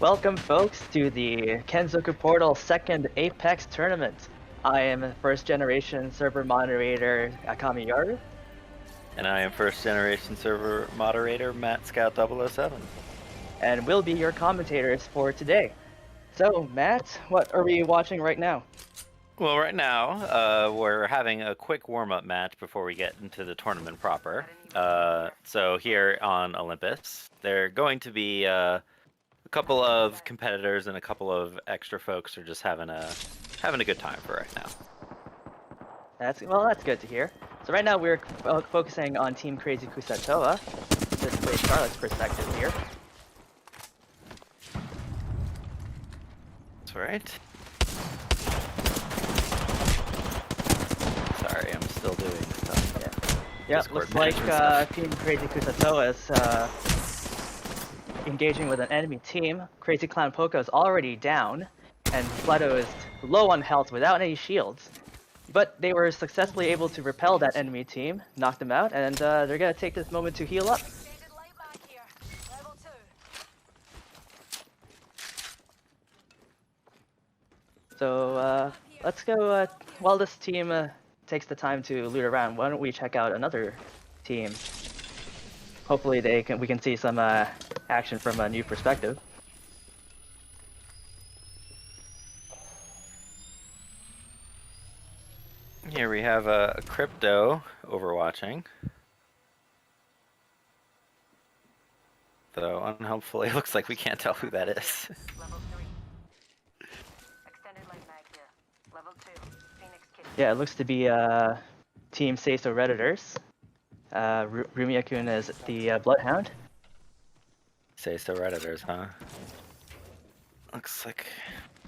Welcome, folks, to the Kenzoku Portal second Apex tournament. I am first generation server moderator Akami Yaru. And I am first generation server moderator Matt Scout 007. And we'll be your commentators for today. So, Matt, what are we watching right now? Well, right now, we're having a quick warm-up match before we get into the tournament proper. So here on Olympus, there are going to be a couple of competitors and a couple of extra folks are just having a good time for right now. That's good to hear. So right now we're focusing on Team Crazy Kusatoa, specifically Charlotte's perspective here. That's right. Sorry, I'm still doing stuff. Yeah, looks like Team Crazy Kusatoa is engaging with an enemy team. Crazy Clown Poco is already down, and Fleto is low on health without any shields. But they were successfully able to repel that enemy team, knock them out, and they're gonna take this moment to heal up. So let's go, while this team takes the time to loot around, why don't we check out another team? Hopefully we can see some action from a new perspective. Here we have a crypto overwatching. Though unhelpfully, it looks like we can't tell who that is. Yeah, it looks to be Team Seiso Redditors. Rumia-kun is the Bloodhound. Seiso Redditors, huh? Looks like...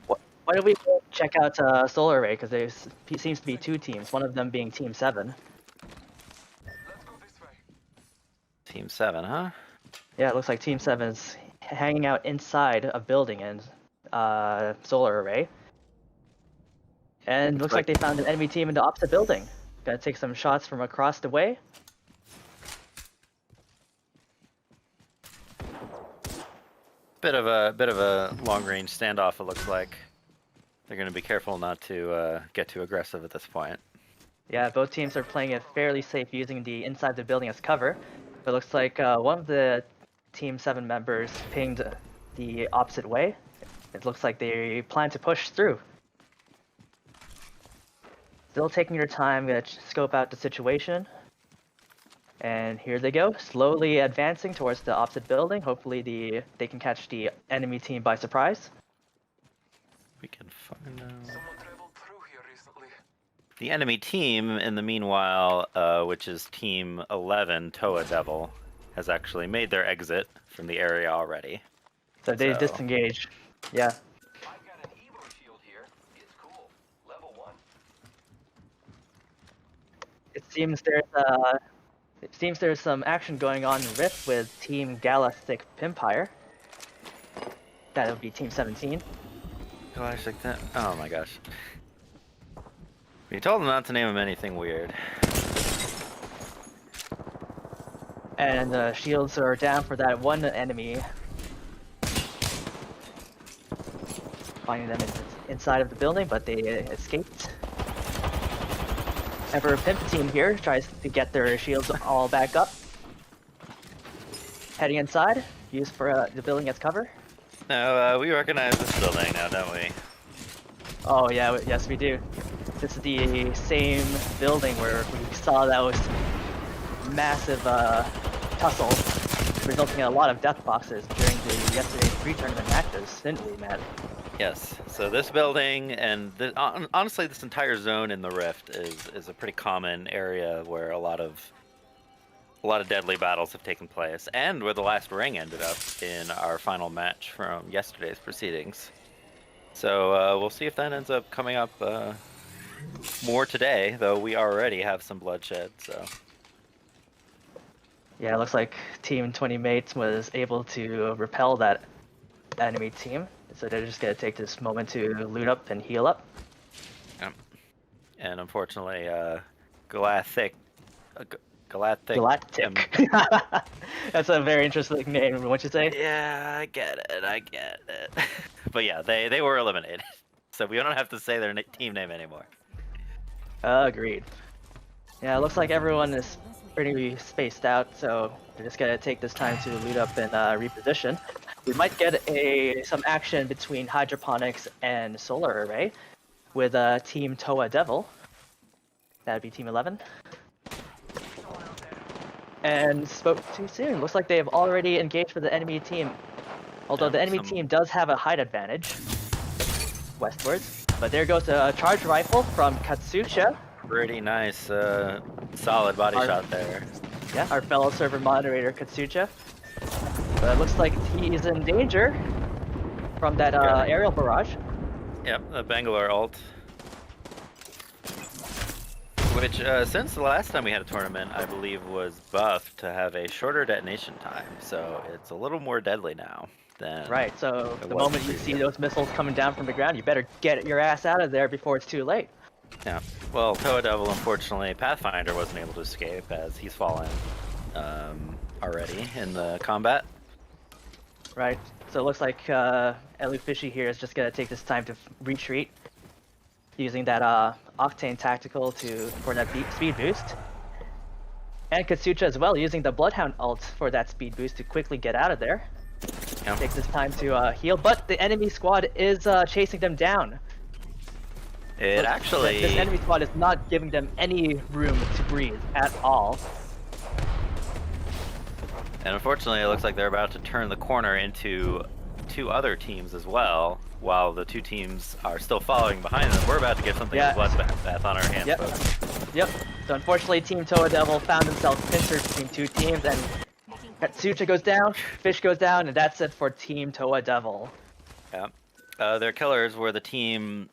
Why don't we go check out Solar Array, because there seems to be two teams, one of them being Team 7. Team 7, huh? Yeah, it looks like Team 7 is hanging out inside a building in Solar Array. And looks like they found an enemy team in the opposite building. Gotta take some shots from across the way. Bit of a long-range standoff, it looks like. They're going to be careful not to get too aggressive at this point. Yeah, both teams are playing it fairly safe using the inside the building as cover. But it looks like one of the Team 7 members pinged the opposite way. It looks like they plan to push through. Still taking your time to scope out the situation. And here they go, slowly advancing towards the opposite building. Hopefully they can catch the enemy team by surprise. We can find out. The enemy team, in the meanwhile, which is Team 11, Toa Devil, has actually made their exit from the area already. So they disengage. Yeah. It seems there's some action going on in Rift with Team Galactic Pimpire. That would be Team 17. Galactic that? Oh my gosh. We told them not to name him anything weird. And the shields are down for that one enemy. Finding them inside of the building, but they escaped. Emperor Pimp team here tries to get their shields all back up. Heading inside, used for the building as cover. No, we recognize this building now, don't we? Oh yeah, yes we do. This is the same building where we saw those massive tussle, resulting in a lot of death boxes during yesterday's pre-tournament matches, didn't we, Matt? Yes. So this building and honestly, this entire zone in the Rift is a pretty common area where a lot of deadly battles have taken place, and where the last ring ended up in our final match from yesterday's proceedings. So we'll see if that ends up coming up more today, though we already have some bloodshed. So yeah, it looks like Team 20 Mates was able to repel that enemy team. So they're just gonna take this moment to loot up and heal up. Yep. And unfortunately, Galactic Galactic. Galactic. That's a very interesting name, wouldn't you say? Yeah, I get it. But yeah, they were eliminated, so we don't have to say their team name anymore. Agreed. Yeah, it looks like everyone is pretty spaced out, so we're just gonna take this time to loot up and reposition. We might get some action between Hydroponics and Solar Array with Team Toa Devil. That'd be Team 11. And spoke too soon. Looks like they have already engaged with the enemy team. Although the enemy team does have a height advantage westwards. But there goes a charge rifle from Katsucha. Pretty nice, solid body shot there. Yeah, our fellow server moderator Katsucha. But it looks like he's in danger from that aerial barrage. Yep, the Bangalore ult. Which, since the last time we had a tournament, I believe was buffed to have a shorter detonation time, so it's a little more deadly now than. Right, so the moment you see those missiles coming down from the ground, you better get your ass out of there before it's too late. Yeah, well, Toa Devil, unfortunately, Pathfinder wasn't able to escape as he's fallen already in the combat. Right, so it looks like Elu Fishy here is just going to take this time to retreat, using that Octane Tactical for that speed boost. And Katsucha as well, using the Bloodhound ult for that speed boost to quickly get out of there. Yeah. Takes this time to heal, but the enemy squad is chasing them down. It actually... This enemy squad is not giving them any room to breathe at all. And unfortunately, it looks like they're about to turn the corner into two other teams as well, while the two teams are still following behind them. We're about to get something of a bloodbath on our hands, folks. Yep. So unfortunately, Team Toa Devil found themselves pincered between two teams, and Katsucha goes down, Fish goes down, and that's it for Team Toa Devil. Yeah. Their killers were the team...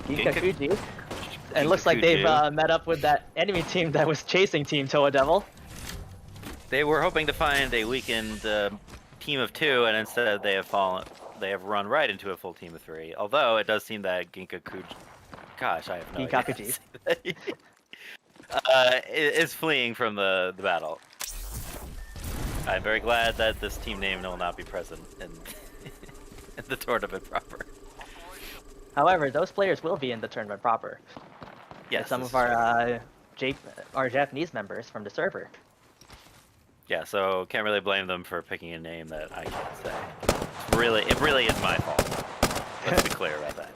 Ginkakuji. And it looks like they've met up with that enemy team that was chasing Team Toa Devil. They were hoping to find a weakened team of two, and instead they have run right into a full team of three. Although it does seem that Ginkakuji, gosh, I have no idea, is fleeing from the battle. I'm very glad that this team name will not be present in the tournament proper. However, those players will be in the tournament proper. Yes, some of our Japanese members from the server. Yeah, so can't really blame them for picking a name that I can't say. It really is my fault. Let's be clear about that.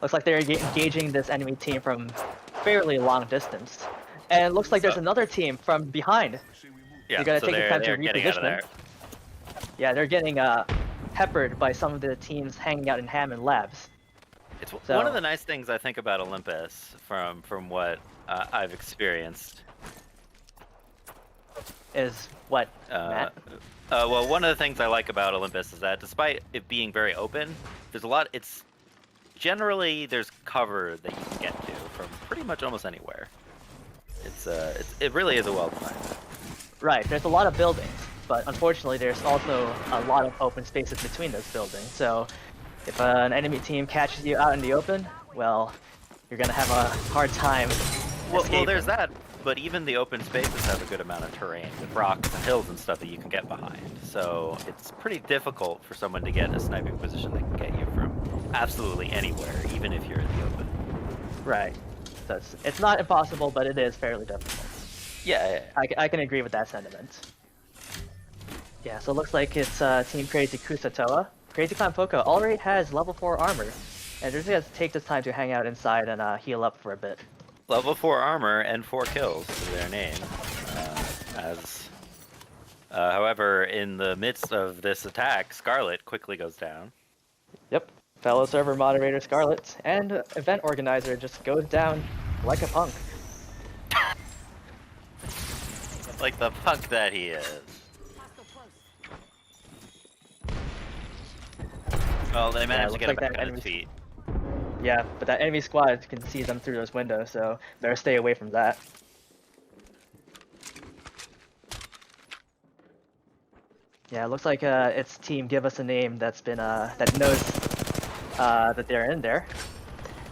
Looks like they're engaging this enemy team from fairly long distance. And it looks like there's another team from behind. Yeah, you gotta take the time to getting out of there. Yeah, they're getting peppered by some of the teams hanging out in Hammond Labs. It's one of the nice things I think about Olympus from what I've experienced. Is what, Matt? Well, one of the things I like about Olympus is that despite it being very open, there's there's cover that you can get to from pretty much almost anywhere. It really is a well-defined map. Right, there's a lot of buildings, but unfortunately there's also a lot of open spaces between those buildings, so if an enemy team catches you out in the open, well, you're gonna have a hard time escaping. Well, there's that, but even the open spaces have a good amount of terrain with rocks and hills and stuff that you can get behind. So it's pretty difficult for someone to get a sniping position that can get you from absolutely anywhere, even if you're in the open. Right. So it's not impossible, but it is fairly difficult. Yeah. I can agree with that sentiment. Yeah, so it looks like it's Team Crazy Kusatoa. Crazy Clown Poco already has level 4 armor, and they're just gonna take this time to hang out inside and heal up for a bit. Level 4 armor and 4 kills to their name. However, in the midst of this attack, Scarlet quickly goes down. Yep, fellow server moderator Scarlet and event organizer just goes down like a punk. Like the punk that he is. Well, they managed to get him back on his feet. Yeah, but that enemy squad can see them through those windows, so better stay away from that. Yeah, it looks like it's Team Give Us a Name that's been that knows that they're in there.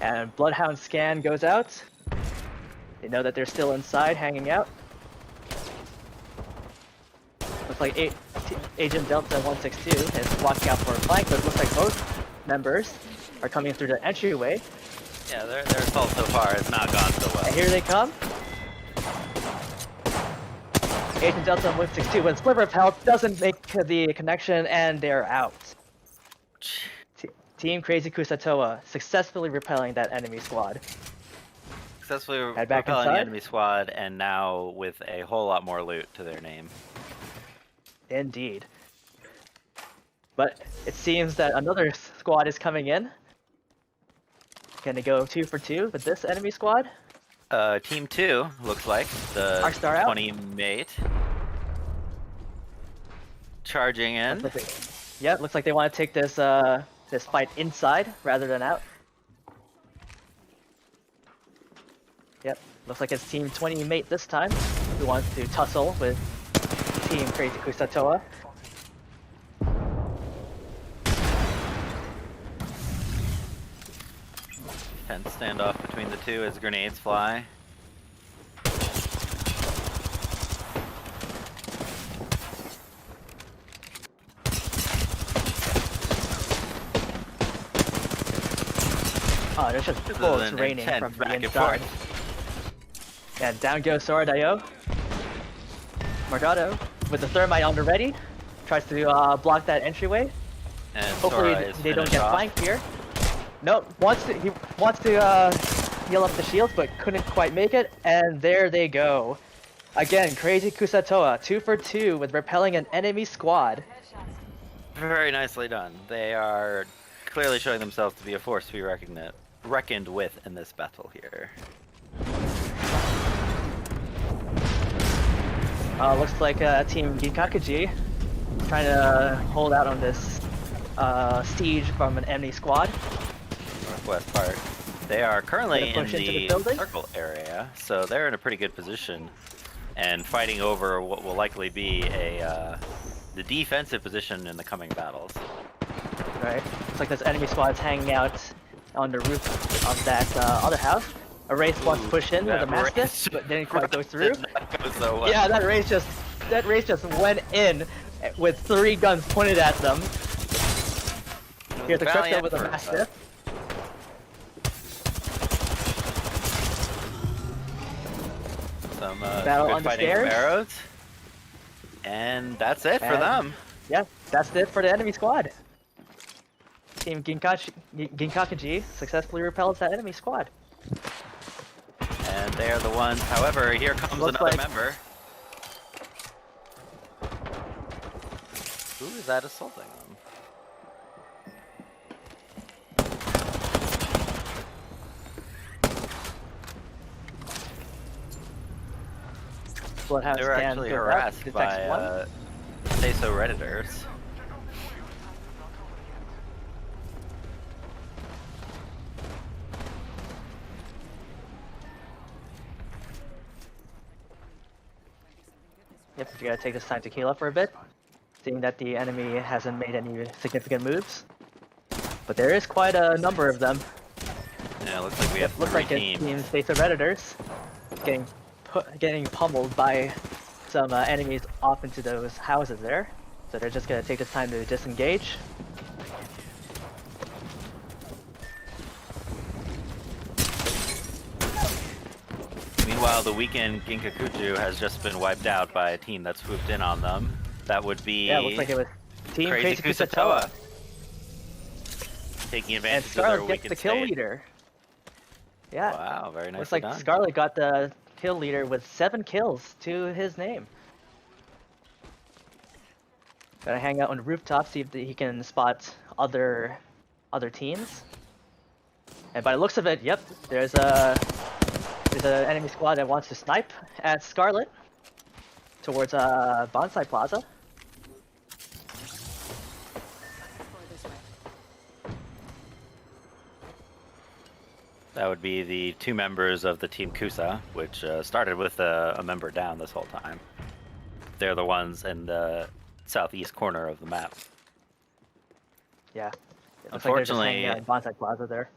And Bloodhound scan goes out. They know that they're still inside, hanging out. Looks like Agent Delta 162 is walking out for a flank, but it looks like both members are coming through the entryway. Yeah, their assault so far has not gone so well. And here they come. Agent Delta 162 with Sliver of Health doesn't make the connection, and they're out. Team Crazy Kusatoa successfully repelling that enemy squad. Successfully Head back repelling the inside. enemy squad, and now with a whole lot more loot to their name. Indeed. But it seems that another squad is coming in. Gonna go 2 for 2 with this enemy squad. Team 2 looks like the Arcstar out. 20 mate charging in. Yep, looks like they want to take this this fight inside rather than out. Yep, looks like it's Team 20 mate this time, who wants to tussle with Team Crazy Kusatoa. Tense standoff between the two as grenades fly. Oh, there's just This is bullets an raining intense from the back and inside. forth. And down goes Soradayo. Margado with the thermite on the ready. Tries to block that entryway. And Hopefully Sora is they don't finished get off. flanked here. Nope, he wants to heal up the shields, but couldn't quite make it. And there they go. Again, Crazy Kusatoa, 2 for 2 with repelling an enemy squad. Very nicely done. They are clearly showing themselves to be a force to be reckoned with in this battle here. Looks like Team Ginkakuji trying to hold out on this siege from an enemy squad. Northwest part. They are currently in push into the the building? circle area, so they're in a pretty good position and fighting over what will likely be the defensive position in the coming battles. Right. Looks like this enemy squad's hanging out on the roof of that other house. A Wraith wants to push in with a That Mastiff, Wraith but didn't quite go through. did not go so well. Yeah, that Wraith just went in with 3 guns pointed at them. Here's a crypto with a Mastiff. Some Battle good on the fighting stairs. of arrows. And that's it for And- them. Yeah, that's it for the enemy squad. Team Ginkakuji successfully repels that enemy squad. And they are the ones. However, here comes Looks another like- member. Who is that assaulting them? Bloodhound They were scan actually goes up, harassed detects by one. Say So Redditors. Yep, you gotta take this time to heal up for a bit, seeing that the enemy hasn't made any significant moves. But there is quite a number of them. Yeah, it looks like we have Looks 3 like it's teams. Team Space of Redditors getting pummeled by some enemies off into those houses there. So they're just gonna take this time to disengage. Meanwhile, the weekend Ginkakuju has just been wiped out by a team that swooped in on them. That would be Yeah, looks like it was Team Crazy Crazy Kusatoa. taking And advantage of their Scarlet gets weakened the kill state. leader. Yeah, Wow, very nicely looks like done. Scarlet got the kill leader with 7 kills to his name. Gotta hang out on the rooftop, see if he can spot other teams. And by the looks of it, yep, there's an enemy squad that wants to snipe at Scarlet towards Bonsai Plaza. That would be the 2 members of the Team Kusa, which started with a member down this whole time. They're the ones in the southeast corner of the map. Yeah. It looks like they're just hanging Unfortunately, out in Bonsai Plaza there.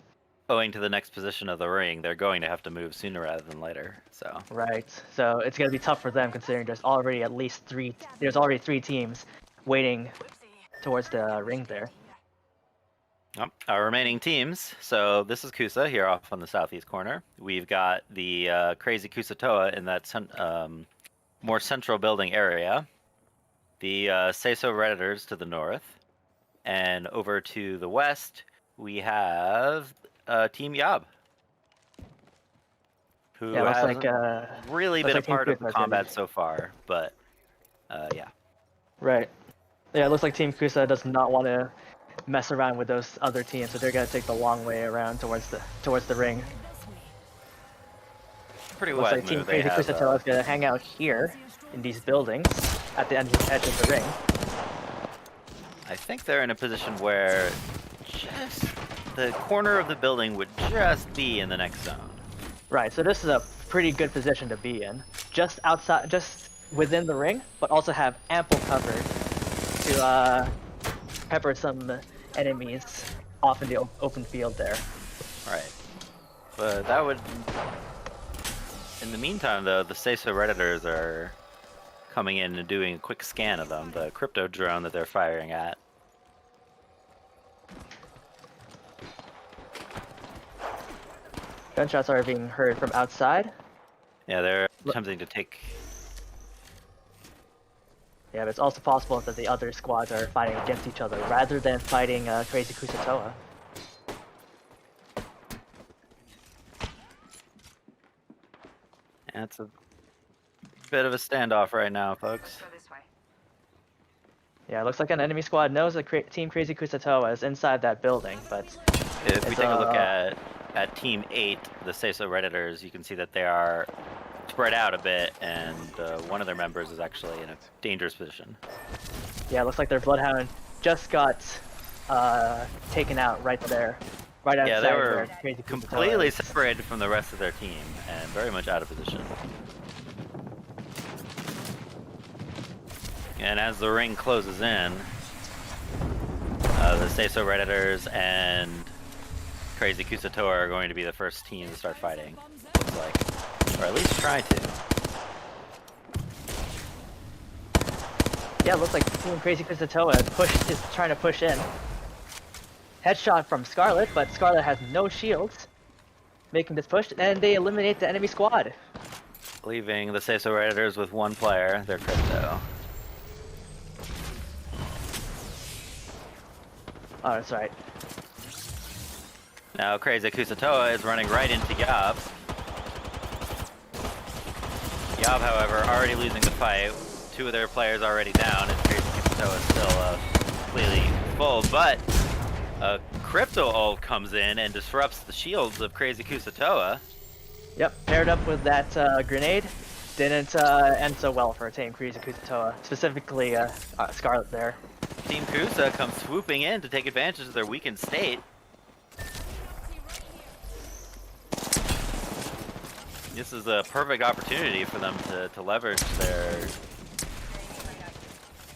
owing to the next position of the ring, they're going to have to move sooner rather than later. So Right. So it's gonna be tough for them considering there's already at least three. There's already three teams waiting towards the ring there. our remaining teams. So this is Kusa here off on the southeast corner. We've got the crazy Kusatoa in that more central building area. The Seiso Redditors to the north, and over to the west we have Team Yob, who Yeah, looks hasn't like really looks been a like Team part of Kusa the is gonna combat be- so far, but yeah. Right. Yeah, it looks like Team Kusa does not want to mess around with those other teams, so they're gonna take the long way around towards the ring. Pretty Looks wise like Team move. They Crazy have, Kusatoa is gonna hang out here in these buildings at the edge of the ring. I think they're in a position where just the corner of the building would just be in the next zone. Right. So this is a pretty good position to be in, just outside, just within the ring, but also have ample cover to pepper some enemies off in the open field there. Right. But that would... In the meantime, though, the Seiso Redditors are coming in and doing a quick scan of them, the crypto drone that they're firing at. Gunshots are being heard from outside. Yeah, they're attempting to take... Yeah, but it's also possible that the other squads are fighting against each other rather than fighting Crazy Kusatoa. Yeah, it's a bit of a standoff right now, folks. Yeah, it looks like an enemy squad knows that Team Crazy Kusatoa is inside that building, but If we it's, take a look at Team 8, the Seiso Redditors, you can see that they are spread out a bit, and one of their members is actually in a dangerous position. yeah, it looks like their Bloodhound just got taken out right there, right outside Yeah, they were where Crazy Kusatoa completely is. separated from the rest of their team, and very much out of position. And as the ring closes in, the Seiso Redditors and Crazy Kusatoa are going to be the first team to start fighting, looks like. Or at least try to. Yeah, it looks like Team Crazy Kusatoa is trying to push in. Headshot from Scarlet, but Scarlet has no shields, making this push, and they eliminate the enemy squad. Leaving the Seiso Redditors with one player, their crypto. Oh, that's right. Now Crazy Kusatoa is running right into Yob. Yob, however, already losing the fight. Two of their players already down, and Crazy Kusatoa is still completely full. But a crypto ult comes in and disrupts the shields of Crazy Kusatoa. Yep, paired up with that grenade, didn't end so well for Team Crazy Kusatoa, specifically Scarlet there. Team Kusa comes swooping in to take advantage of their weakened state. This is a perfect opportunity for them to leverage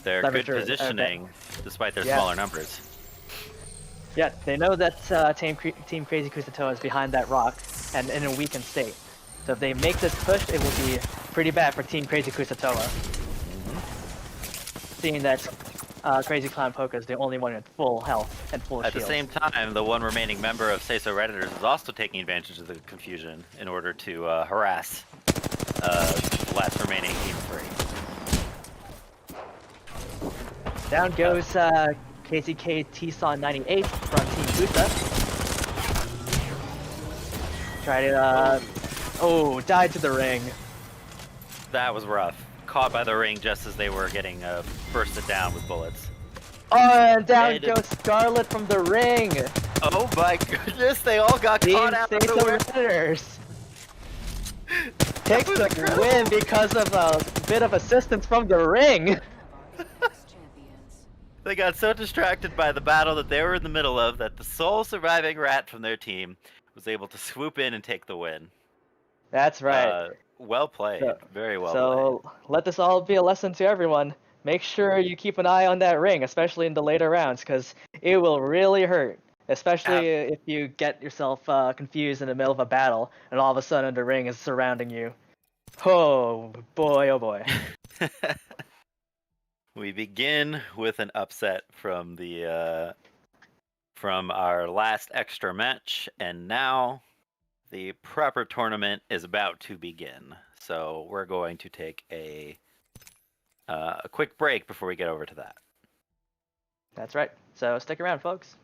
their good positioning, despite their smaller numbers. Yeah, they know that Team Crazy Kusatoa is behind that rock and in a weakened state. So if they make this push, it will be pretty bad for Team Crazy Kusatoa. Seeing that Crazy Clown Poke is the only one in full health and full At shields. the same time, the one remaining member of Seiso Redditors is also taking advantage of the confusion in order to harass the last remaining Team 3. Down goes KZK T-Son 98 from Team Kusa. Try to, died to the ring. That was rough. Caught by the ring just as they were getting bursted down with bullets. Oh, and down Dead. goes Scarlet from the ring. Oh my goodness, they all got Team caught out of the Seiso way. Redditors takes was the incredible. win because of a bit of assistance from the ring. They got so distracted by the battle that they were in the middle of that the sole surviving rat from their team was able to swoop in and take the win. That's right. Well played. So- Very well So let this all be a lesson to everyone. Make sure you keep an eye on that ring, especially in the later rounds, because it will really hurt Especially if you get yourself confused in the middle of a battle, and all of a sudden the ring is surrounding you. Oh boy, oh boy. We begin with an upset from the from our last extra match, and now the proper tournament is about to begin. So we're going to take a quick break before we get over to that. That's right. So stick around, folks.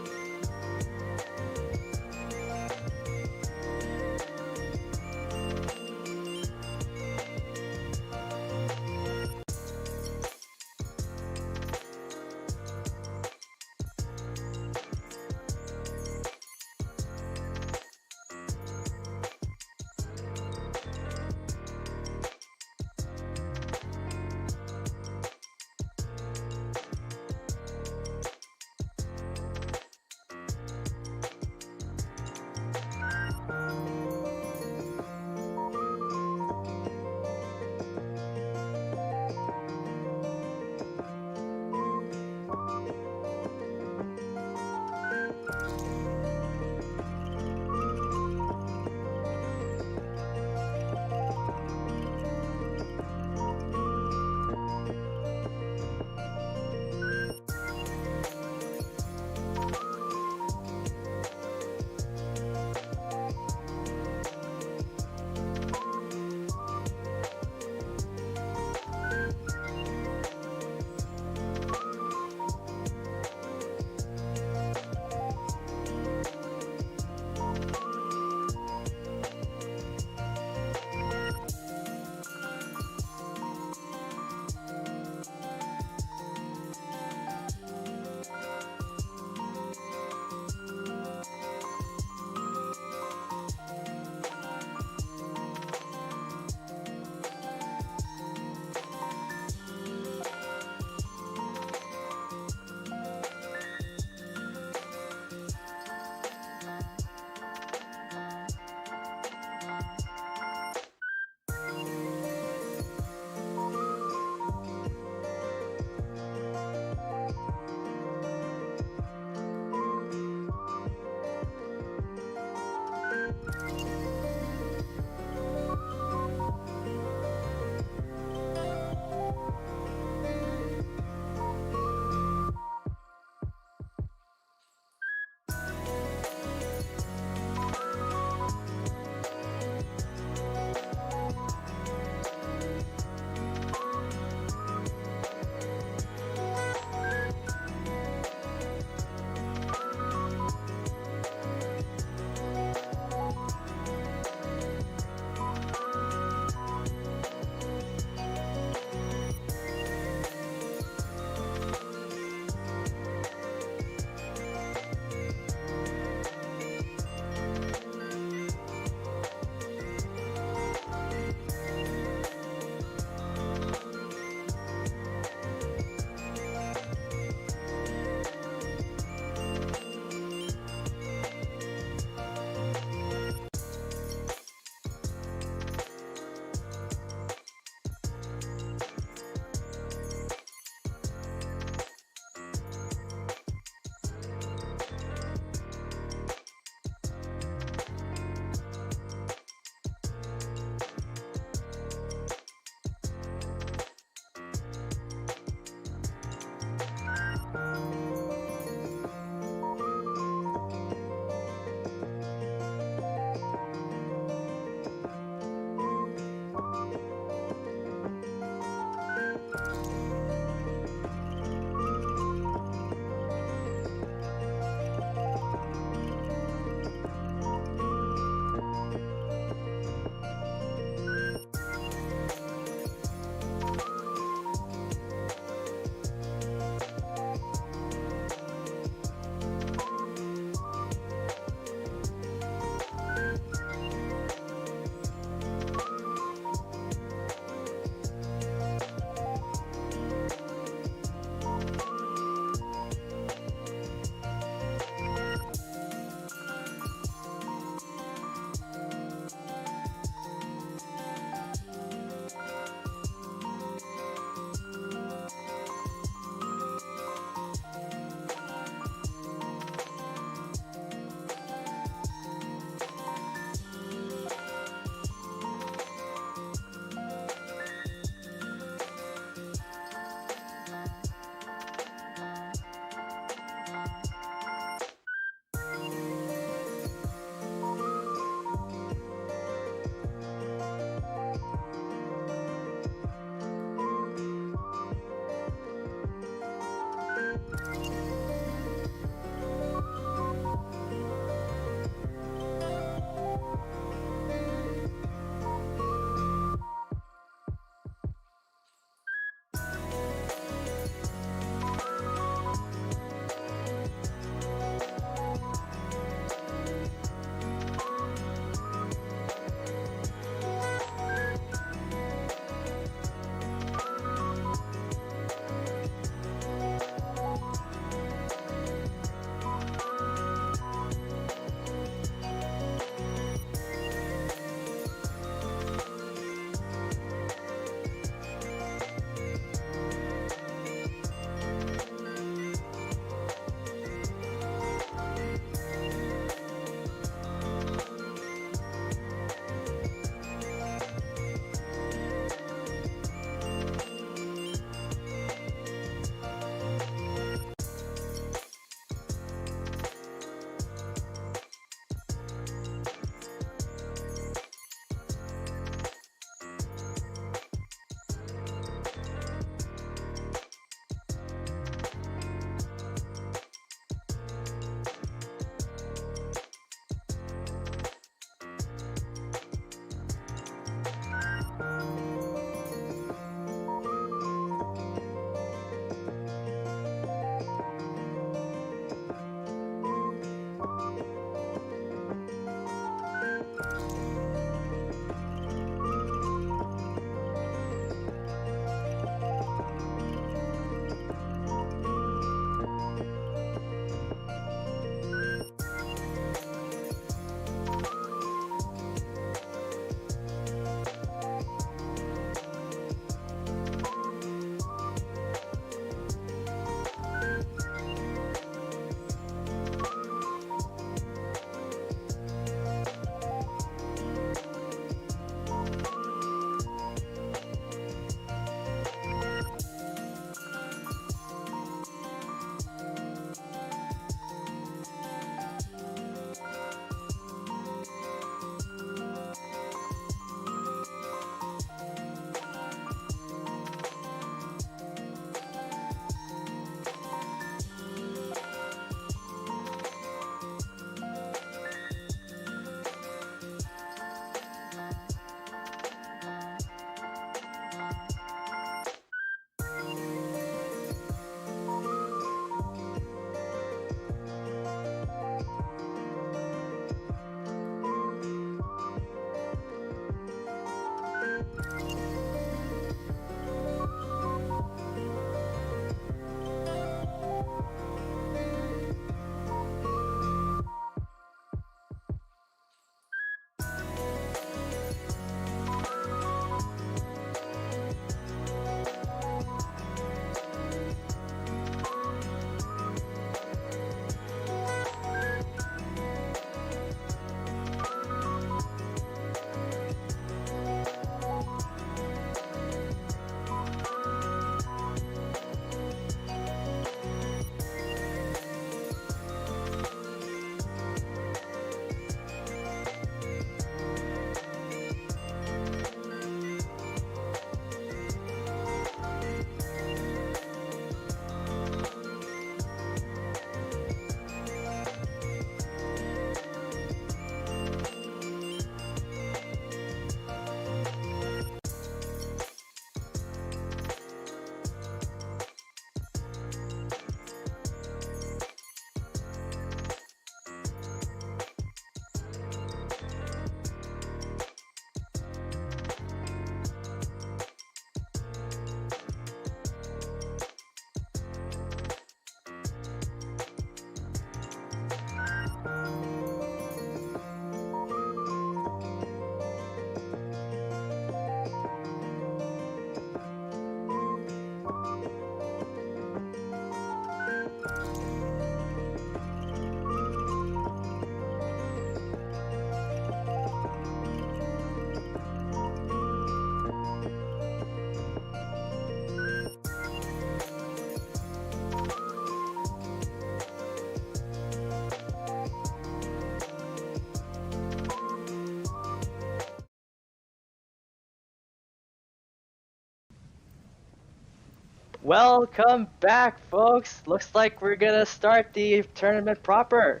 Welcome back, folks. Looks like we're gonna start the tournament proper.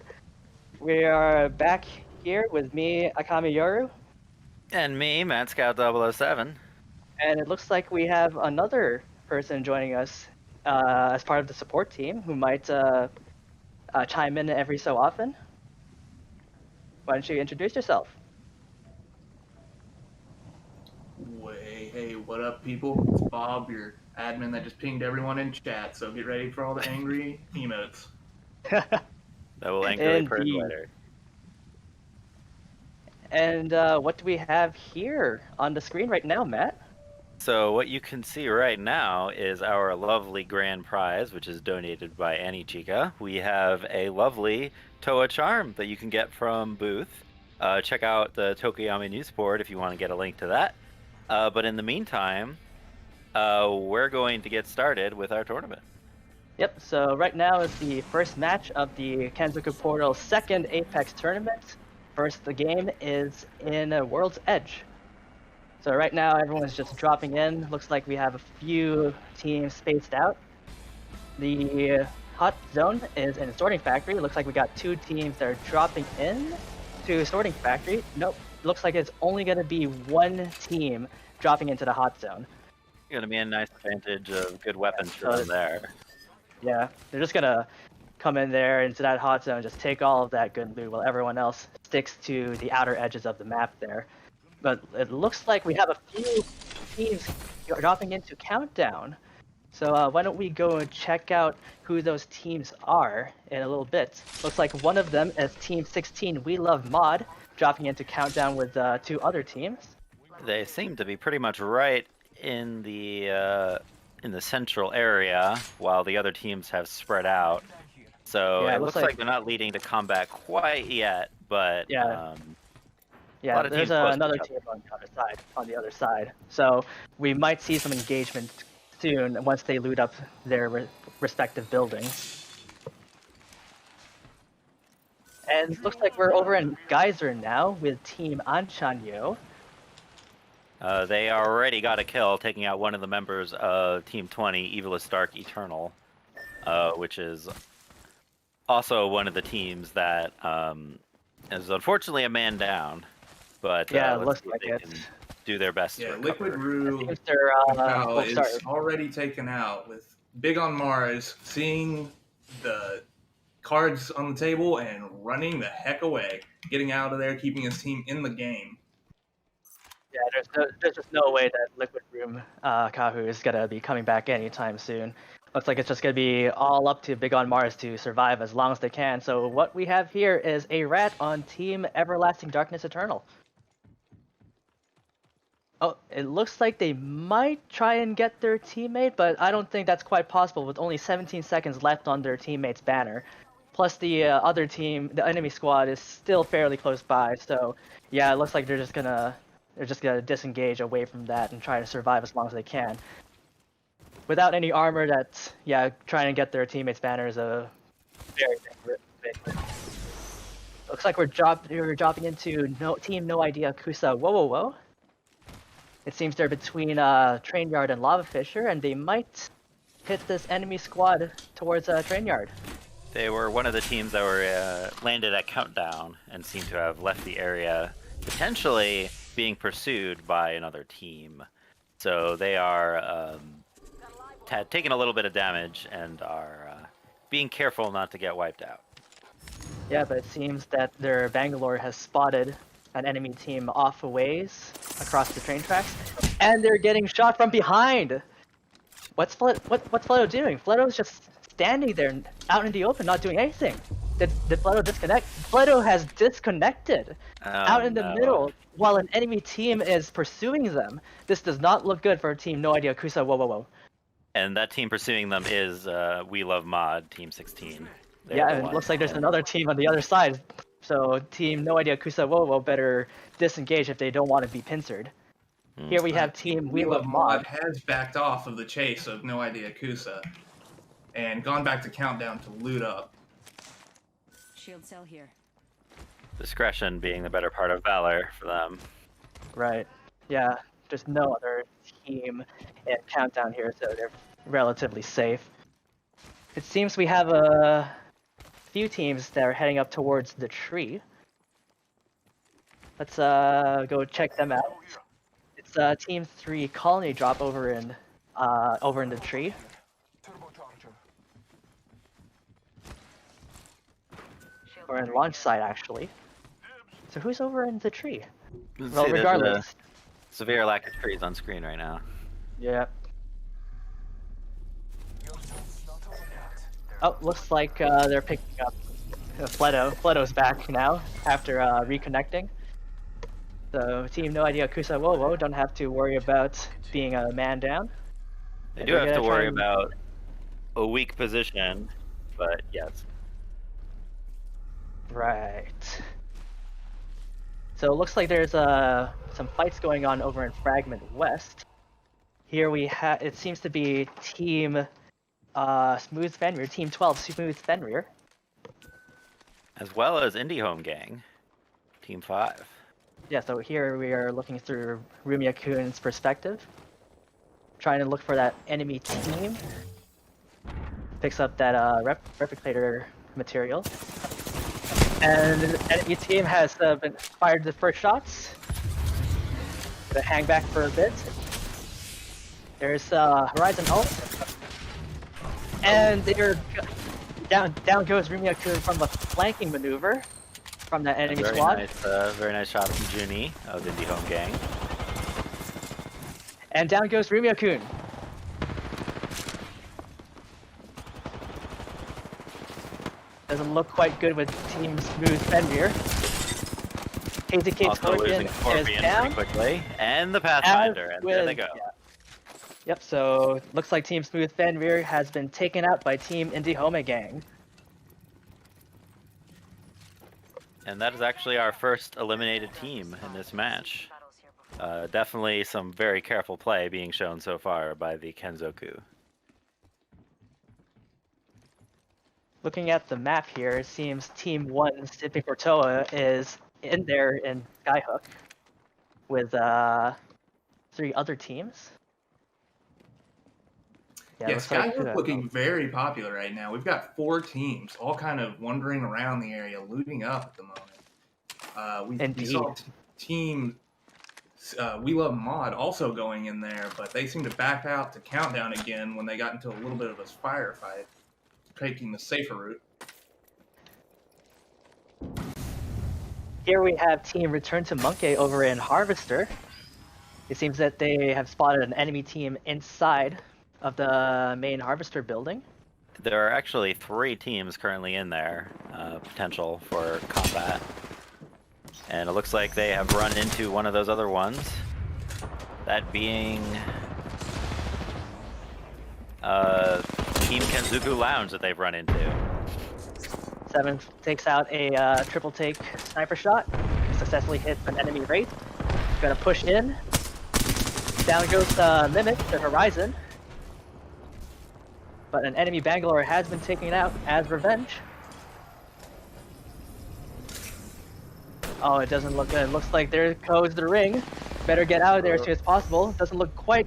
We are back here with me, Akami Yoru, And me, Matt Scout 007. and it looks like we have another person joining us as part of the support team who might chime in every so often. Why don't you introduce yourself? Hey, what up, people? It's Bob, your admin that just pinged everyone in chat, so get ready for all the angry emotes. That will angrily purge Indeed. later. And what do we have here on the screen right now, Matt? So what you can see right now is our lovely grand prize, which is donated by Annie Chica. We have a lovely Toa charm that you can get from Booth. Check out the Tokuyami news board if you want to get a link to that. But in the meantime, we're going to get started with our tournament. Yep, so right now is the first match of the Kenzoku Portal's second Apex tournament. First, the game is in World's Edge. So right now, everyone's just dropping in. Looks like we have a few teams spaced out. The hot zone is in Sorting Factory. Looks like we got two teams that are dropping in to Sorting Factory. Nope, looks like it's only going to be one team dropping into the hot zone. Going to be a nice advantage of good weapons for them there. Yeah, they're just going to come in there into that hot zone, just take all of that good loot while everyone else sticks to the outer edges of the map there. But it looks like we have a few teams dropping into Countdown. So why don't we go and check out who those teams are in a little bit. Looks like one of them is Team 16 We Love Mod, dropping into Countdown with two other teams. They seem to be pretty much right in the central area, while the other teams have spread out. So Yeah, it looks like they're not leading to combat quite yet, but yeah. a lot of There's teams close to another each team on the other side. So we might see some engagement soon once they loot up their respective buildings. And looks like we're over in Geyser now with Team Anchanyo. They already got a kill, taking out one of the members of Team 20, Evilest Dark Eternal, which is also one of the teams that is unfortunately a man down. But Yeah, let's looks see if like they it. can do their best to Yeah, recover. Liquid Rue Is already taken out with Big on Mars seeing the cards on the table and running the heck away, getting out of there, keeping his team in the game. Yeah, there's just no way that Liquid Room Kahu is gonna be coming back anytime soon. Looks like it's just gonna be all up to Big on Mars to survive as long as they can. So what we have here is a rat on Team Everlasting Darkness Eternal. Oh, it looks like they might try and get their teammate, but I don't think that's quite possible with only 17 seconds left on their teammate's banner. Plus the other team, the enemy squad, is still fairly close by. So yeah, it looks like they're just gonna disengage away from that and try to survive as long as they can. Without any armor, that's trying to get their teammate's banner is a very big risk. Looks like we're dropping into Team No Idea Kusa. Whoa. It seems they're between Train Yard and Lava Fisher, and they might hit this enemy squad towards Train Yard. They were one of the teams that were landed at Countdown and seem to have left the area, potentially being pursued by another team. So they are taking a little bit of damage and are being careful not to get wiped out. Yeah, but it seems that their Bangalore has spotted an enemy team off a ways across the train tracks, and they're getting shot from behind. What's Fledo doing? Fledo's just standing there out in the open, not doing anything. Did Fledo disconnect? Fledo has disconnected out in the middle while an enemy team is pursuing them. This does not look good for a team No Idea Kusa. Whoa. And that team pursuing them is We Love Mod, Team 16. Yeah, and it looks like there's another team on the other side. So Team No Idea Kusa Whoa better disengage if they don't want to be pincered. Here we have Team We Love Mod. Has backed off of the chase of No Idea Kusa and gone back to Countdown to loot up. Shield cell here. Discretion being the better part of valor for them. Right. Yeah, there's no other team in Countdown here, so they're relatively safe. It seems we have a few teams that are heading up towards the tree. Let's go check them out. It's Team 3 colony drop over in the tree. Or in launch site actually. So who's over in the tree? Well, See, regardless. there's a severe lack of trees on screen right now. Yeah. Oh, looks like they're picking up Fleto. Fleto's back now after reconnecting. So Team No Idea Kusa Wowo don't have to worry about being a man down. They And do we're have gonna to try worry and- about a weak position, but yes. Right. So it looks like there's some fights going on over in Fragment West. Here we have, it seems to be Team Smooth Fenrir, Team 12 Smooth Fenrir. As well as Indie Home Gang, Team 5. Yeah, so here we are looking through Rumia-kun's perspective, trying to look for that enemy team. Picks up that replicator material. And the enemy team has been fired the first shots. Gonna hang back for a bit. There's Horizon ult. And they're down goes Rumia-kun from a flanking maneuver from that enemy squad. Very nice shot from Junie of Indie Home Gang. And down goes Rumia-kun. Doesn't look quite good with Team Smooth Fenrir. KZK Also losing Scorpion is Scorpion down. pretty quickly. And the Pathfinder, and there they go. Yeah. Yep, so looks like Team Smooth Fenrir has been taken out by Team Indie Home Gang. And that is actually our first eliminated team in this match. Definitely some very careful play being shown so far by the Kenzoku. Looking at the map here, it seems Team 1 Civic Ortoa is in there in Skyhook with 3 other teams. Yeah, looks like, Skyhook looking very popular right now. We've got 4 teams, all kind of wandering around the area, looting up at the moment. We saw Team We Love Mod also going in there, but they seem to back out to Countdown again when they got into a little bit of a firefight, taking the safer route. Here we have Team Return to Monkey over in Harvester. It seems that they have spotted an enemy team inside of the main Harvester building. There are actually 3 teams currently in there, potential for combat. And it looks like they have run into one of those other ones. That being Team Kenzoku Lounge that they've run into. 7 takes out a triple take sniper shot. Successfully hit an enemy Wraith. Gonna push in. Down goes Mimic to Horizon. But an enemy Bangalore has been taken out as revenge. Oh, it doesn't look good. It looks like there goes the ring. Better get out of there as soon as possible. Doesn't look quite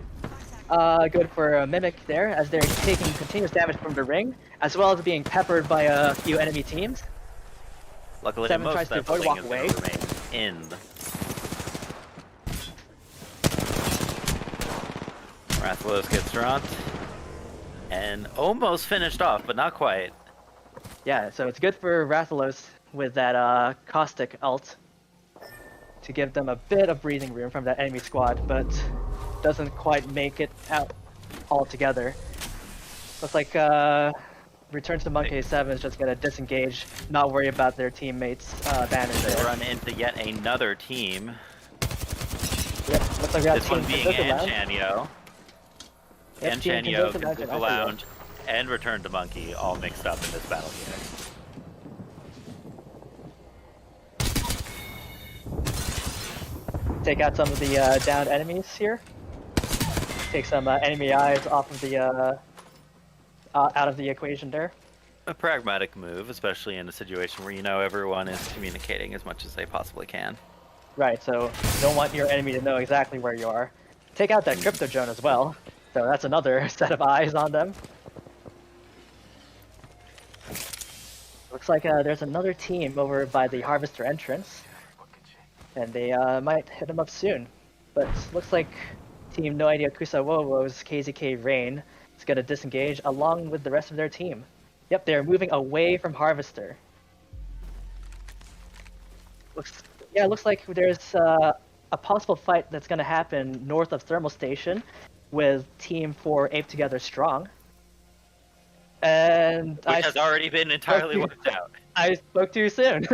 good for a Mimic there, as they're taking continuous damage from the ring, as well as being peppered by a few enemy teams. Luckily, 7 most tries to of that walk is away. going to remain in. Rathalos gets dropped. And almost finished off, but not quite. Yeah, so it's good for Rathalos with that caustic ult to give them a bit of breathing room from that enemy squad, but doesn't quite make it out altogether. Looks like Return to Monkey 7 is just gonna disengage, not worry about their teammates' banners They there. run into yet another team. Yep, looks like we have This one Team being Kenzoku Lounge. Anchanio. Yep, Team Anchanio, Kenzoku Lounge, Kenzoku Lounge, and Return to Monkey all mixed up in this battle here. Take out some of the downed enemies here. Take some enemy eyes off of the out of the equation there. A pragmatic move, especially in a situation where you know everyone is communicating as much as they possibly can. Right, so you don't want your enemy to know exactly where you are. Take out that crypto drone as well. So that's another set of eyes on them. Looks like there's another team over by the Harvester entrance. And they might hit them up soon. But looks like Team No Idea Kusawowo's KZK Rain is going to disengage along with the rest of their team. Yep, they're moving away from Harvester. Looks like there's a possible fight that's going to happen north of Thermal Station with Team 4 Ape Together Strong. And Which has already been entirely wiped out. I spoke too soon.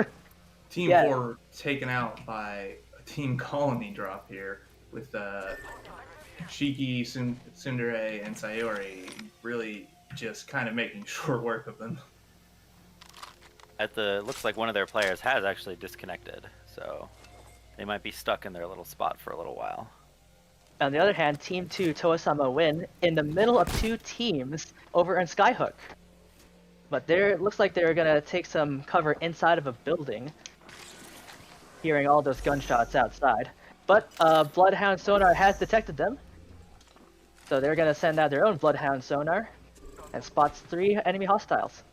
Team 4 taken out by a Team Colony drop here with Shiki, Tsundere, and Sayori really just kind of making short work of them. Looks like one of their players has actually disconnected, so they might be stuck in their little spot for a little while. On the other hand, Team 2 Toasama win in the middle of two teams over in Skyhook. But it looks like they're gonna take some cover inside of a building, hearing all those gunshots outside. But Bloodhound sonar has detected them, so they're gonna send out their own Bloodhound sonar and spots 3 enemy hostiles.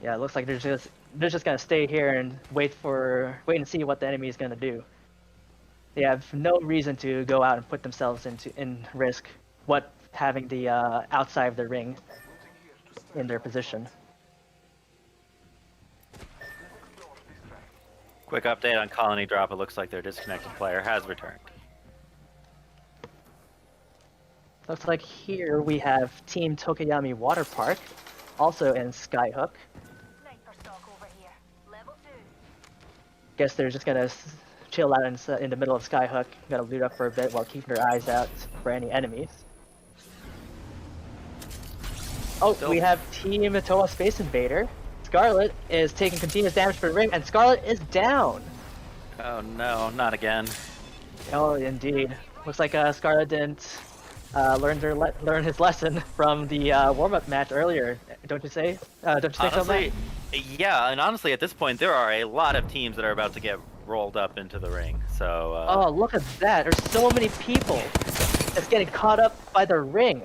Yeah, it looks like they're just gonna stay here and wait and see what the enemy is gonna do. They have no reason to go out and put themselves in risk. Having the outside of the ring in their position. Quick update on Colony drop. It looks like their disconnected player has returned. Looks like here we have Team Tokuyami Water Park, also in Skyhook. Guess they're just gonna chill out in the middle of Skyhook, gonna loot up for a bit while keeping their eyes out for any enemies. Oh, we have Team Toa Space Invader. Scarlet is taking continuous damage for the ring, and Scarlet is down! Oh no, not again. Oh, indeed. Looks like Scarlet didn't learn his lesson from the warm-up match earlier, don't you say? Don't you think so, Matt? Yeah, and honestly, at this point, there are a lot of teams that are about to get rolled up into the ring, so... Oh, look at that! There's so many people that's getting caught up by the ring!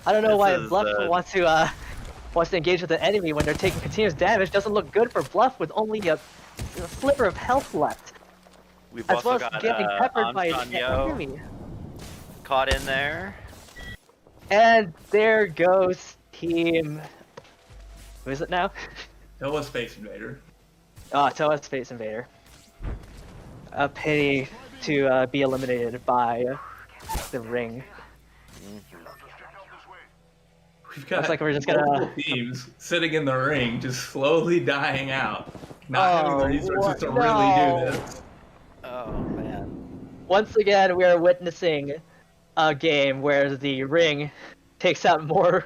I don't know why Bluff wants to engage with the enemy when they're taking continuous damage. Doesn't look good for Bluff with only a sliver of health left. We've as also well as got getting peppered by an an enemy. caught in there. And there goes Team... Who is it now? Toa Space Invader. Oh, Toa Space Invader. A pity to be eliminated by the ring. We've got looks like we're just gonna teams sitting in the ring, just slowly dying out, not having the resources to really do this. Oh man! Once again, we are witnessing a game where the ring takes out more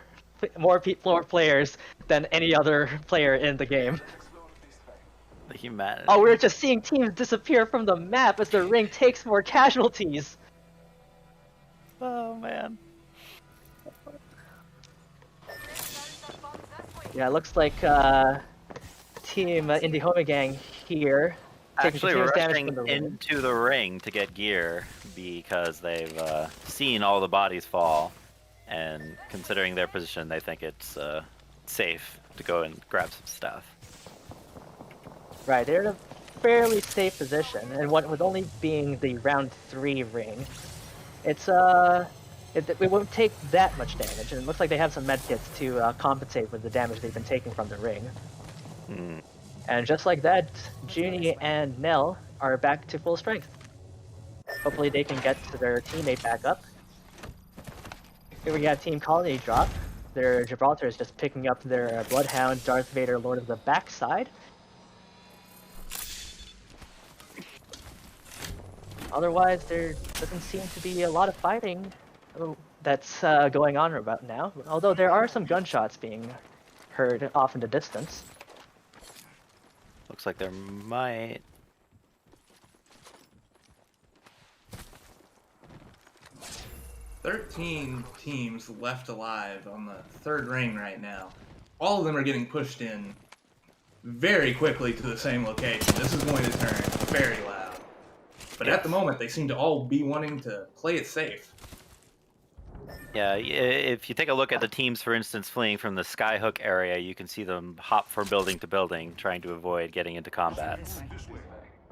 players than any other player in the game. The humanity. Oh, we're just seeing teams disappear from the map as the ring takes more casualties. Oh man. Yeah, it looks like Team Indie Home Gang here Actually rushing into the ring to get gear because they've seen all the bodies fall, and considering their position, they think it's safe to go and grab some stuff. Right, they're in a fairly safe position, and with only being the round 3 ring, it won't take that much damage, and it looks like they have some medkits to compensate with the damage they've been taking from the ring. And just like that, Junie and Nell are back to full strength. Hopefully they can get their teammate back up. Here we have Team Colony drop. Their Gibraltar is just picking up their Bloodhound, Darth Vader, Lord of the Backside. Otherwise, there doesn't seem to be a lot of fighting that's going on about now, although there are some gunshots being heard off in the distance. Looks like there might... 13 teams left alive on the 3rd ring right now. All of them are getting pushed in very quickly to the same location. This is going to turn very loud. But at the moment, they seem to all be wanting to play it safe. Yeah, if you take a look at the teams, for instance, fleeing from the Skyhook area, you can see them hop from building to building, trying to avoid getting into combats.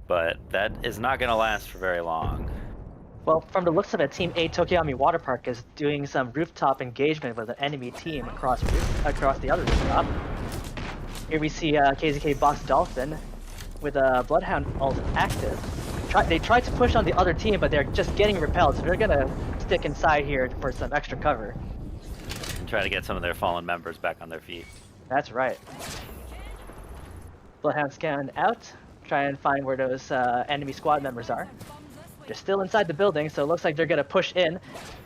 But that is not going to last for very long. Well, from the looks of it, Team A Tokiyami Water Park is doing some rooftop engagement with an enemy team across the other rooftop. Here we see KZK Box Dolphin with a Bloodhound ult active. They tried to push on the other team, but they're just getting repelled, so they're gonna stick inside here for some extra cover. And try to get some of their fallen members back on their feet. That's right. Bloodhound scan out, try and find where those enemy squad members are. They're still inside the building, so it looks like they're gonna push in.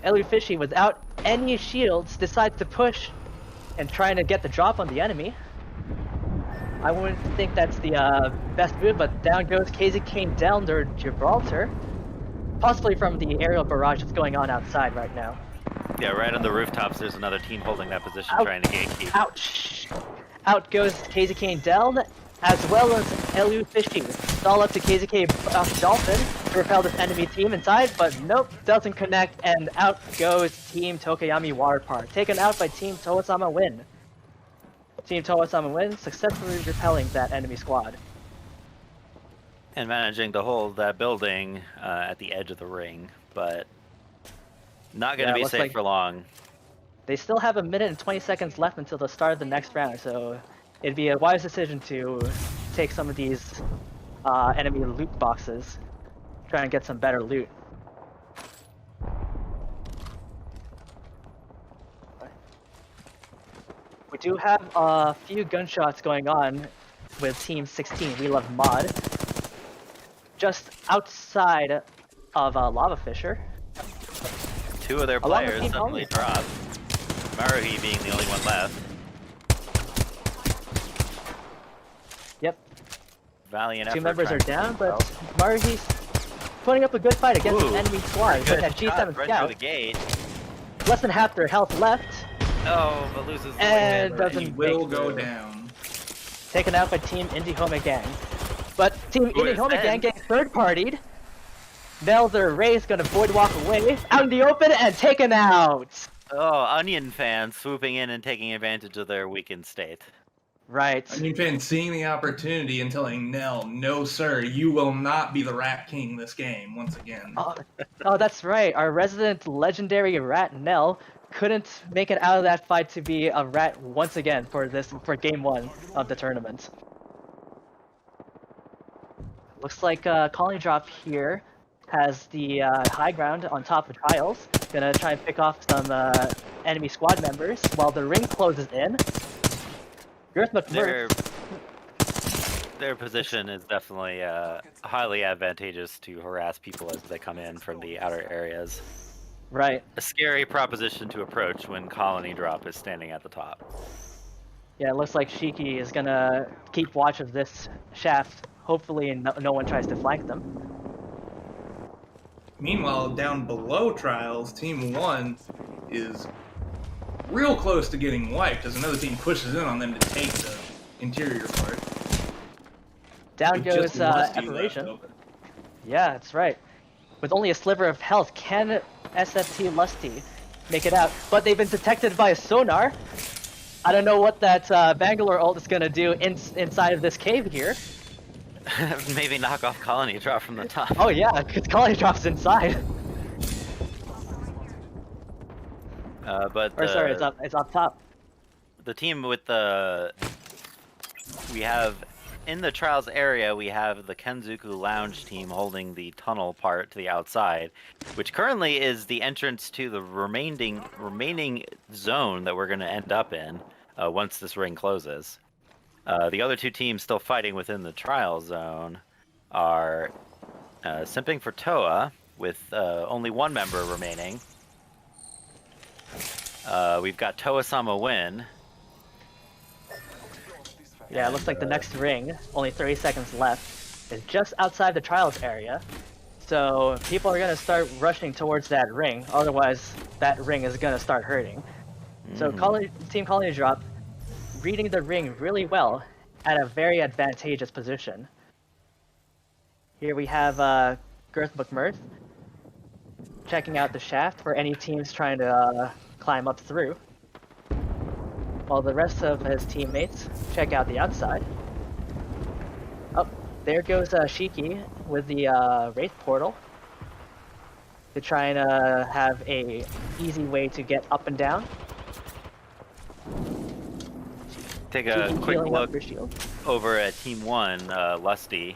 Elu Fishy, without any shields, decides to push and trying to get the drop on the enemy. I wouldn't think that's the best move, but down goes KZK down to Gibraltar. Possibly from the aerial barrage that's going on outside right now. Yeah, right on the rooftops, there's another team holding that position, trying to gatekeep. Ouch! Out goes KZK down, as well as Elu Fishy. Stall up to KZK Dolphin to repel this enemy team inside, but nope, doesn't connect, and out goes Team Tokiyami Water Park. Taken out by Team Toasama Win. Team Toasama Win, successfully repelling that enemy squad. And managing to hold that building at the edge of the ring, but not going to be safe for long. They still have 1 minute and 20 seconds left until the start of the next round, so it'd be a wise decision to take some of these enemy loot boxes, try and get some better loot. We do have a few gunshots going on with Team 16, We Love Mod, just outside of Lava Fisher. Two of their players suddenly dropped. Maruhi being the only one left. Yep. Valiant effort. Two members are down, but Maruhi's putting up a good fight against an enemy squad. With that G7 right scout. through the gate. Less than half their health left. Oh, but loses the And wingman. doesn't He will make go through. down. Taken out by Team Indie Home Gang. But Team Who Indie is Home then? Gang getting third-partied. Nelder Ray's gonna void walk away, out in the open, and taken out! Oh, Onion fans swooping in and taking advantage of their weakened state. Right. Onion fan seeing the opportunity and telling Nell, no sir, you will not be the Rat King this game once again. Oh, that's right. Our resident legendary rat Nell couldn't make it out of that fight to be a rat once again for game 1 of the tournament. Looks like Colony Drop here has the high ground on top of Trials. Gonna try and pick off some enemy squad members while the ring closes in. Girth McMurray. Their position is definitely highly advantageous to harass people as they come in from the outer areas. Right. A scary proposition to approach when Colony Drop is standing at the top. Yeah, it looks like Shiki is gonna keep watch of this shaft. Hopefully no one tries to flank them. Meanwhile, down below Trials, Team 1 is real close to getting wiped as another team pushes in on them to take the interior part. Down With just goes Lusty left Apparition. open. Yeah, that's right. With only a sliver of health, can SFT Lusty make it out? But they've been detected by a sonar. I don't know what that Bangalore ult is gonna do inside of this cave here. Maybe knock off Colony Drop from the top. Oh yeah, because Colony Drop's inside. But Or sorry, it's up top. the team with we have in the Trials area, we have the Kenzoku Lounge team holding the tunnel part to the outside, which currently is the entrance to the remaining zone that we're going to end up in once this ring closes. The other two teams still fighting within the Trial zone are simping for Toa with only one member remaining. We've got Toa-sama Win. Yeah, it looks like the next ring, only 30 seconds left, is just outside the Trials area. So people are going to start rushing towards that ring, otherwise that ring is going to start hurting. So Team Colony Drop reading the ring really well at a very advantageous position. Here we have Girth McMurth, checking out the shaft for any teams trying to climb up through, while the rest of his teammates check out the outside. Oh, there goes Shiki with the Wraith portal to try and have a easy way to get up and down. Take a Shiki quick healing up look your shield. over at Team 1, Lusty,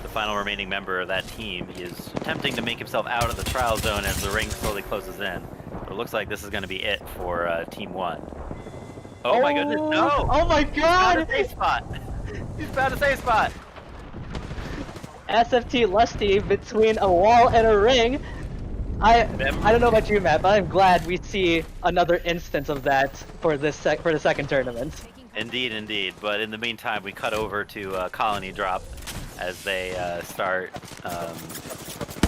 the final remaining member of that team. He is attempting to make himself out of the trial zone as the ring slowly closes in. But it looks like this is going to be it for Team 1. Oh my goodness, no! Oh my He's found god! a safe spot! He's found a safe spot! SFT Lusty between a wall and a ring. I don't know about you, Matt, but I'm glad we see another instance of that for this for the second tournament. Indeed, indeed. But in the meantime, we cut over to Colony Drop as they start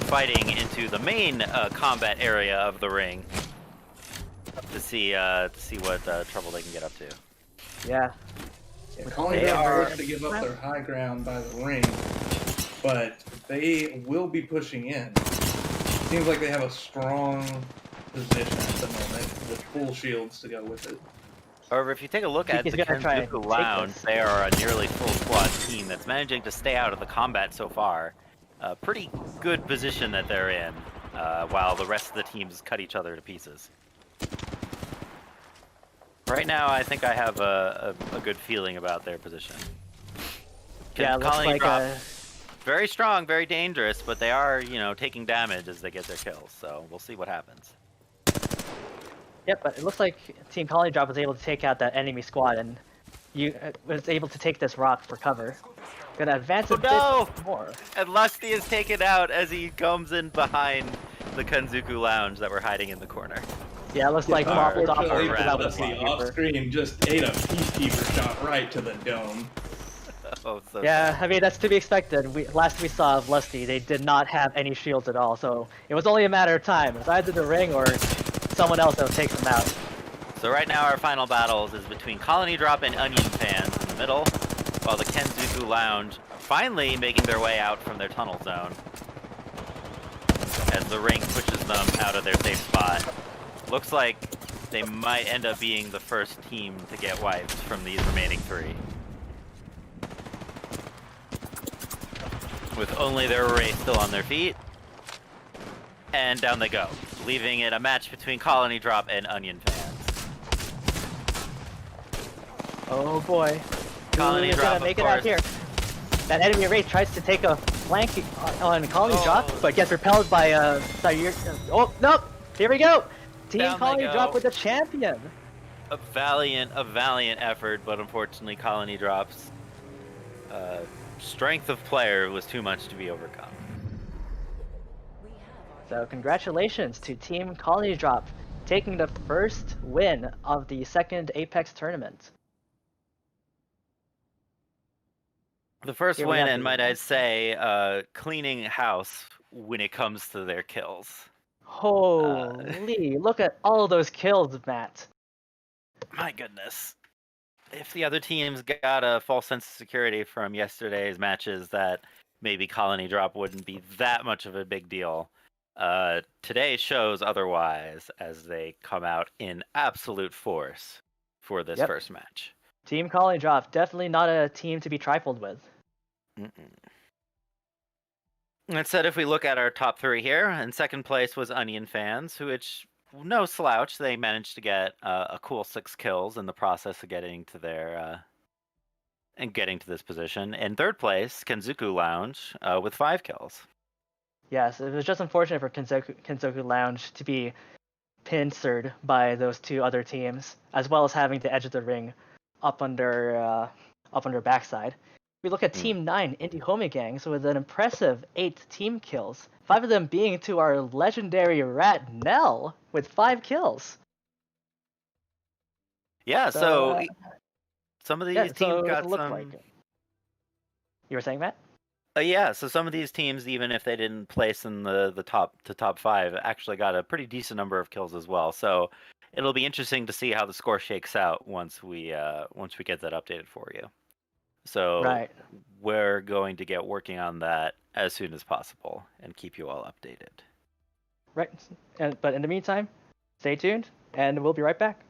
fighting into the main combat area of the ring to see what trouble they can get up to. Yeah. Colony They Drop are- forced to give up their high ground by the ring, but they will be pushing in. Seems like they have a strong position at the moment with full shields to go with it. However, if you take a look at the He's gonna try and Kenzoku take Lounge, this. they are a nearly full squad team that's managing to stay out of the combat so far. A pretty good position that they're in, while the rest of the teams cut each other to pieces. Right now, I think I have a good feeling about their position. Yeah, looks Colony like Drop, very strong, very dangerous, but they are, taking damage as they get their kills, so we'll see what happens. Yep, but it looks like Team Colony Drop was able to take out that enemy squad and you was able to take this rock for cover. Gonna advance a Oh, bit more. And Lusty is taken out as he comes in behind the Kenzoku Lounge that were hiding in the corner. Yeah, it looks like Moppled off Unfortunately, with that with a Lusty off Peacekeeper. screen just ate a Peacekeeper shot right to the dome. Oh, so Yeah, I mean, that's to be expected. Last we saw of Lusty, they did not have any shields at all, so it was only a matter of time. It was either the ring or someone else that would take them out. So right now our final battles is between Colony Drop and Onion Fans in the middle, while the Kenzoku Lounge finally making their way out from their tunnel zone as the ring pushes them out of their safe spot. Looks like they might end up being the first team to get wiped from these remaining three. With only their Wraith still on their feet. And down they go, leaving it a match between Colony Drop and Onion Fans. Oh boy. Colony Who's Drop, gonna of make it out course. here? That enemy Wraith tries to take a flank on Colony Oh. Drop, but gets repelled by Zaire. Oh, nope! Here we go! Team Down they Colony go. Drop with the champion! A valiant effort, but unfortunately Colony Drop's strength of player was too much to be overcome. So congratulations to Team Colony Drop, taking the first win of the second Apex tournament. The first Here we win, have and the- might I say, cleaning house when it comes to their kills. Holy, look at all those kills, Matt. My goodness. If the other teams got a false sense of security from yesterday's matches that maybe Colony Drop wouldn't be that much of a big deal, today shows otherwise as they come out in absolute force for this Yep. first match. Team Colony Drop, definitely not a team to be trifled with. That said, if we look at our top three here, in second place was Onion Fans, which no slouch. They managed to get a cool 6 kills in the process of getting to their getting to this position. In third place, Kenzoku Lounge with 5 kills. Yes, it was just unfortunate for Kenzoku Lounge to be pincered by those two other teams, as well as having the edge of the ring up under backside. We look at Team 9, Indie Homie Gangs, with an impressive 8 team kills, 5 of them being to our legendary Rat Nell with 5 kills. Yeah, so some of these Yeah, teams so it got looked some. like it. You were saying, Matt? Yeah, so some of these teams, even if they didn't place in the top 5, actually got a pretty decent number of kills as well. So it'll be interesting to see how the score shakes out once we get that updated for you. So Right. we're going to get working on that as soon as possible and keep you all updated. Right. But in the meantime, stay tuned, and we'll be right back.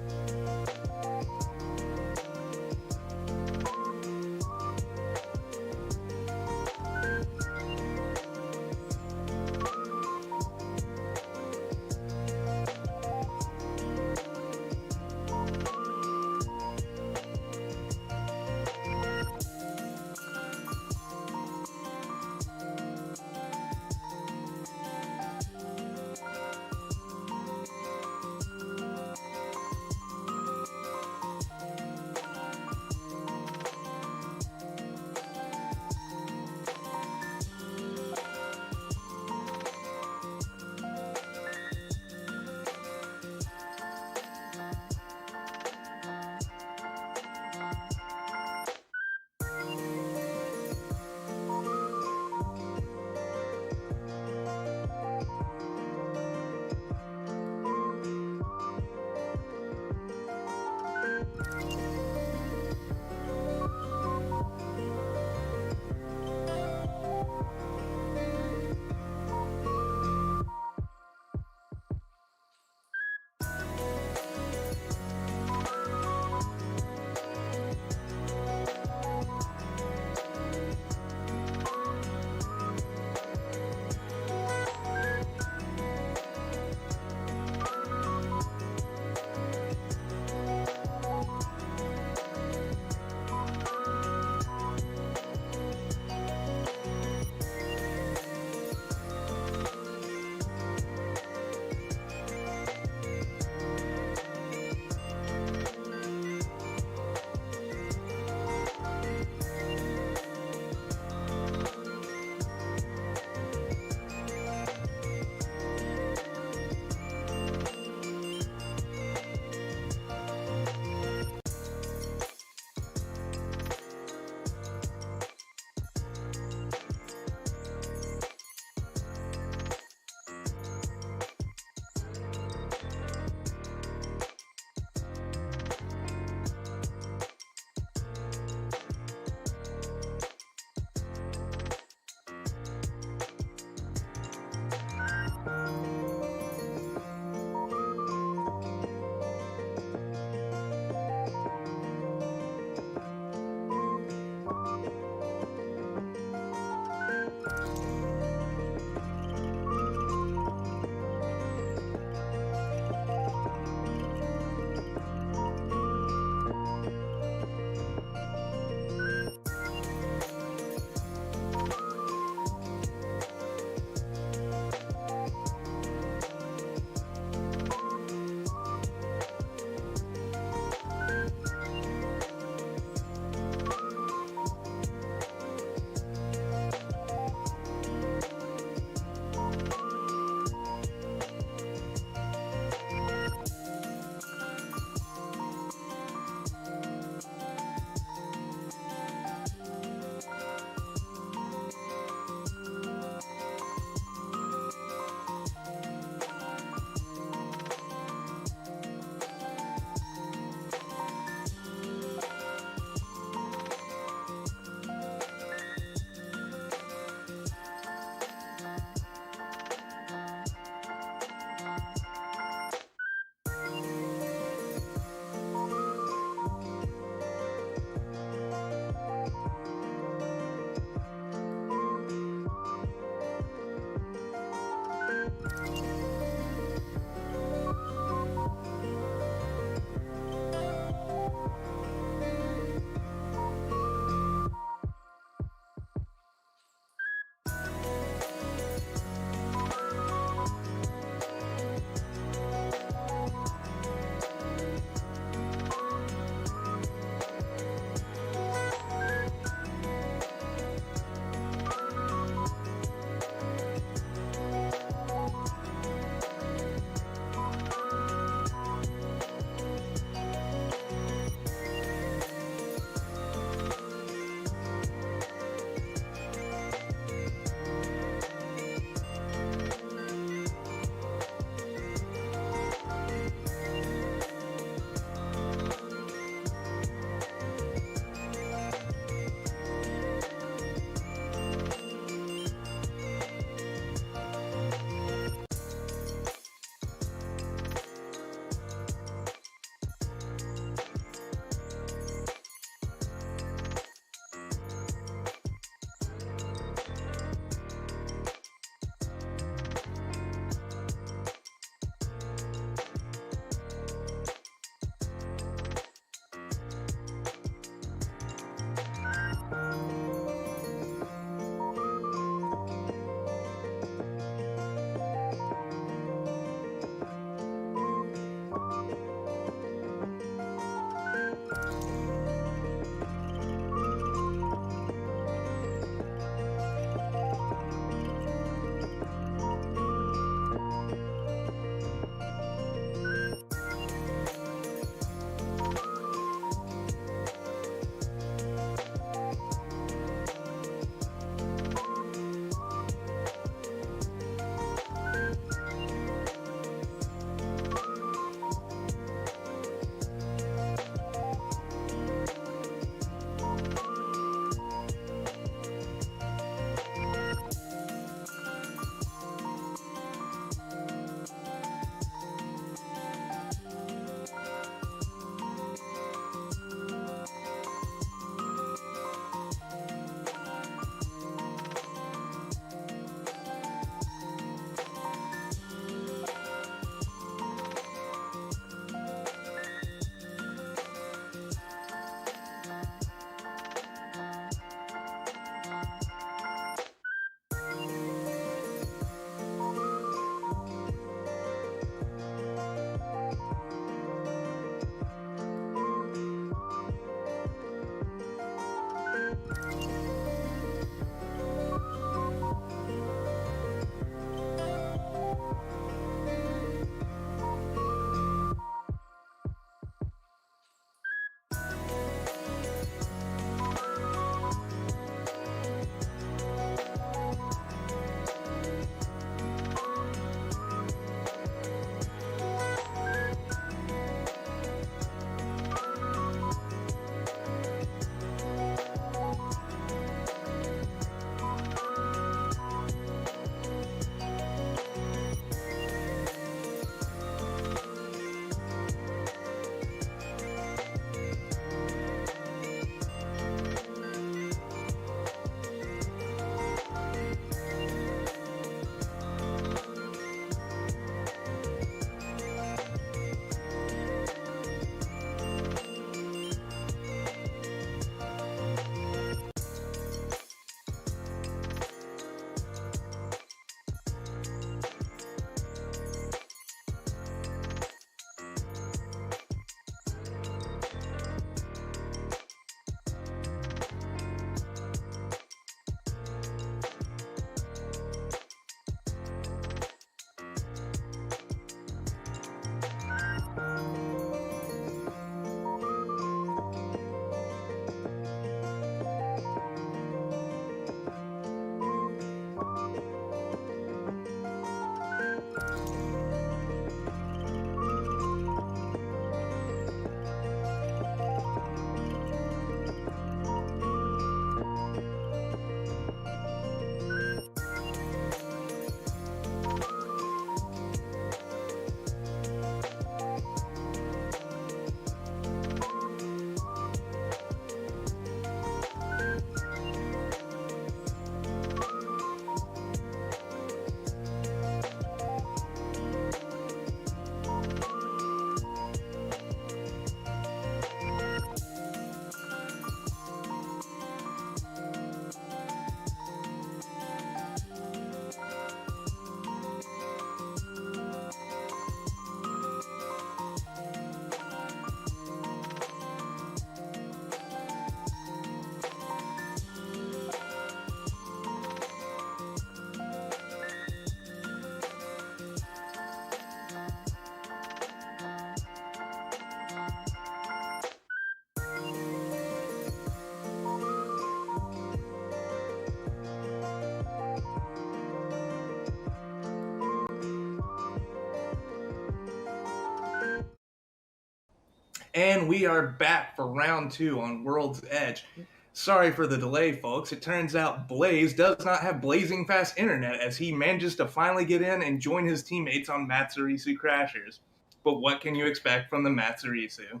And we are back for round 2 on World's Edge. Sorry for the delay, folks. It turns out Blaze does not have blazing fast internet as he manages to finally get in and join his teammates on Matsurisu Crashers. But what can you expect from the Matsurisu?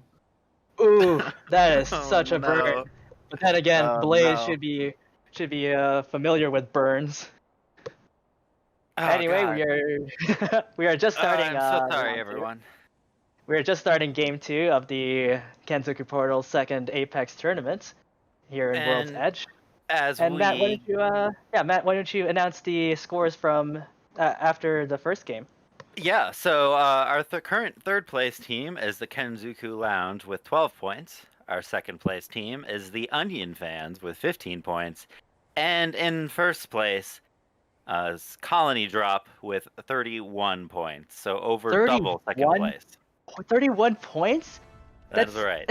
Ooh, that is Oh, such a no. burn. But then again, Oh, Blaze no. should be familiar with burns. Oh, Anyway, God. we are we are just starting. I'm so sorry, round 2. everyone. We are just starting game 2 of the Kenzoku Portal second Apex tournament here in World's And Edge. As And we Matt, why don't you announce the scores from after the first game? Yeah, so our current third place team is the Kenzoku Lounge with 12 points. Our second place team is the Onion Fans with 15 points. And in first place is Colony Drop with 31 points. So over double second 31? place. 31 points? That's right.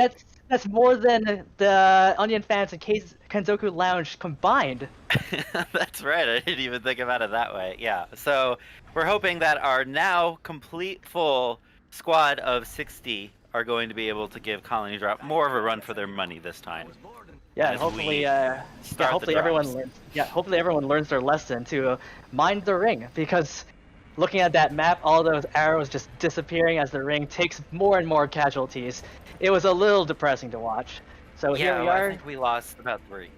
That's more than the Onion Fans and Kenzoku Lounge combined. That's right. I didn't even think about it that way. Yeah. So we're hoping that our now complete full squad of 60 are going to be able to give Colony Drop more of a run for their money this time. Yeah, As hopefully, we start hopefully the everyone drops. learns. Yeah, hopefully everyone learns their lesson to mind the ring, because looking at that map, all those arrows just disappearing as the ring takes more and more casualties. It was a little depressing to watch. So Yeah, here we well, I are. think we lost about 3.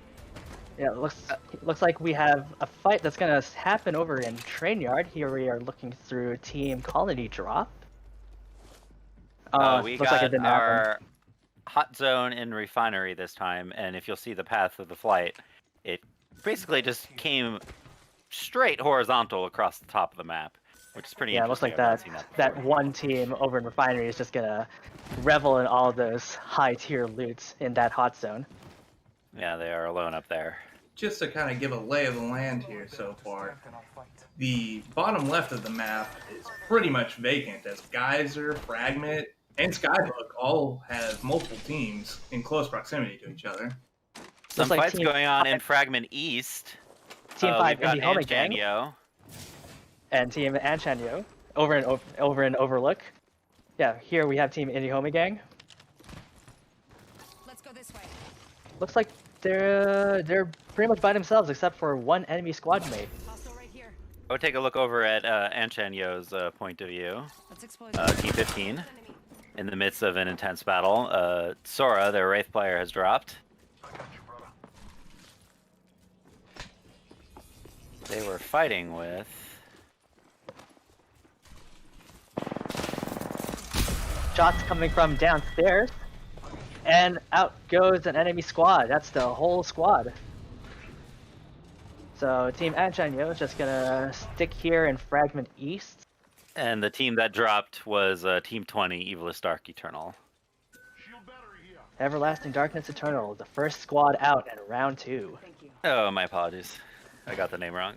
Yeah, it looks like we have a fight that's gonna happen over in Train Yard. Here we are looking through Team Colony Drop. We looks like it got didn't happen. our hot zone in Refinery this time, and if you'll see the path of the flight, it basically just came straight horizontal across the top of the map, which is pretty Yeah, it looks interesting. like I've not seen that before. one team over in Refinery is just gonna revel in all those high tier loots in that hot zone. Yeah, they are alone up there. Just to kind of give a lay of the land here so far, the bottom left of the map is pretty much vacant as Geyser, Fragment, and Skybook all have multiple teams in close proximity to each other. Some like fights Team going on in 5 Fragment East. Team 5 we've got Indie Home Gang Anjanyo. and Team Anchanyo over in Overlook. Yeah, here we have Team Indie Home Gang. Let's go this way. Looks like they're pretty much by themselves except for one enemy squad mate. Hostile right here. Go take a look over at Anchanyo's point of view. Let's exploit Team 15 in the midst of an intense battle. Sora, their Wraith player, has dropped. They were fighting with... Shots coming from downstairs, and out goes an enemy squad. That's the whole squad. So Team Anchanyo is just gonna stick here in Fragment East. And the team that dropped was Team 20, Evilest Dark Eternal. Everlasting Darkness Eternal, the first squad out in round 2. Thank you. Oh, my apologies. I got the name wrong.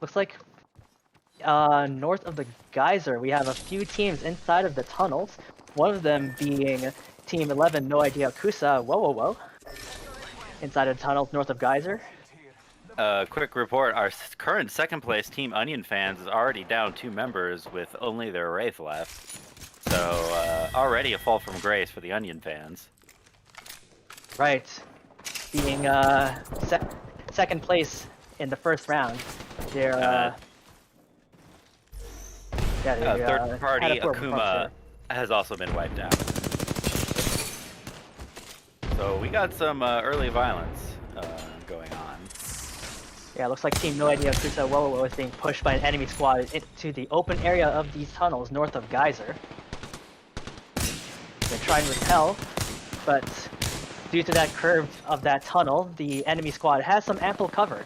Looks like north of the geyser, we have a few teams inside of the tunnels. One of them being Team 11 No Idea Kusa, whoa. Inside of tunnels north of geyser. Quick report, our current second place Team Onion Fans is already down 2 members with only their Wraith left. So, already a fall from grace for the Onion Fans. Right. Being second place in the first round. They're Third party had a poor performance Akuma there. has also been wiped out. So we got some early violence going on. Yeah, looks like Team No Idea Kusa Whoa is being pushed by an enemy squad into the open area of these tunnels north of Geyser. They're trying to repel, but due to that curve of that tunnel, the enemy squad has some ample cover.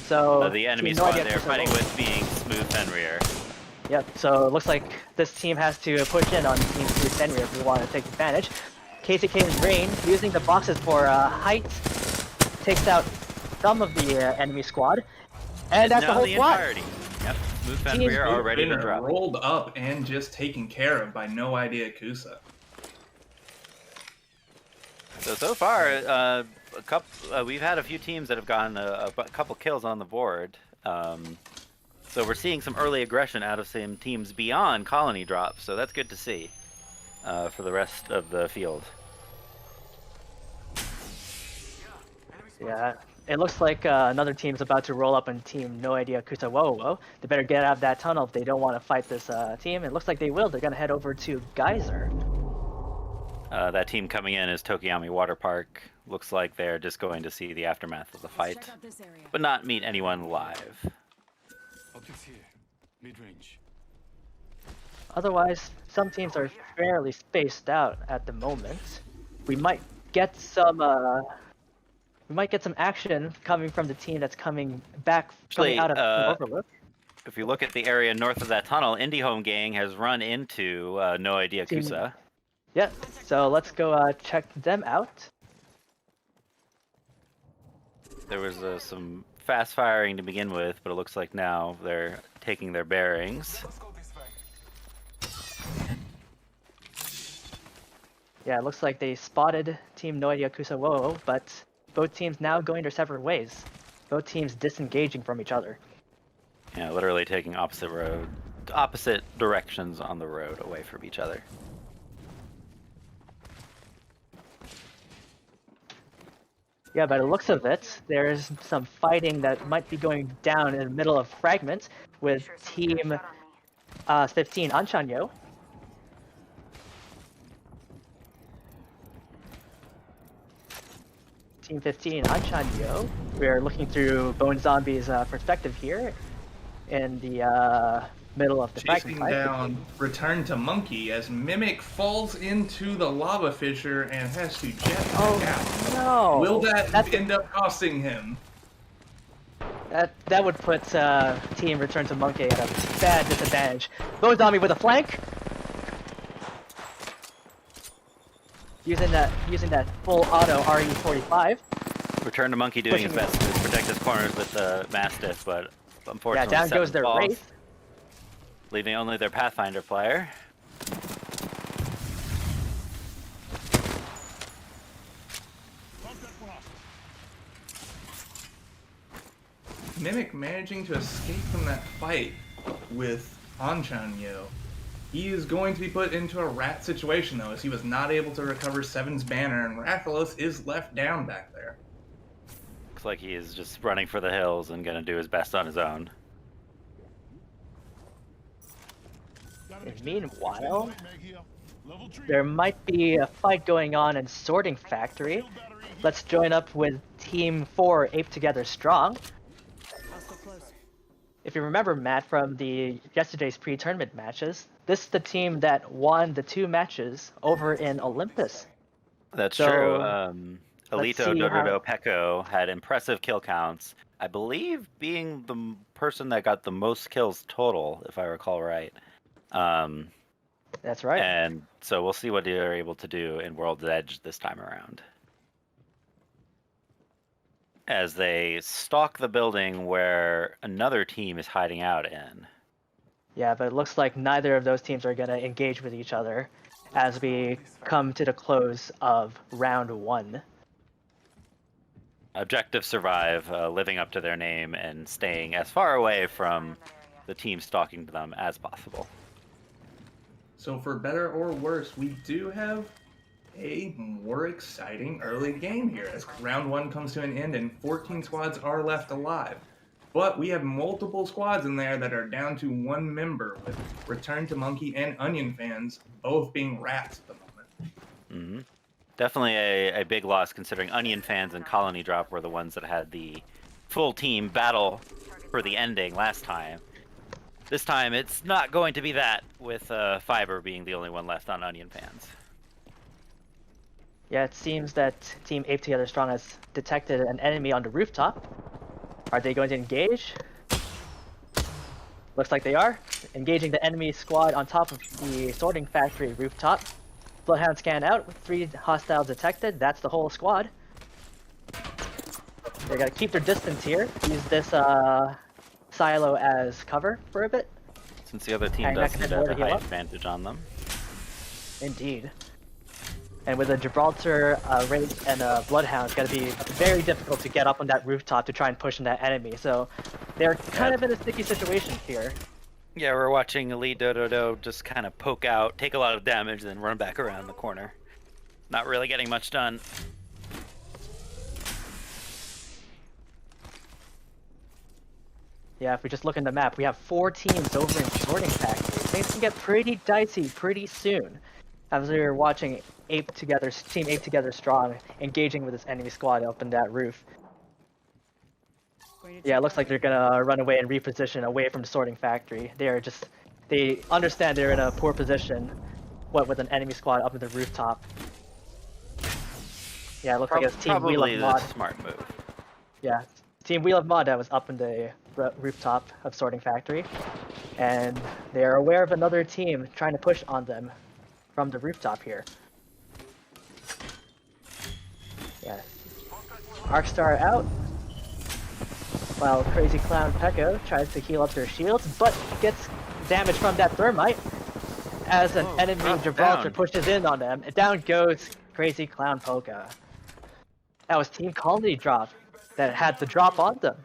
So The enemy Team No squad Idea they're Kusa fighting Whoa. with being Smooth Fenrir. Yep, so it looks like this team has to push in on Team Smooth Fenrir if we want to take advantage. KCK's Rain, using the boxes for height, takes out some of the enemy squad. And that's the Now whole the squad. entirety. Yep, Smooth Fenrir are ready to Been drop. rolled up and just taken care of by No Idea Kusa. So far, we've had a few teams that have gotten a couple kills on the board. So we're seeing some early aggression out of some teams beyond colony drops, so that's good to see for the rest of the field. Yeah, it looks like another team's about to roll up on Team No Idea Kusa. Whoa. They better get out of that tunnel if they don't want to fight this team. It looks like they will. They're going to head over to Geyser. That team coming in is Tokiyami Water Park. Looks like they're just going to see the aftermath of the fight, Check out this area. but not meet anyone live. Optics here. Mid-range. Otherwise, some teams are fairly spaced out at the moment. We might get some action coming from the team that's coming Actually, out of Overlook. If you look at the area north of that tunnel, Indie Home Gang has run into No Idea Team- Kusa. Yeah, so let's go check them out. There was some fast firing to begin with, but it looks like now they're taking their bearings. Let's go this way. Yeah, it looks like they spotted Team No Idea Kusa Wo, but both teams now going their separate ways. Both teams disengaging from each other. Yeah, literally taking opposite directions on the road away from each other. Yeah, by the looks of it, there's some fighting that might be going down in the middle of Fragment with Team 15 Anchanyo. Team 15 Anchanyo. We're looking through Bone Zombie's perspective here in the middle of the Chasing Fragment fight. down Return to Monkey as Mimic falls into the lava fissure and has to jet back out. No! Will that That's- end up costing him? That would put Team Return to Monkey at a bad disadvantage. Bone Zombie with a flank. Using that full auto RE45. Return to Monkey doing his Pushing best to protect his corners with the Mastiff, but Yeah, unfortunately down 7 goes their falls, Wraith. leaving only their Pathfinder player. Mimic managing to escape from that fight with Anchanyo. He is going to be put into a rat situation though, as he was not able to recover Seven's banner, and Rathalos is left down back there. Looks like he is just running for the hills and gonna do his best on his own. And meanwhile, there might be a fight going on in Sorting Factory. Let's join up with Team 4 Ape Together Strong. Hostile close. If you remember, Matt, from yesterday's pre-tournament matches, this is the team that won the 2 matches over in Olympus. That's So, true. let's Alito see Dododo Peko had impressive kill counts. I believe being the person that got the most kills total, if I recall right. That's right. And so we'll see what they're able to do in World's Edge this time around. As they stalk the building where another team is hiding out in. Yeah, but it looks like neither of those teams are going to engage with each other as we come to the close of round 1. Objective survive, living up to their name and staying as far away from the team stalking them as possible. So for better or worse, we do have a more exciting early game here as round 1 comes to an end and 14 squads are left alive. But we have multiple squads in there that are down to 1 member, with Return to Monkey and Onion fans both being rats at the moment. Mm-hmm. Definitely a big loss considering Onion fans and Colony Drop were the ones that had the full team battle for the ending last time. This time it's not going to be that, with Fiber being the only one left on Onion fans. Yeah, it seems that Team Ape Together Strong has detected an enemy on the rooftop. Are they going to engage? Looks like they are. Engaging the enemy squad on top of the Sorting Factory rooftop. Bloodhound scan out with 3 hostiles detected. That's the whole squad. They gotta keep their distance here. Use this silo as cover for a bit. Since the other team And does that have can a heal high up. advantage on them. Indeed. And with a Gibraltar Wraith and a Bloodhound, it's going to be very difficult to get up on that rooftop to try and push in that enemy. So they're kind of in a sticky situation here. Yeah, we're watching Elite Dododo just kind of poke out, take a lot of damage, then run back around the corner. Not really getting much done. Yeah, if we just look in the map, we have 4 teams over in Sorting Factory. Things can get pretty dicey pretty soon. As we were watching Team Ape Together Strong engaging with this enemy squad up in that roof. Yeah, it looks like they're gonna run away and reposition away from the Sorting Factory. They understand they're in a poor position, with an enemy squad up at the rooftop. Yeah, it looks like it's Team Wheel Probably of the Mod. smart move. Yeah, Team Wheel of Mod that was up in the rooftop of Sorting Factory. And they are aware of another team trying to push on them from the rooftop here. Yeah. Arcstar out. While Crazy Clown Pekko tries to heal up their shields, but gets damage from that thermite as an enemy Gibraltar down. pushes in on them. And down goes Crazy Clown Polka. That was Team Colony Drop that had the drop on them.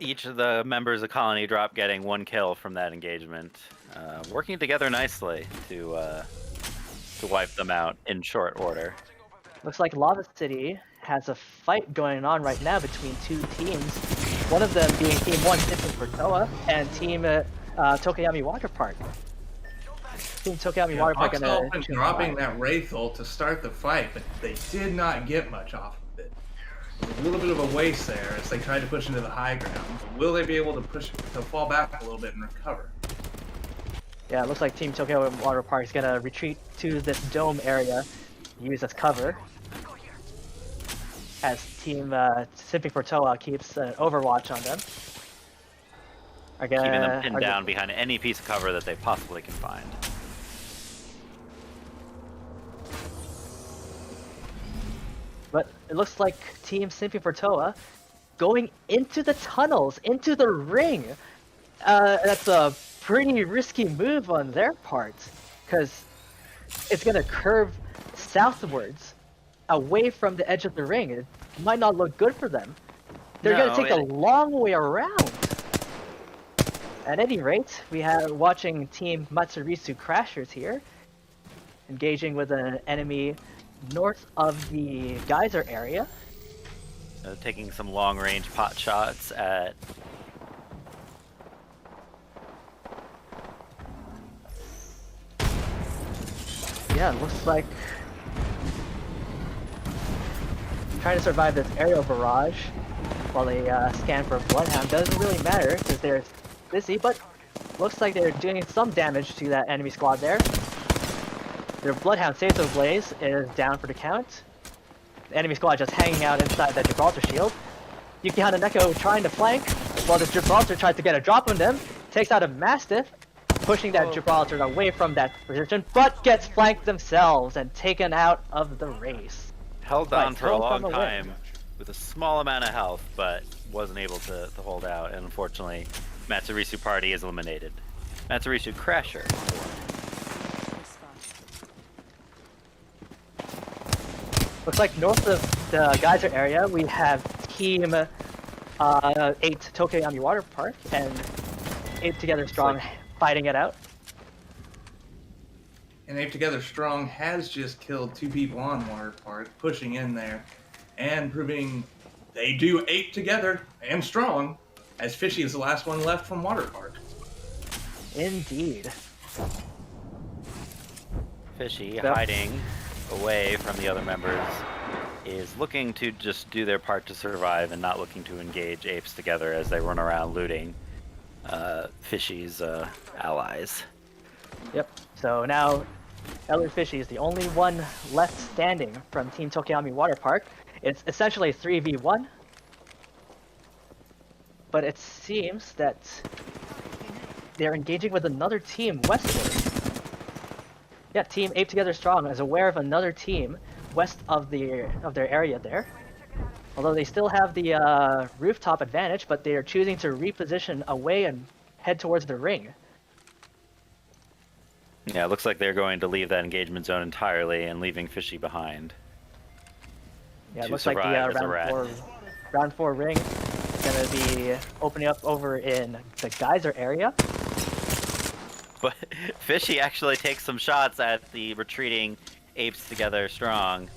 Each of the members of Colony Drop getting 1 kill from that engagement, working together nicely to wipe them out in short order. Looks like Lava City has a fight going on right now between 2 teams. One of them being Team 1 Simpson for Toa and Team Tokoyami Water Park. Team Tokoyami Water Park Oxel been dropping that Wraith ult to start the fight, but they did not get much off of it. A little bit of a waste there as they tried to push into the high ground. But will they be able to fall back a little bit and recover? Yeah, it looks like Team Tokyo Water Park is gonna retreat to this dome area, use as cover. As Team Simping for Toa keeps an overwatch on them. Keeping them pinned down behind any piece of cover that they possibly can find. But it looks like Team Simping for Toa going into the tunnels, into the ring. That's a pretty risky move on their part, because it's gonna curve southwards, away from the edge of the ring. It might not look good for them. They're gonna take a long way around. At any rate, we have watching Team Matsurisu Crashers here, engaging with an enemy north of the geyser area. Taking some long-range pot shots at... Yeah, it looks like trying to survive this aerial barrage while they scan for Bloodhound doesn't really matter because they're busy, but looks like they're doing some damage to that enemy squad there. Their Bloodhound Sato Blaze is down for the count. The enemy squad just hanging out inside that Gibraltar shield. Yukihana Neko trying to flank while the Gibraltar tries to get a drop on them. Takes out a Mastiff, pushing that Gibraltar away from that position, but gets flanked themselves and taken out of the race. Held on for a long time with a small amount of health, but wasn't able to hold out, and unfortunately, Matsurisu Party is eliminated. Matsurisu Crasher. Looks like north of the geyser area, we have Team 8 Tokoyami Water Park and 8 Together Strong fighting it out. And Ape Together Strong has just killed 2 people on Water Park, pushing in there and proving they do ape together and strong, as Fishy is the last one left from Water Park. Indeed. Fishy, hiding away from the other members, is looking to just do their part to survive and not looking to engage apes together as they run around looting Fishy's allies. Yep. So now Elder Fishy is the only one left standing from Team Tokoyami Water Park. It's essentially 3v1. But it seems that they're engaging with another team westward. Yeah, Team Ape Together Strong is aware of another team west of their area there. Although they still have the rooftop advantage, but they are choosing to reposition away and head towards the ring. Yeah, it looks like they're going to leave that engagement zone entirely and leaving Fishy behind. Yeah, it To looks like the survive as a rat. round four ring is gonna be opening up over in the geyser area. But Fishy actually takes some shots at the retreating apes together strong,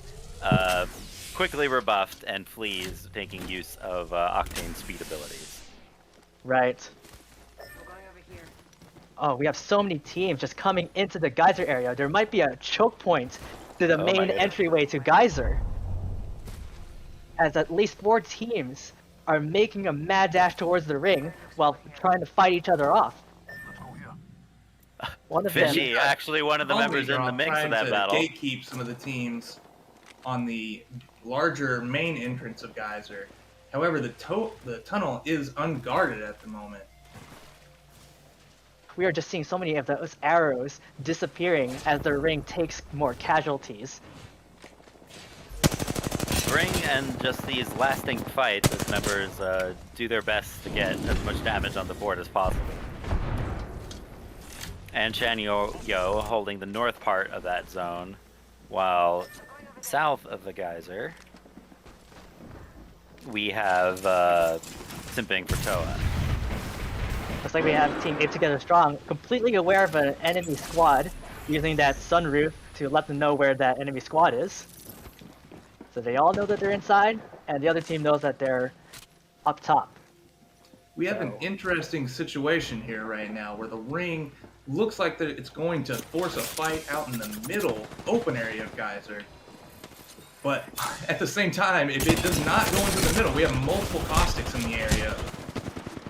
quickly rebuffed and flees, making use of Octane's speed abilities. Right. We're going over here. Oh, we have so many teams just coming into the geyser area. There might be a choke point to the Oh my main goodness. entryway to geyser. As at least 4 teams are making a mad dash towards the ring while trying to fight each other off. One of them, Fishy, actually one of the members in the mix of that battle. Gatekeep some of the teams on the larger main entrance of Geyser. However, the tunnel is unguarded at the moment. we are just seeing so many of those arrows disappearing as the ring takes more casualties. Ring and just these lasting fights as members do their best to get as much damage on the board as possible. And Shan Yo holding the north part of that zone, while south of the geyser, we have Simping for Toa. Looks like we have Team 8 Together Strong, completely aware of an enemy squad, using that sunroof to let them know where that enemy squad is. So they all know that they're inside, and the other team knows that they're up top. We have an interesting situation here right now where the ring looks like that it's going to force a fight out in the middle, open area of Geyser. But at the same time, if it does not go into the middle, we have multiple caustics in the area,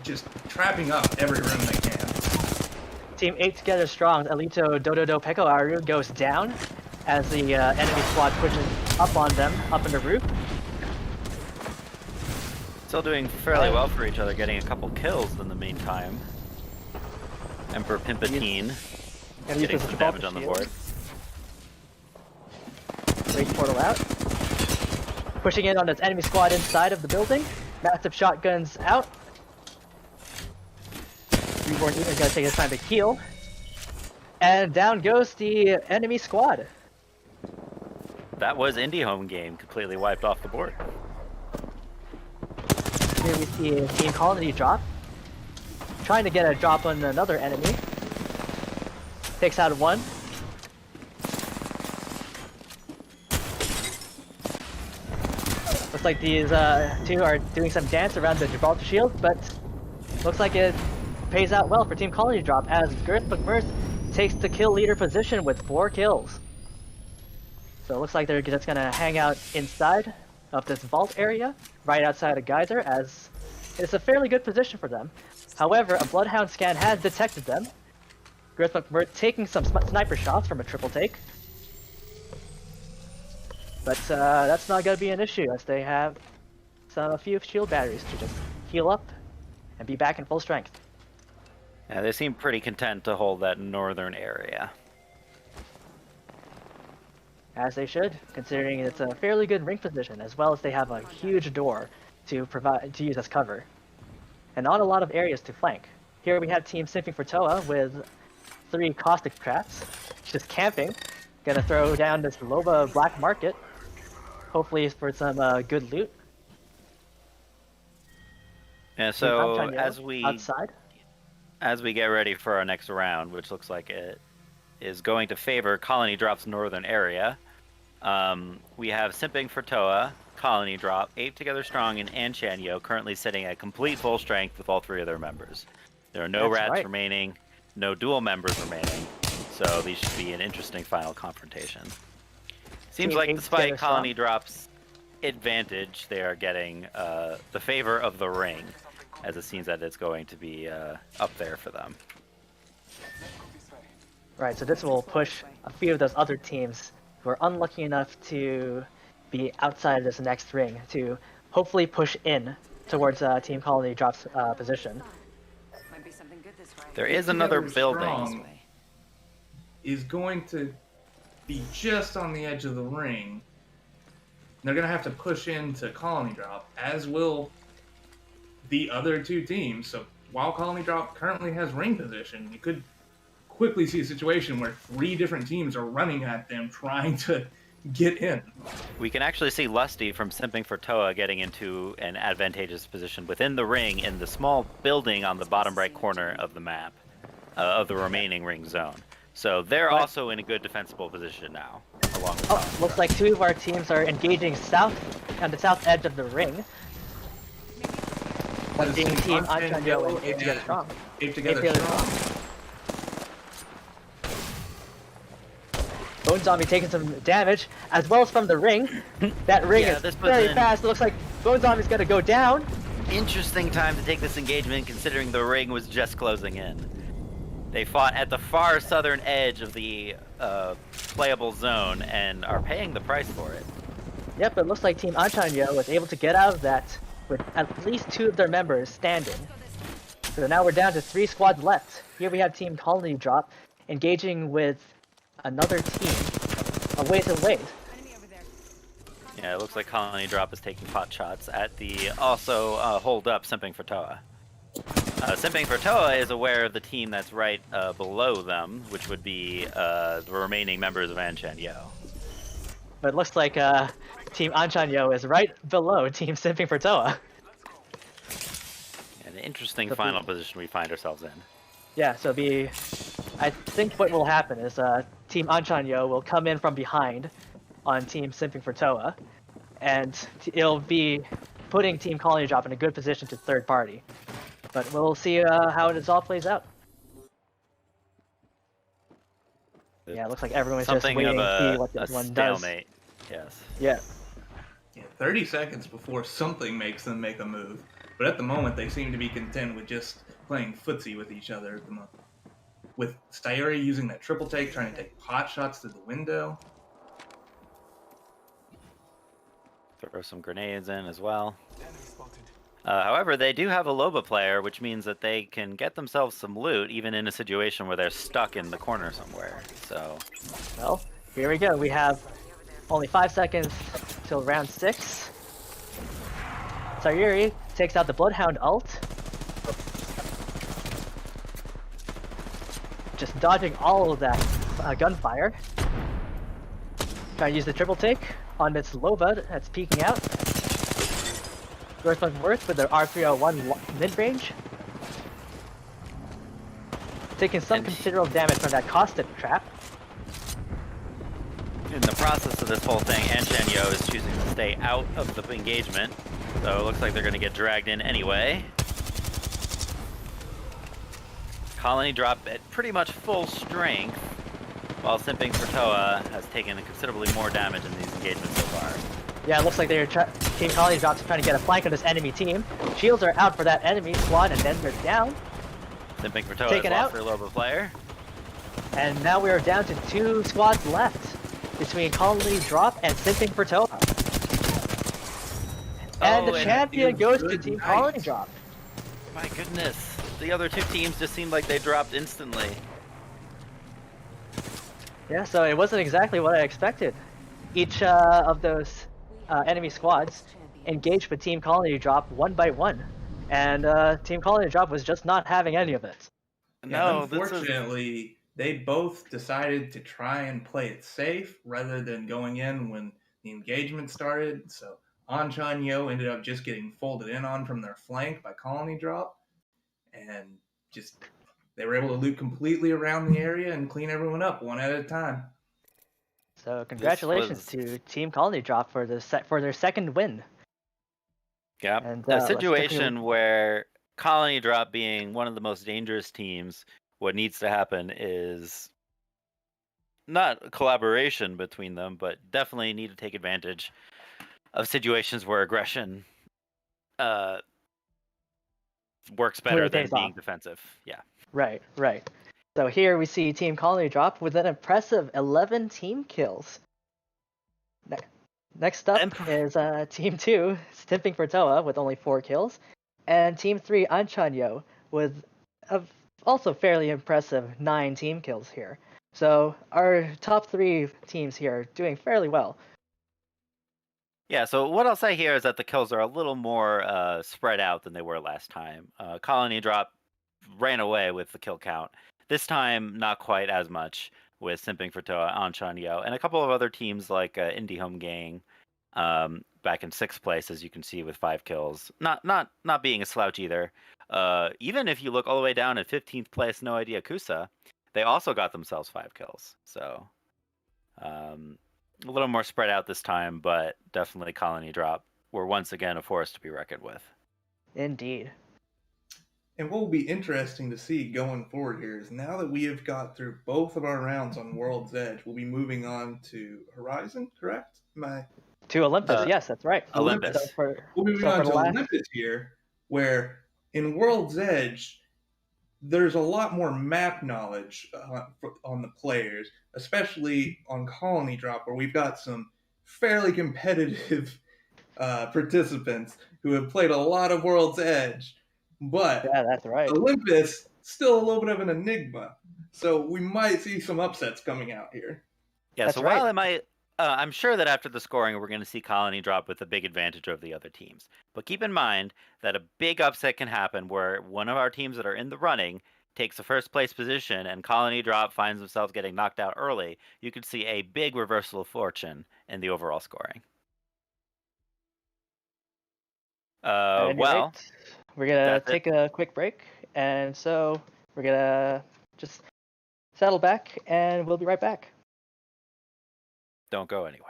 just trapping up every room they can. Team 8 Together Strong, Alito Dododo Peko Aru goes down as the enemy squad pushes up on them, up in the roof. Still doing fairly well for each other, getting a couple kills in the meantime. Emperor Pimpatine getting some damage on the board. Rage portal out. Pushing in on this enemy squad inside of the building. Massive shotguns out. Reborn Demon's gonna take his time to heal. And down goes the enemy squad. That was Indie Home Game, completely wiped off the board. Here we see a Team Colony drop. Trying to get a drop on another enemy. Takes out one. Looks like these two are doing some dance around the Gibraltar Shield, but looks like it pays out well for Team Colony drop as Girth McMurth takes the kill leader position with 4 kills. So it looks like they're just gonna hang out inside of this vault area, right outside of Geyser, as it's a fairly good position for them. However, a Bloodhound scan has detected them. Girth McMurth taking some sniper shots from a triple take. But that's not going to be an issue, as they have a few shield batteries to just heal up and be back in full strength. Yeah, they seem pretty content to hold that northern area. As they should, considering it's a fairly good ring position, as well as they have a huge door to use as cover. And not a lot of areas to flank. Here we have Team Simping for Toa with 3 caustic traps, just camping. Gonna throw down this Loba Black Market, hopefully for some good loot. Yeah, so outside. as we get ready for our next round, which looks like it is going to favor Colony Drop's northern area, we have Simping for Toa, Colony Drop, 8 Together Strong, and Anshanyo currently sitting at complete full strength with all 3 of their members. There are no rats remaining, no dual members remaining, so these should be an interesting final confrontation. Seems like despite Colony Drop's advantage, they are getting the favor of the ring, as it seems that it's going to be up there for them. Right, so this will push a few of those other teams who are unlucky enough to be outside of this next ring to hopefully push in towards Team Colony Drop's position. Might be something good this way. There is another Together building. Strong is going to be just on the edge of the ring. They're going to have to push into Colony Drop, as will the other 2 teams. So while Colony Drop currently has ring position, you could quickly see a situation where 3 different teams are running at them trying to get in. We can actually see Lusty from Simping for Toa getting into an advantageous position within the ring in the small building on the bottom right corner of the map, of the remaining ring zone. So they're also in a good defensible position now. Along with looks like 2 of our teams are engaging south on the south edge of the ring. One being Team Anchanyo and Ape Together Strong. Ape Together Strong. Bone Zombie taking some damage, as well as from the ring. That ring is very fast. It looks like Bone Zombie's gonna go down. Interesting time to take this engagement, considering the ring was just closing in. They fought at the far southern edge of the playable zone and are paying the price for it. Yep, it looks like Team Anchanyo was able to get out of that with at least 2 of their members standing. So now we're down to 3 squads left. Here we have Team Colony Drop engaging with another team a ways away. Yeah, it looks like Colony Drop is taking pot shots at the also hold up Simping for Toa. Simping for Toa is aware of the team that's right below them, which would be the remaining members of Anchanyo. But it looks like Team Anchanyo is right below Team Simping for Toa. An interesting final position we find ourselves in. Yeah, so I think what will happen is Team Anchanyo will come in from behind on Team Simping for Toa, and it'll be putting Team Colony Drop in a good position to third party. But we'll see how this all plays out. Yeah, it looks like everyone's just waiting to see what this one does. Stalemate. Yes. Yeah. Yeah, 30 seconds before something makes them make a move. But at the moment, they seem to be content with just playing footsie with each other at the moment. With Styuri using that triple take, trying to take pot shots through the window. Throw some grenades in as well. However, they do have a Loba player, which means that they can get themselves some loot, even in a situation where they're stuck in the corner somewhere. So, well, here we go. We have only 5 seconds till round 6. Sayuri takes out the Bloodhound ult. Just dodging all of that gunfire. Trying to use the triple take on its Loba that's peeking out. Worth with their R301 mid-range. Taking some considerable damage from that caustic trap. in the process of this whole thing, Anchanyo is choosing to stay out of the engagement. So it looks like they're going to get dragged in anyway. Colony drop at pretty much full strength, while Simping for Toa has taken considerably more damage in these engagements so far. Yeah, it looks like they're Team Colony Drop's trying to get a flank on this enemy team. Shields are out for that enemy squad, and then they're down. Simping for Toa has lost their Loba player. And now we are down to 2 squads left between Colony Drop and Simping for Toa. And the champion goes to Team Colony Drop. My goodness. The other 2 teams just seemed like they dropped instantly. Yeah, so it wasn't exactly what I expected. Each of those enemy squads engaged with Team Colony Drop one by one. And Team Colony Drop was just not having any of it. No, unfortunately, they both decided to try and play it safe rather than going in when the engagement started. So Anchanyo ended up just getting folded in on from their flank by Colony Drop. And just they were able to loot completely around the area and clean everyone up one at a time. So congratulations to Team Colony Drop for their second win. Yeah, and, a situation where Colony Drop being one of the most dangerous teams, what needs to happen is not collaboration between them, but definitely need to take advantage of situations where aggression works better than being defensive. Yeah. Right. So here we see Team Colony Drop with an impressive 11 team kills. Next up is Team 2, Simping for Toa, with only 4 kills. And Team 3, Anchanyo, with also fairly impressive 9 team kills here. So our top 3 teams here are doing fairly well. Yeah, so what I'll say here is that the kills are a little more spread out than they were last time. Colony Drop ran away with the kill count. This time, not quite as much with Simping for Toa, Anshan Yo, and a couple of other teams like Indie Home Gang, back in 6th place, as you can see, with 5 kills. Not being a slouch either. Even if you look all the way down at 15th place, No Idea Kusa, they also got themselves 5 kills. So a little more spread out this time, but definitely Colony Drop were once again a force to be reckoned with. Indeed. And what will be interesting to see going forward here is now that we have got through both of our rounds on World's Edge, we'll be moving on to Horizon, correct? To Olympus, yes, that's right. Olympus. So We'll be moving on to Olympus here, where in World's Edge, there's a lot more map knowledge on the players, especially on Colony Drop, where we've got some fairly competitive participants who have played a lot of World's Edge. But yeah, that's right. Olympus, still a little bit of an enigma. So we might see some upsets coming out here. Yeah, That's so right. while it might, I'm sure that after the scoring, we're going to see Colony Drop with a big advantage over the other teams. But keep in mind that a big upset can happen where one of our teams that are in the running takes a 1st place position and Colony Drop finds themselves getting knocked out early. You could see a big reversal of fortune in the overall scoring. Well, we're gonna that's take a quick break, and so we're gonna just settle back, and we'll be right back. don't go anywhere.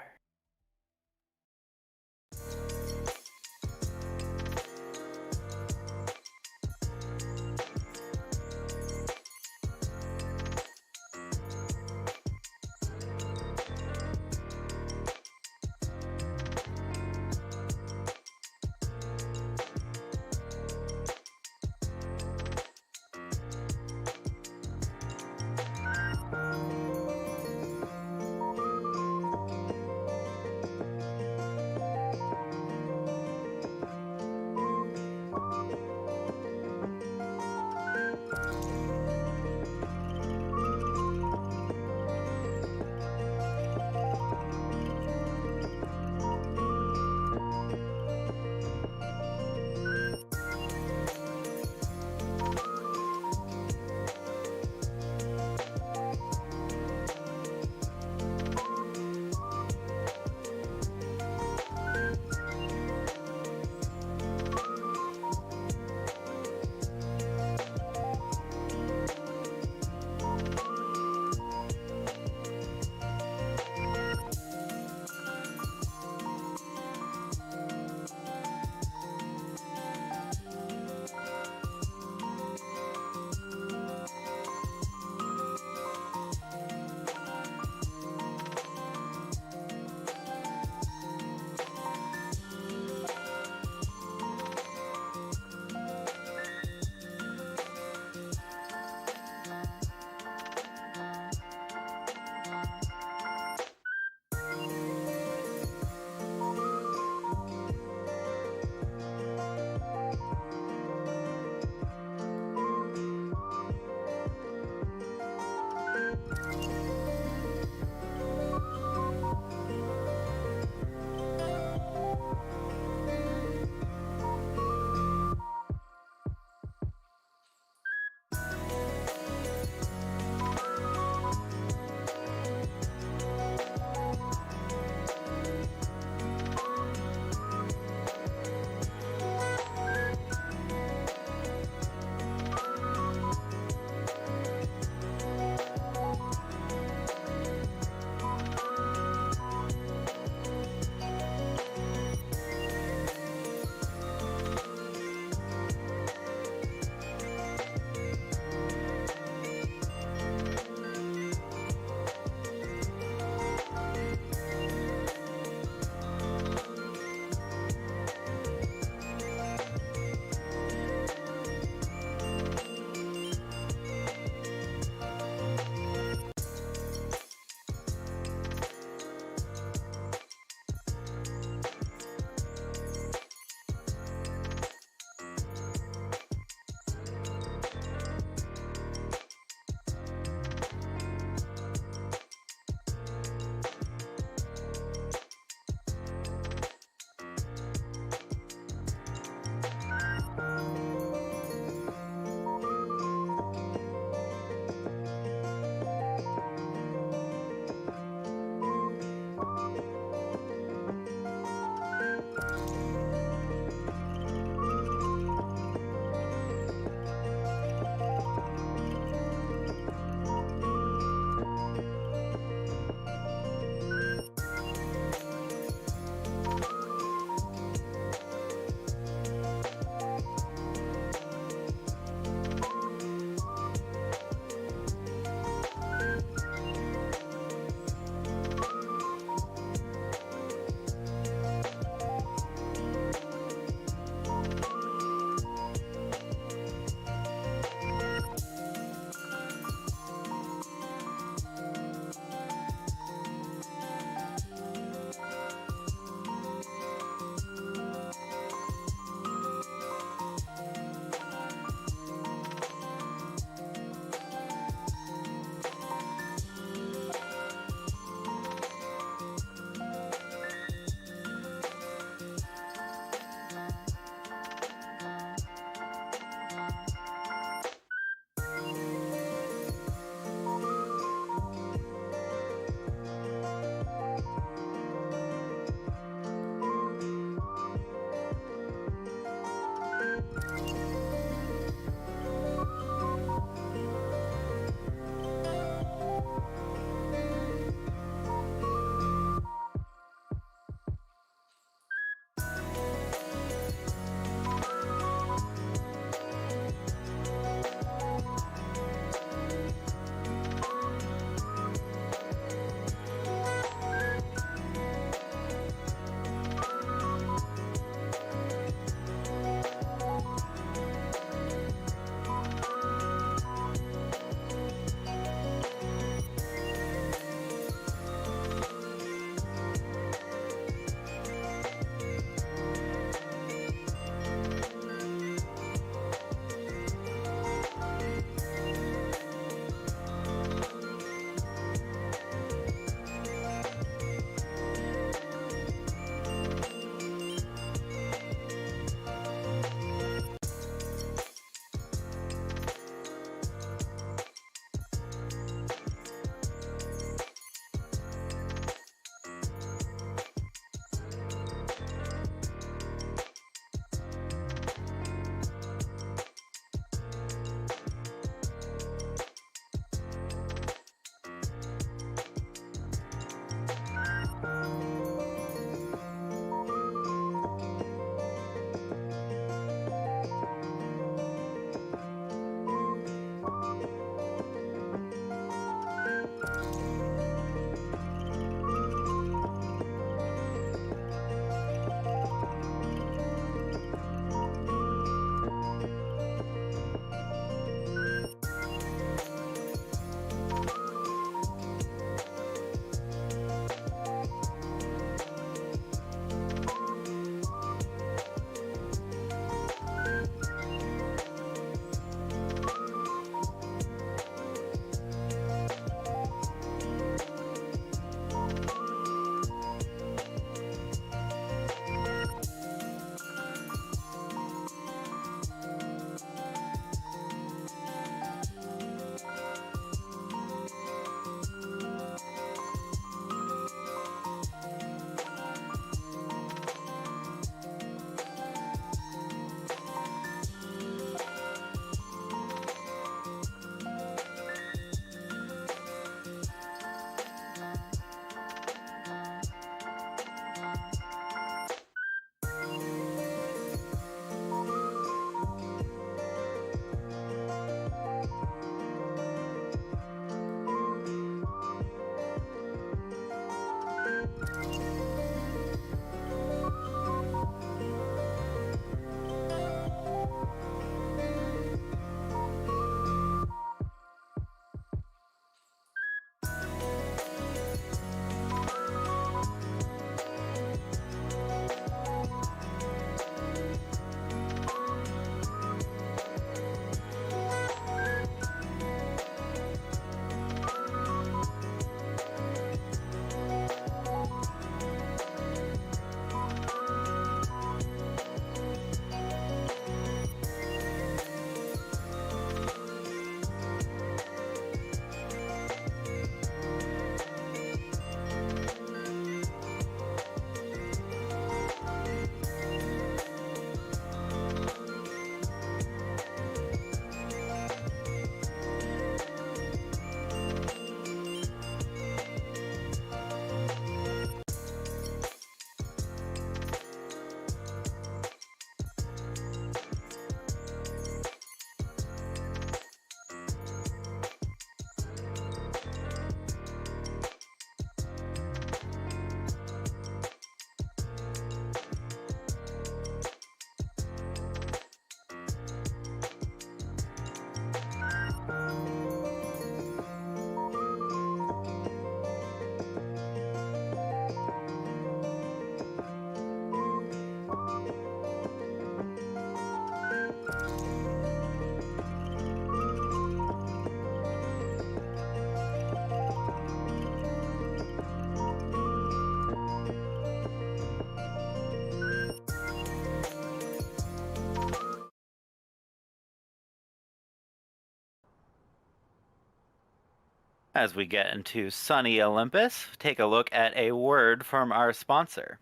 As we get into sunny Olympus, take a look at a word from our sponsor.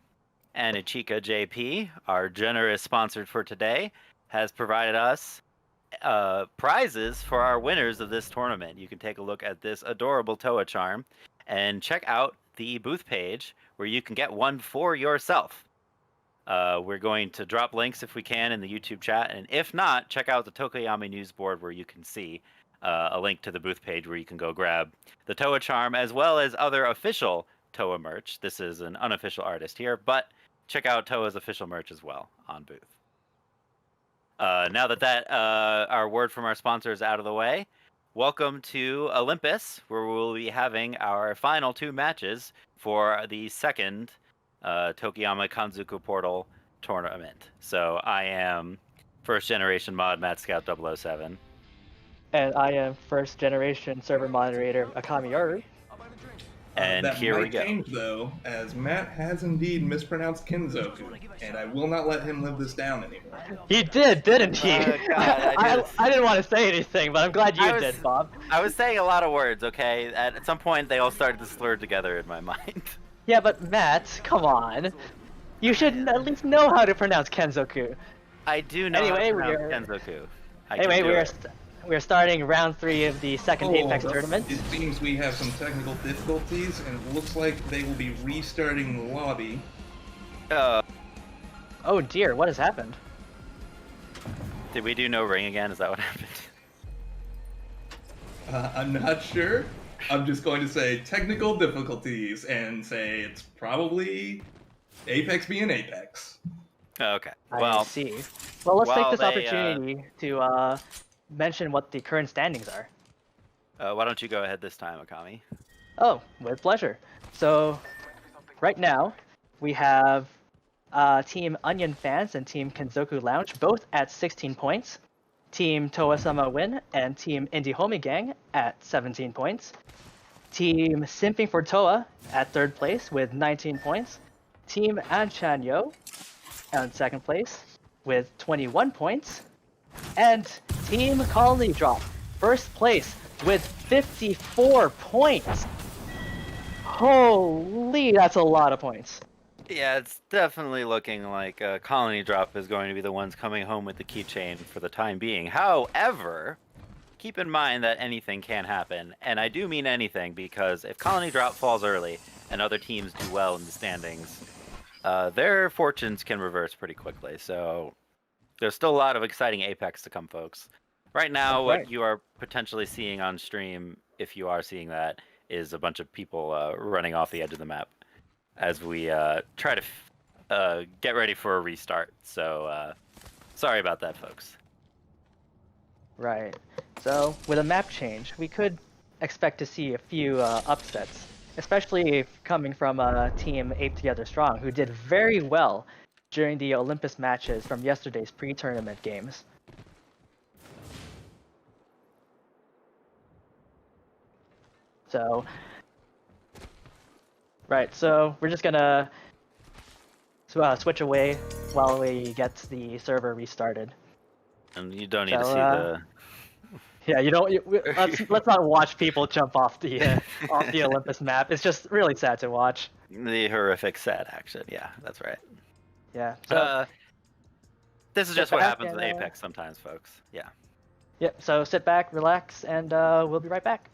Anichika JP, our generous sponsor for today, has provided us prizes for our winners of this tournament. You can take a look at this adorable Toa charm and check out the booth page where you can get one for yourself. We're going to drop links if we can in the YouTube chat, and if not, check out the Tokoyami news board where you can see a link to the booth page where you can go grab the Toa charm as well as other official Toa merch. This is an unofficial artist here, but check out Toa's official merch as well on booth. Now that our word from our sponsor is out of the way, welcome to Olympus, where we'll be having our final 2 matches for the second Tokiyama Kanzuku Portal tournament. So I am first generation mod Matt Scout 007. And I am first generation server moderator Akami Ori. And that here might we go. change, though, as Matt has indeed mispronounced Kenzoku, and I will not let him live this down anymore. He did, didn't he? God, I didn't want to say anything, but I'm glad you did, Bob. I was saying a lot of words, okay? At some point, they all started to slur together in my mind. Yeah, but Matt, come on. You should at least know how to pronounce Kenzoku. I do know Anyway, how to pronounce Kenzoku. We are starting round 3 of the second Apex tournament. It seems we have some technical difficulties, and it looks like they will be restarting the lobby. Oh dear, what has happened? Did we do no ring again? Is that what happened? I'm not sure. I'm just going to say technical difficulties and say it's probably Apex being Apex. Okay. I Well, see. Well, let's take while this they, opportunity to mention what the current standings are. why don't you go ahead this time, Akami? Oh, with pleasure. So, right now, we have Team Onion Fans and Team Kenzoku Lounge both at 16 points. Team Toa-sama Win and Team Indie Homie Gang at 17 points. Team Simping for Toa at 3rd place with 19 points. Team Anchanyo at 2nd place with 21 points. And Team Colony Drop, 1st place with 54 points. Holy, that's a lot of points. Yeah, it's definitely looking like Colony Drop is going to be the ones coming home with the keychain for the time being. However, keep in mind that anything can happen, and I do mean anything because if Colony Drop falls early and other teams do well in the standings, their fortunes can reverse pretty quickly. So there's still a lot of exciting Apex to come, folks. Right now, what you are potentially seeing on stream, if you are seeing that, is a bunch of people running off the edge of the map as we try to get ready for a restart. So sorry about that, folks. Right. So, with a map change, we could expect to see a few upsets, especially coming from Team Ape Together Strong, who did very well during the Olympus matches from yesterday's pre-tournament games. So, right, so we're just gonna switch away while we get the server restarted. And you don't need to see the... Yeah, you don't. Let's not watch people jump off the Olympus map. It's just really sad to watch. The horrific sad action. Yeah, that's right. Yeah. So, this is just what happens with Apex sometimes, folks. Yeah. Yep. So sit back, relax, and we'll be right back.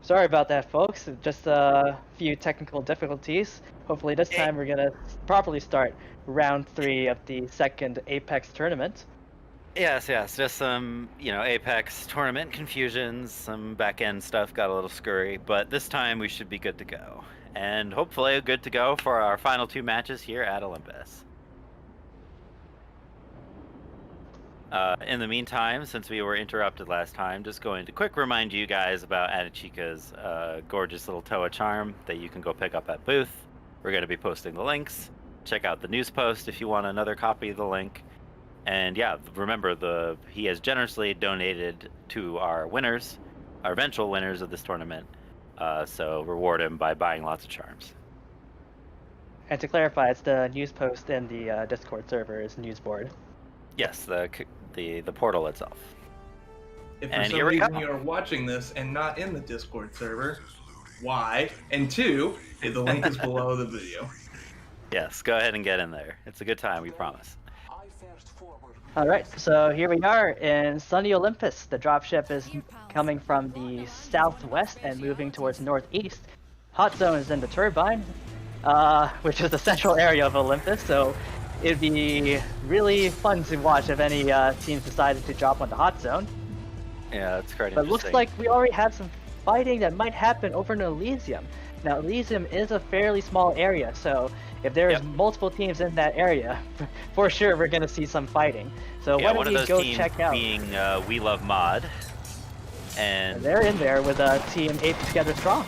Sorry about that, folks. Just a few technical difficulties. Hopefully this time we're gonna properly start round 3 of the second Apex tournament. Yes, just some, Apex tournament confusions, some back-end stuff got a little scurry, but this time we should be good to go. And hopefully good to go for our final 2 matches here at Olympus. In the meantime, since we were interrupted last time, just going to quick remind you guys about Anichika's gorgeous little Toa charm that you can go pick up at booth. We're going to be posting the links. Check out the news post if you want another copy of the link. And yeah, remember, he has generously donated to our winners, our eventual winners of this tournament. So reward him by buying lots of charms. And to clarify, it's the news post in the Discord server's news board. Yes, the portal itself. If for some reason you are watching this and not in the Discord server, why? And 2, the link is below the video. Yes, go ahead and get in there. It's a good time, we promise. Alright, so here we are in sunny Olympus. The dropship is coming from the southwest and moving towards northeast. Hot zone is in the turbine, which is the central area of Olympus, so it'd be really fun to watch if any teams decided to drop on the hot zone. Yeah, it's quite But interesting. looks like we already have some fighting that might happen over in Elysium. Now, Elysium is a fairly small area, so if there is multiple teams in that area, for sure we're going to see some fighting. So why don't we go check out? Being We Love Mod, and they're in there with Team 8 Together Strong.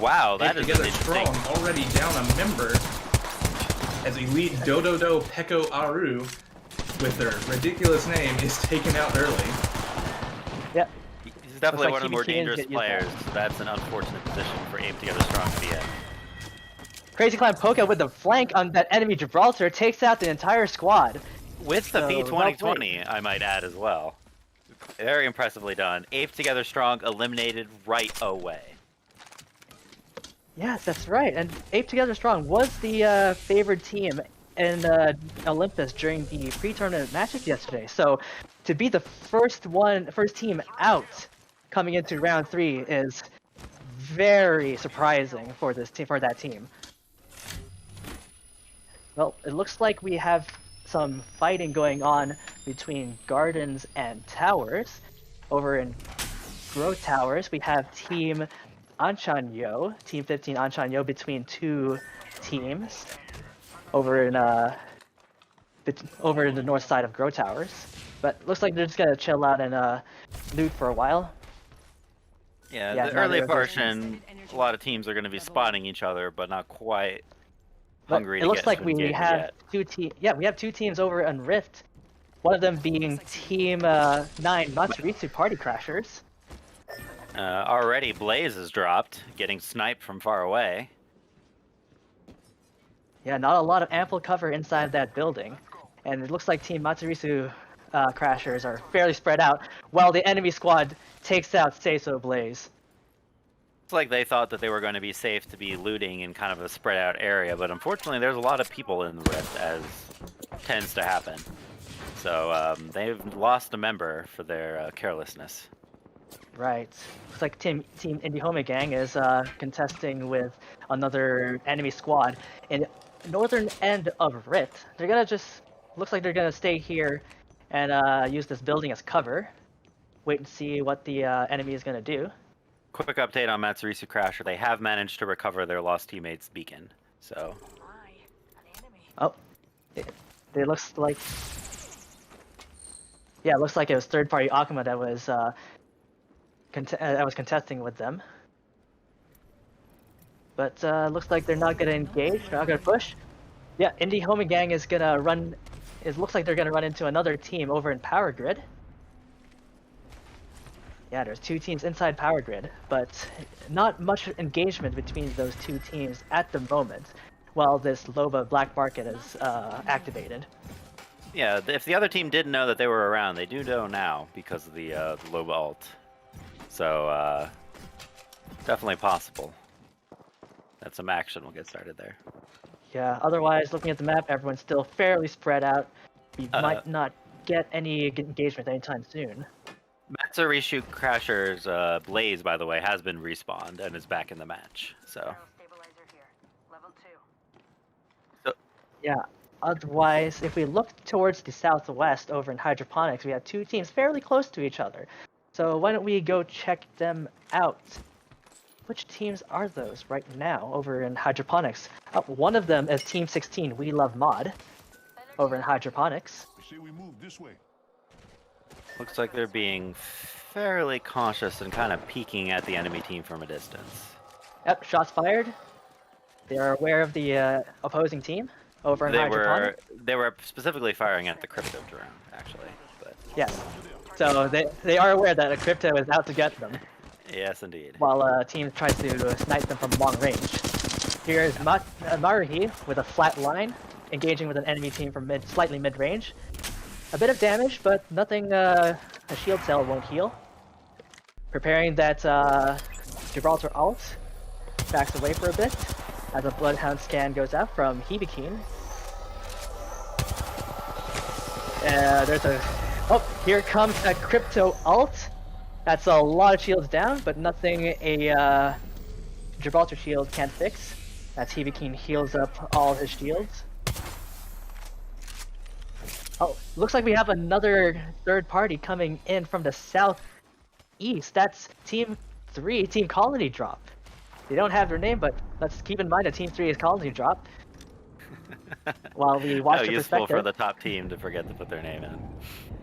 Wow, that is Together Strong already down a member as Elite Dododo Peko Aru, with their ridiculous name, is taken out early. Yep. He's definitely like one of the more TBT dangerous get used players, so that's an unfortunate position for Aim Together Strong to be in. Crazy Clown Poke with the flank on that enemy Gibraltar takes out the entire squad. With the So, P2020, I might add as well. Very impressively done. Ape Together Strong eliminated right away. Yes, that's right. And Ape Together Strong was the favored team in Olympus during the pre-tournament matches yesterday. So to be the first team out coming into round 3 is very surprising for that team. Well, it looks like we have some fighting going on between Gardens and Towers. Over in Grow Towers, we have Team Anchanyo, Team 15 Anchanyo, between 2 teams over in the north side of Grow Towers. But looks like they're just gonna chill out and loot for a while. Yeah, Yeah, the now early they're portion, a lot of teams are going to be spotting each other, but not quite But hungry it to looks get like to we engage have yet. 2 teams. Yeah, we have 2 teams over on Rift. One of them being Team 9 Matsuritsu Party Crashers. Already Blaze is dropped, getting sniped from far away. Yeah, not a lot of ample cover inside that building. And it looks like Team Matsuritsu Crashers are fairly spread out, while the enemy squad takes out Seiso Blaze. It's like they thought that they were going to be safe to be looting in kind of a spread out area, but unfortunately there's a lot of people in the Rift, as tends to happen. So they've lost a member for their carelessness. Right. Looks like Team Indie Home Gang is contesting with another enemy squad. In northern end of Rift, they're gonna looks like they're gonna stay here and use this building as cover. Wait and see what the enemy is gonna do. Quick update on Matsuritsu Crasher. They have managed to recover their lost teammate's beacon. So. Oh, it looks like. Yeah, it looks like it was third-party Akuma that was contesting with them. But looks like they're not gonna engage. They're not gonna push. Yeah, Indie Home Gang is gonna run. It looks like they're gonna run into another team over in Power Grid. Yeah, there's 2 teams inside Power Grid, but not much engagement between those 2 teams at the moment, while this Loba Black Market is activated. Yeah, if the other team didn't know that they were around, they do know now because of the Loba ult. So, definitely possible that some action will get started there. Yeah, otherwise, looking at the map, everyone's still fairly spread out. We might not get any engagement anytime soon. Matsurishu Crasher's Blaze, by the way, has been respawned and is back in the match. So. Barrel stabilizer here. Level 2. Yeah. Otherwise, if we look towards the southwest over in hydroponics, we have two teams fairly close to each other. So why don't we go check them out? Which teams are those right now over in hydroponics? One of them is Team 16, We Love Mod, over in hydroponics. I say we move this way. Looks like they're being fairly cautious and kind of peeking at the enemy team from a distance. Yep, shots fired. They are aware of the opposing team over in hydroponics. They were specifically firing at the crypto drone, actually. But Yes. So they are aware that a crypto is out to get them, yes, indeed. while a team tries to snipe them from long range. Here's Maruhi with a flat line, engaging with an enemy team from slightly mid-range. A bit of damage, but nothing a shield cell won't heal. Preparing that Gibraltar ult, backs away for a bit, as a Bloodhound scan goes out from Hibikine. There's a... Oh, here comes a Crypto ult. That's a lot of shields down, but nothing a Gibraltar shield can't fix. As Hibikine heals up all his shields. Oh, looks like we have another third party coming in from the southeast. That's Team 3, Team Colony Drop. They don't have their name, but let's keep in mind that Team 3 is Colony Drop. While we watch the useful perspective. for the top team to forget to put their name in.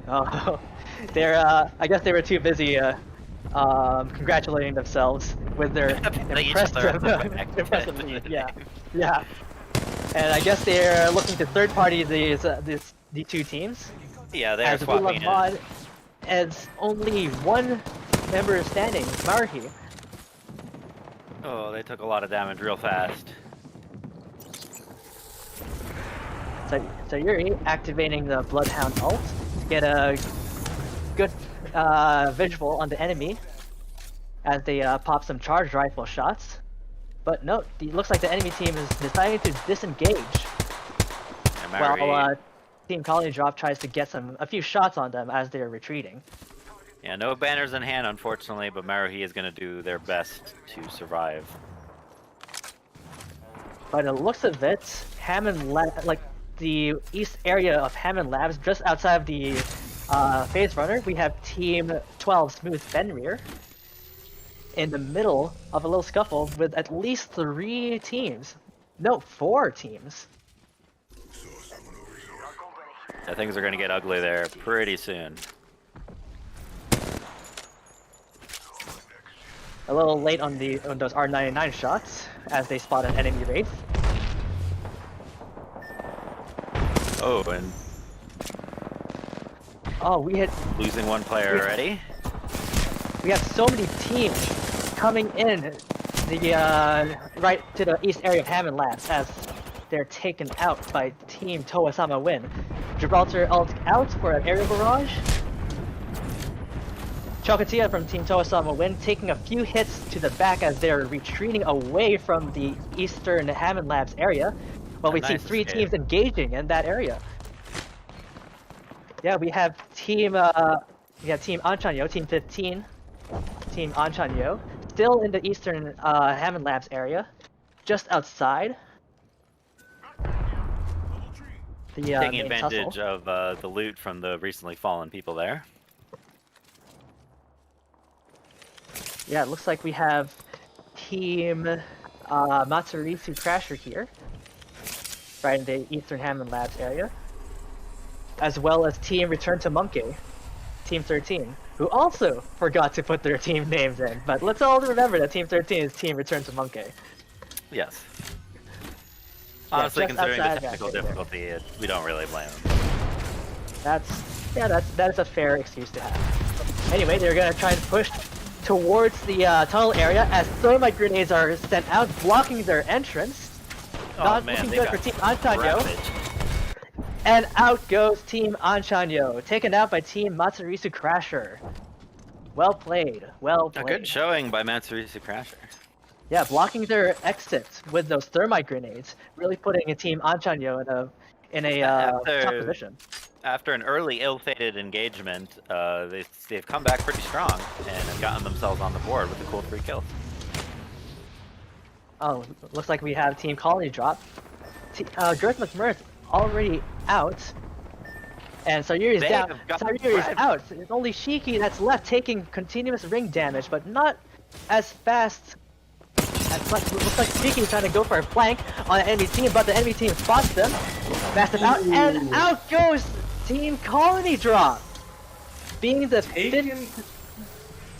Oh, I guess they were too busy congratulating themselves with their impressive lead. Yeah. And I guess they're looking to third party the two teams. Yeah, they are As swapping Love in. Mod as only one member standing, Maruhi. Oh, they took a lot of damage real fast. So Yuri activating the Bloodhound ult to get a good visual on the enemy as they pop some charged rifle shots. But no, it looks like the enemy team is deciding to disengage. And While Team Colony Drop tries to get a few shots on them as they're retreating. Yeah, no banners in hand, unfortunately, but Maruhi is going to do their best to survive. By the looks of it, like the east area of Hammond Labs, just outside of the Phase Runner, we have Team 12 Smooth Fenrir in the middle of a little scuffle with at least 3 teams. No, 4 teams. Yeah, things are going to get ugly there pretty soon. A little late on those R99 shots as they spot an enemy wraith. Oh, and Oh, losing one player already. we have so many teams coming in the right to the east area of Hammond Labs as they're taken out by Team Toasama Win. Gibraltar ult out for an aerial barrage. Chocotia from Team Toasama Win taking a few hits to the back as they're retreating away from the eastern Hammond Labs area. While we see Nice 3 escape. teams engaging in that area. Yeah, we have Team Anchanyo, Team 15, Team Anchanyo, still in the eastern Hammond Labs area, just outside. The Taking main advantage tussle. of the loot from the recently fallen people there. Yeah, it looks like we have Team Matsurisu Crasher here, right in the eastern Hammond Labs area, as well as Team Return to Monkey, Team 13, who also forgot to put their team names in. But let's all remember that Team 13 is Team Return to Monkey. Yes. Honestly, just considering the outside that technical area. difficulty, we don't really blame them. That's a fair excuse to have. Anyway, they're gonna try and push towards the tunnel area as thermite grenades are sent out, blocking their entrance. Not looking good for Team Anchanyo. Ravage. And out goes Team Anchanyo, taken out by Team Matsurisu Crasher. Well played, well A played. good showing by Matsurisu Crasher. Yeah, blocking their exits with those thermite grenades, really putting a Team Anchanyo in a top position. after an early ill-fated engagement, they've come back pretty strong and have gotten themselves on the board with a cool 3 kills. Oh, looks like we have Team Colony drop. Girth McMurth already out. And Sayuri's They down. have gotten Sayuri's red. out. It's only Shiki that's left taking continuous ring damage, but not as fast as much. Looks like Shiki's trying to go for a flank on the enemy team, but the enemy team spots them. Masses out, and out goes Team Colony drop. Being the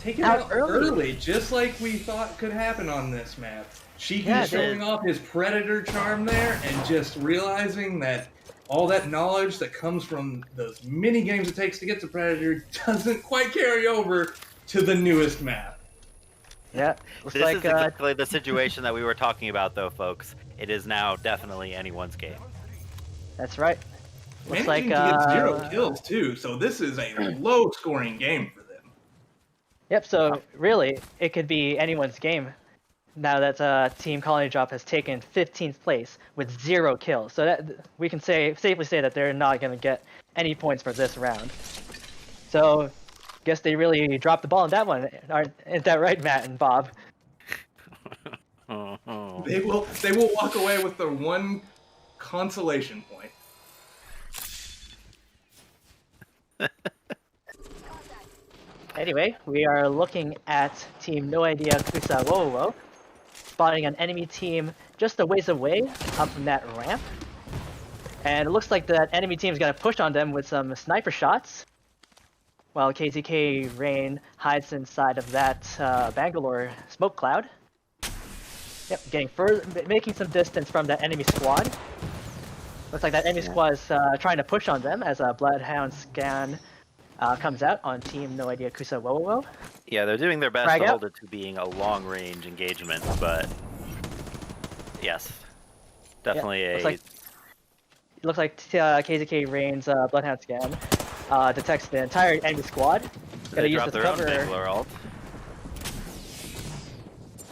Taken out out early. early, just like we thought could happen on this map. Shiki Yeah, showing off his predator charm there, and just realizing that all that knowledge that comes from those mini games it takes to get to Predator doesn't quite carry over to the newest map. Yeah, looks This like is exactly the situation that we were talking about, though, folks. It is now definitely anyone's game. that's right. Looks Managing like to get 0 kills too, so this is a low-scoring game for them. Yep, so really, it could be anyone's game now that Team Colony Drop has taken 15th place with 0 kills. So that we can safely say that they're not going to get any points for this round. So, guess they really dropped the ball on that one. Isn't that right, Matt and Bob? They will walk away with their one consolation point. Anyway, we are looking at Team No Idea Kusawowo, spotting an enemy team just a ways away up from that ramp. And it looks like that enemy team is going to push on them with some sniper shots, while KZK Rain hides inside of that Bangalore smoke cloud. Yep, getting further, making some distance from that enemy squad. Looks like that enemy squad is trying to push on them as a Bloodhound scan comes out on Team No Idea Kusawowo. Yeah, they're doing their best Frag to out. hold it to being a long-range engagement, but yes, definitely Looks like KZK Rain's Bloodhound scan detects the entire enemy squad. Gonna they use dropped this their own cover. Bangalore ult.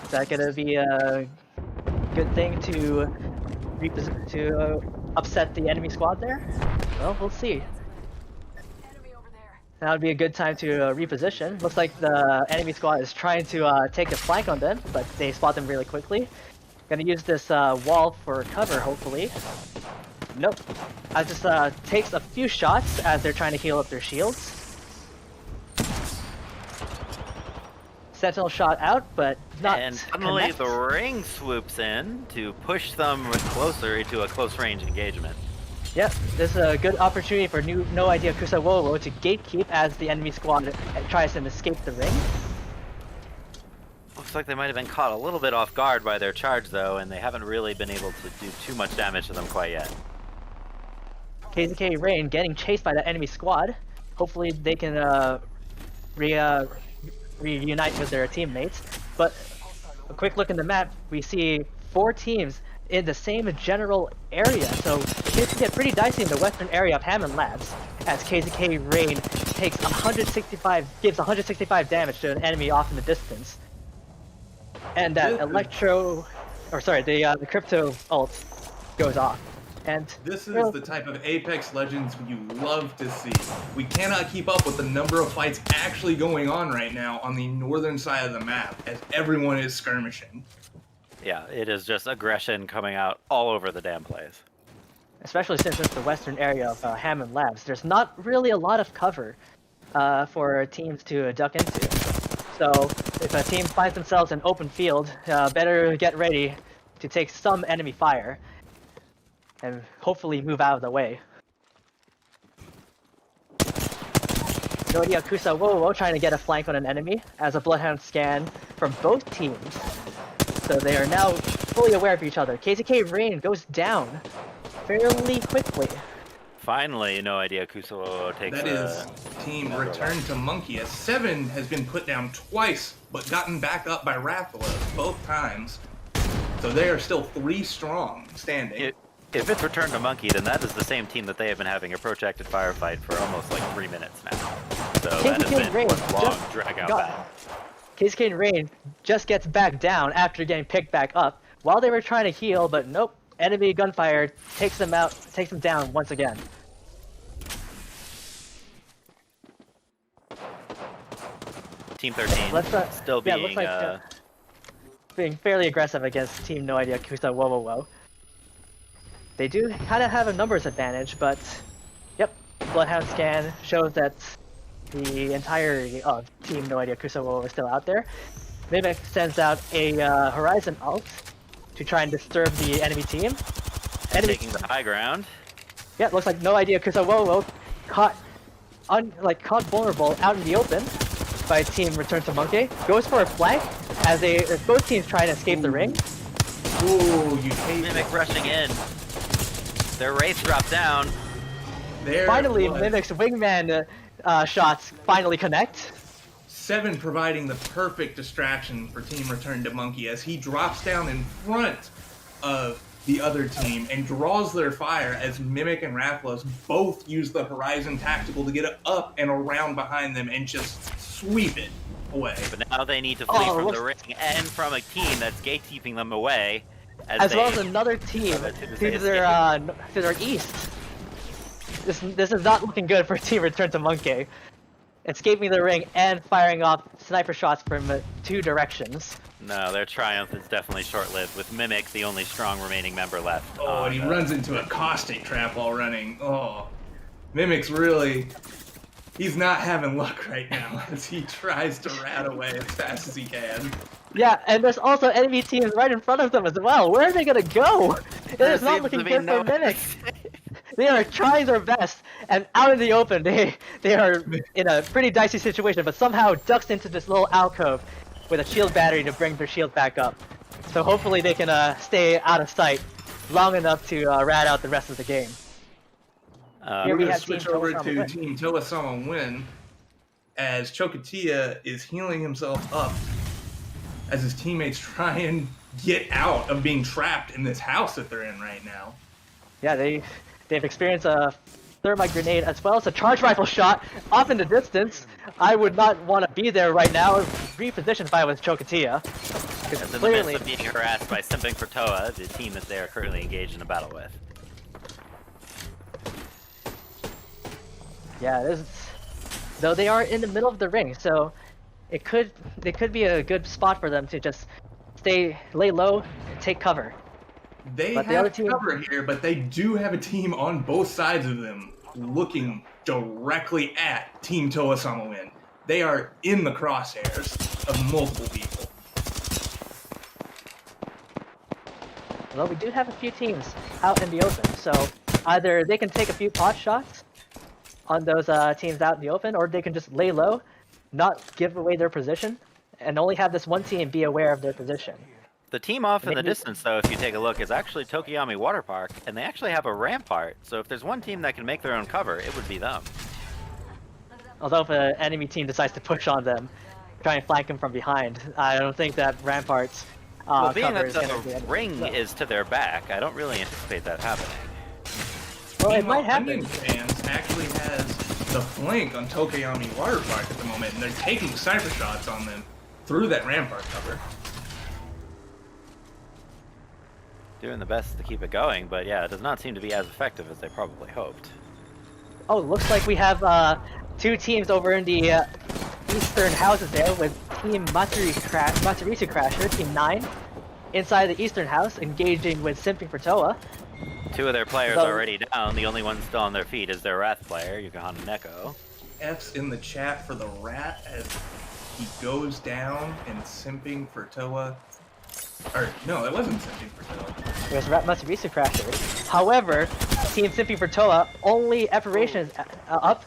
Is that gonna be a good thing to upset the enemy squad there? Well, we'll see. Enemy over there. That would be a good time to reposition. Looks like the enemy squad is trying to take a flank on them, but they spot them really quickly. Gonna use this wall for cover, hopefully. Nope. Just takes a few shots as they're trying to heal up their shields. Sentinel shot out, but not And suddenly connect. the ring swoops in to push them closer into a close-range engagement. Yep, this is a good opportunity for No Idea Kusawowo to gatekeep as the enemy squad tries to escape the ring. Looks like they might have been caught a little bit off guard by their charge, though, and they haven't really been able to do too much damage to them quite yet. KZK Rain getting chased by the enemy squad. Hopefully they can reunite with their teammates. But a quick look in the map, we see 4 teams in the same general area. So it can get pretty dicey in the western area of Hammond Labs as KZK Rain gives 165 damage to an enemy off in the distance. And that the crypto ult goes off. And This is the type of Apex Legends you love to see. We cannot keep up with the number of fights actually going on right now on the northern side of the map, as everyone is skirmishing. Yeah, it is just aggression coming out all over the damn place. especially since it's the western area of Hammond Labs, there's not really a lot of cover for teams to duck into. So if a team finds themselves in open field, better get ready to take some enemy fire and hopefully move out of the way. Nodia Kusawowo trying to get a flank on an enemy as a Bloodhound scan from both teams. So they are now fully aware of each other. KZK Rain goes down fairly quickly. Finally, No Idea Kusawowo takes That is team Return to Monkey, as 7 has been put down twice, but gotten back up by Rathalos both times. So they are still 3 strong, standing. If it's Return to Monkey, then that is the same team that they have been having a protracted firefight for almost like 3 minutes now. So that has been Rain one long, drag-out battle. KZK Rain just gets back down after getting picked back up while they were trying to heal, but nope. Enemy gunfire takes them out, takes them down once again. Team 13 Let's still yeah, being looks like being fairly aggressive against Team No Idea Kusa Whoa Whoa Whoa. They do kind of have a numbers advantage, but yep, Bloodhound scan shows that the entirety of Team No Idea Kusa Whoa Whoa is still out there. Mimic sends out a Horizon ult to try and disturb the enemy team. and taking the high ground. Yeah, it looks like No Idea Kusa Whoa Whoa caught vulnerable out in the open by Team Return to Monkey. Goes for a flank as both teams try to escape the ring. Ooh, you hate Mimic rushing in. Their wraiths drop down. There Finally, it was. Mimic's wingman shots finally connect. 7 providing the perfect distraction for Team Return to Monkey as he drops down in front of the other team and draws their fire as Mimic and Rathlos both use the Horizon Tactical to get up and around behind them and just sweep it away. But now they need to flee from looks- the ring and from a team that's gatekeeping them away. As well as another team to their east. This is not looking good for Team Return to Monkey. Escaping the ring and firing off sniper shots from 2 directions. No, their triumph is definitely short-lived, with Mimic the only strong remaining member left. Oh, and he runs into a caustic trap while running. Oh, Mimic's really... He's not having luck right now as he tries to rat away as fast as he can. Yeah, and there's also enemy teams right in front of them as well. Where are they gonna go? It is not looking good for Mimic. They are trying their best, and out in the open, they are in a pretty dicey situation, but somehow ducks into this little alcove with a shield battery to bring their shield back up. So hopefully they can stay out of sight long enough to rat out the rest of the game. We're we going to have switch Team over Toa to Sama Team Toa Sama Win as Chocotia is healing himself up as his teammates try and get out of being trapped in this house that they're in right now. Yeah, they've experienced a thermite grenade as well as a charge rifle shot off in the distance. I would not want to be there right now, repositioned if I was Chocotia. As in the midst of being harassed by Simping for Toa, the team that they are currently engaged in a battle with. Yeah, though they are in the middle of the ring, so they could be a good spot for them to just lay low, and take cover. They But the have other team- cover here, but they do have a team on both sides of them looking directly at Team Toa Sama Win. They are in the crosshairs of multiple people. Although we do have a few teams out in the open, so either they can take a few pot shots on those teams out in the open, or they can just lay low, not give away their position, and only have this one team be aware of their position. The team off in the Maybe- distance, though, if you take a look, is actually Tokiyami Water Park, and they actually have a rampart. So if there's one team that can make their own cover, it would be them. Although if an enemy team decides to push on them, try and flank them from behind, I don't think that Rampart's Well, being cover that is going to the be ring well, is to their back, I don't really anticipate that happening. Well, it Meanwhile, might happen. Onion Fans actually has the flank on Tokiyami Water Park at the moment, and they're taking sniper shots on them through that rampart cover. Doing the best to keep it going, but yeah, it does not seem to be as effective as they probably hoped. Oh, looks like we have 2 teams over in the eastern houses there with Team Matsuritsu Crasher, Team 9, inside the eastern house, engaging with Simping for Toa. 2 of their players So- already down. The only one still on their feet is their Wrath player, Yokohama Neko. F's in the chat for the rat as he goes down and Simping for Toa. Or, no, that wasn't Simping for Toa. It was Matsuritsu Crasher. However, Team Simping for Toa only Epuration is up,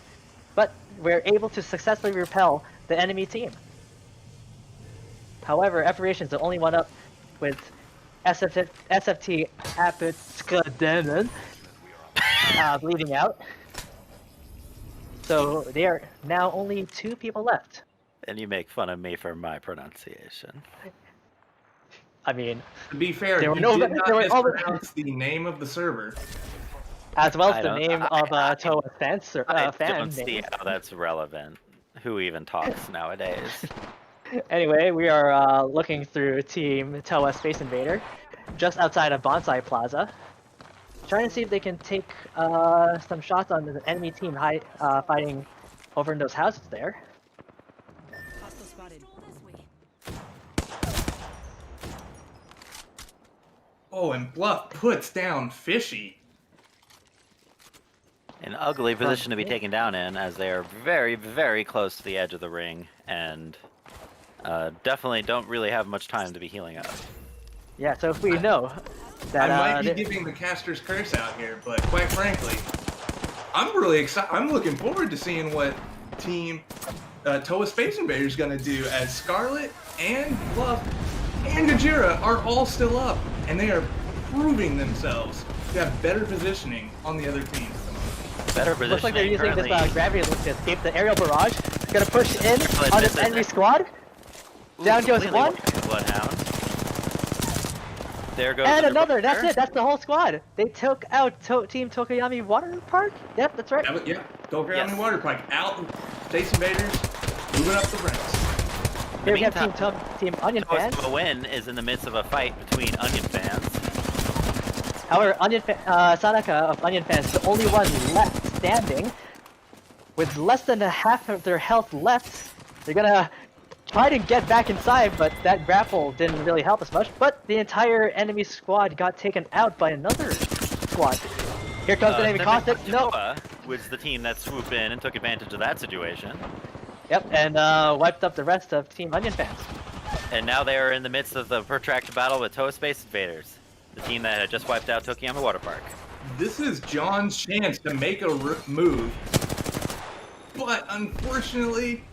but we're able to successfully repel the enemy team. However, Epuration is the only one up with SFT Apitskadenon bleeding out. So there are now only 2 people left. And you make fun of me for my pronunciation. I mean, To be fair, There you were no- did not there were all the- mispronounce the name of the server. as well I as the don't- name of Toa's I fan don't see name. how that's relevant. Who even talks nowadays? Anyway, we are looking through Team Toa Space Invader, just outside of Bonsai Plaza, trying to see if they can take some shots on the enemy team fighting over in those houses there. Hostile spotted. Oh, and Bluff puts down Fishy. An ugly position to be taken down in, as they are very, very close to the edge of the ring, and definitely don't really have much time to be healing up. Yeah, so if we know that I might be giving the caster's curse out here, but quite frankly, I'm really excited. I'm looking forward to seeing what Team Toa Space Invaders going to do, as Scarlet and Bluff and Gajira are all still up, and they are proving themselves to have better positioning on the other teams. Better positioning. looks like they're using currently. this gravity loop to escape the aerial barrage. Gonna push in on this enemy squad. Down goes Completely one. working the Bloodhound. There goes And the another, that's Reporter. it, that's the whole squad. They took out Team Tokoyami Water Park? Yep, that's right. Yeah, Toa Yes. Space Water Park out. Space Invaders moving up the ranks. Here we have meantime, Team Onion fans. A win is in the midst of a fight between Onion fans. However, Sanaka of Onion fans is the only one left standing. With less than a half of their health left, they're gonna try to get back inside, but that grapple didn't really help us much. But the entire enemy squad got taken out by another squad. Here comes the enemy Caustic. No. Was the team that swooped in and took advantage of that situation. Yep, and wiped up the rest of Team Onion fans. And now they are in the midst of the protracted battle with Toa Space Invaders, the team that had just wiped out Tokiyama Water Park. This is John's chance to make a move, but unfortunately,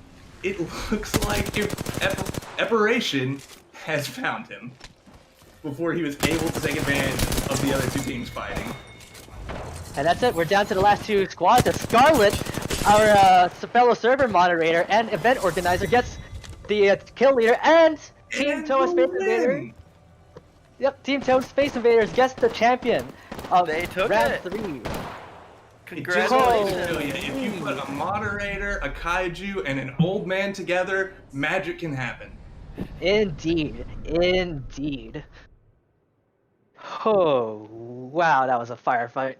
it looks like Epuration has found him before he was able to take advantage of the other two teams fighting. And that's it, we're down to the last two squads. The Scarlet, our fellow server moderator and event organizer, gets the kill leader, and Team Toa Space Invaders. Yep, Team Toa Space Invaders gets the champion of They took round it. 3. Congratulations! If you put a moderator, a kaiju, and an old man together, magic can happen. Indeed, indeed. Oh, wow, that was a firefight.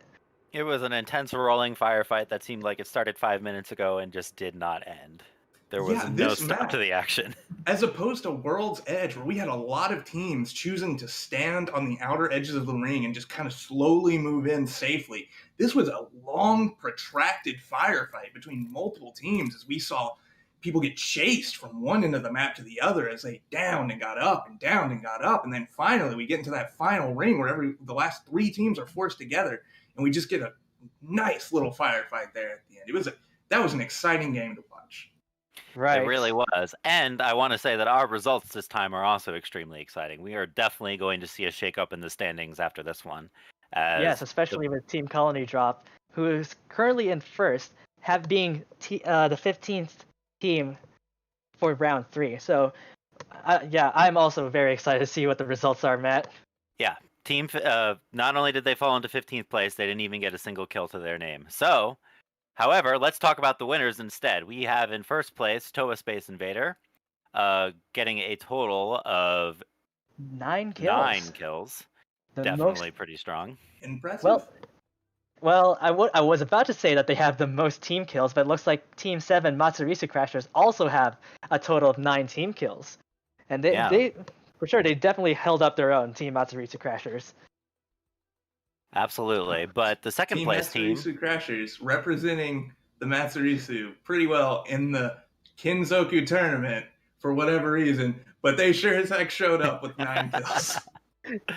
It was an intense rolling firefight that seemed like it started 5 minutes ago and just did not end. There was Yeah, no this stop map- to the action. As opposed to World's Edge, where we had a lot of teams choosing to stand on the outer edges of the ring and just kind of slowly move in safely. This was a long, protracted firefight between multiple teams, as we saw people get chased from one end of the map to the other as they downed and got up and downed and got up. And then finally we get into that final ring where the last three teams are forced together, and we just get a nice little firefight there at the end. That was an exciting game to watch. Right. It really was. And I want to say that our results this time are also extremely exciting. We are definitely going to see a shake-up in the standings after this one. Yes, especially with Team Colony Drop, who is currently in first, being the 15th team for round 3. So, yeah, I'm also very excited to see what the results are, Matt. Yeah, team. Not only did they fall into 15th place, they didn't even get a single kill to their name. So, however, let's talk about the winners instead. We have in first place Toa Space Invader, getting a total of 9 kills. 9 kills. The Definitely pretty strong. Impressive. Well, I was about to say that they have the most team kills, but it looks like Team 7 Matsurisu Crashers also have a total of 9 team kills. And they for sure, they definitely held up their own, Team Matsurisu Crashers. Absolutely. But the second place team... Matsurisu Crashers representing the Matsurisu pretty well in the Kenzoku tournament for whatever reason, but they sure as heck showed up with 9 kills.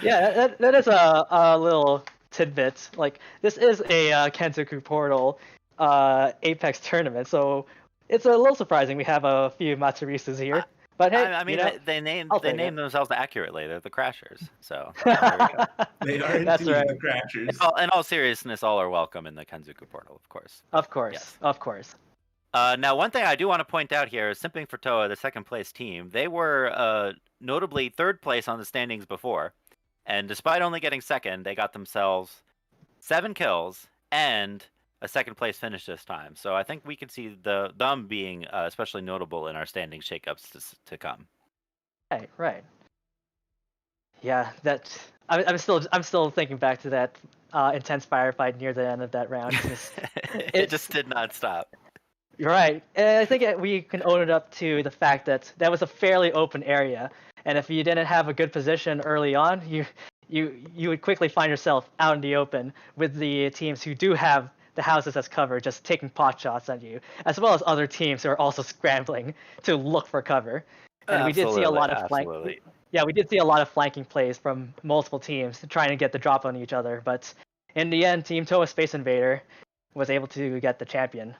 Yeah, that is a little tidbit. Like, this is a Kenzoku Portal Apex tournament, so it's a little surprising we have a few Matsurisus here. But hey, I mean, you know, they named it. themselves accurately. They're the Crashers. So there we go. They are That's indeed right. the Crashers. In all seriousness, all are welcome in the Kenzoku portal, of course. Of course, Yes. of course. Now, one thing I do want to point out here is Simping for Toa, the second place team. They were notably third place on the standings before, and despite only getting second, they got themselves 7 kills and a second place finish this time. So I think we can see them being especially notable in our standings shakeups to come. Right. Yeah, I'm still thinking back to that intense firefight near the end of that round. It just did not stop. You're right. And I think we can own it up to the fact that was a fairly open area, and if you didn't have a good position early on, you would quickly find yourself out in the open with the teams who do have the houses as cover, just taking pot shots at you, as well as other teams who are also scrambling to look for cover. And we did see a lot of absolutely. yeah, we did see a lot of flanking plays from multiple teams trying to get the drop on each other, but in the end, Team Toa Space Invader was able to get the champion.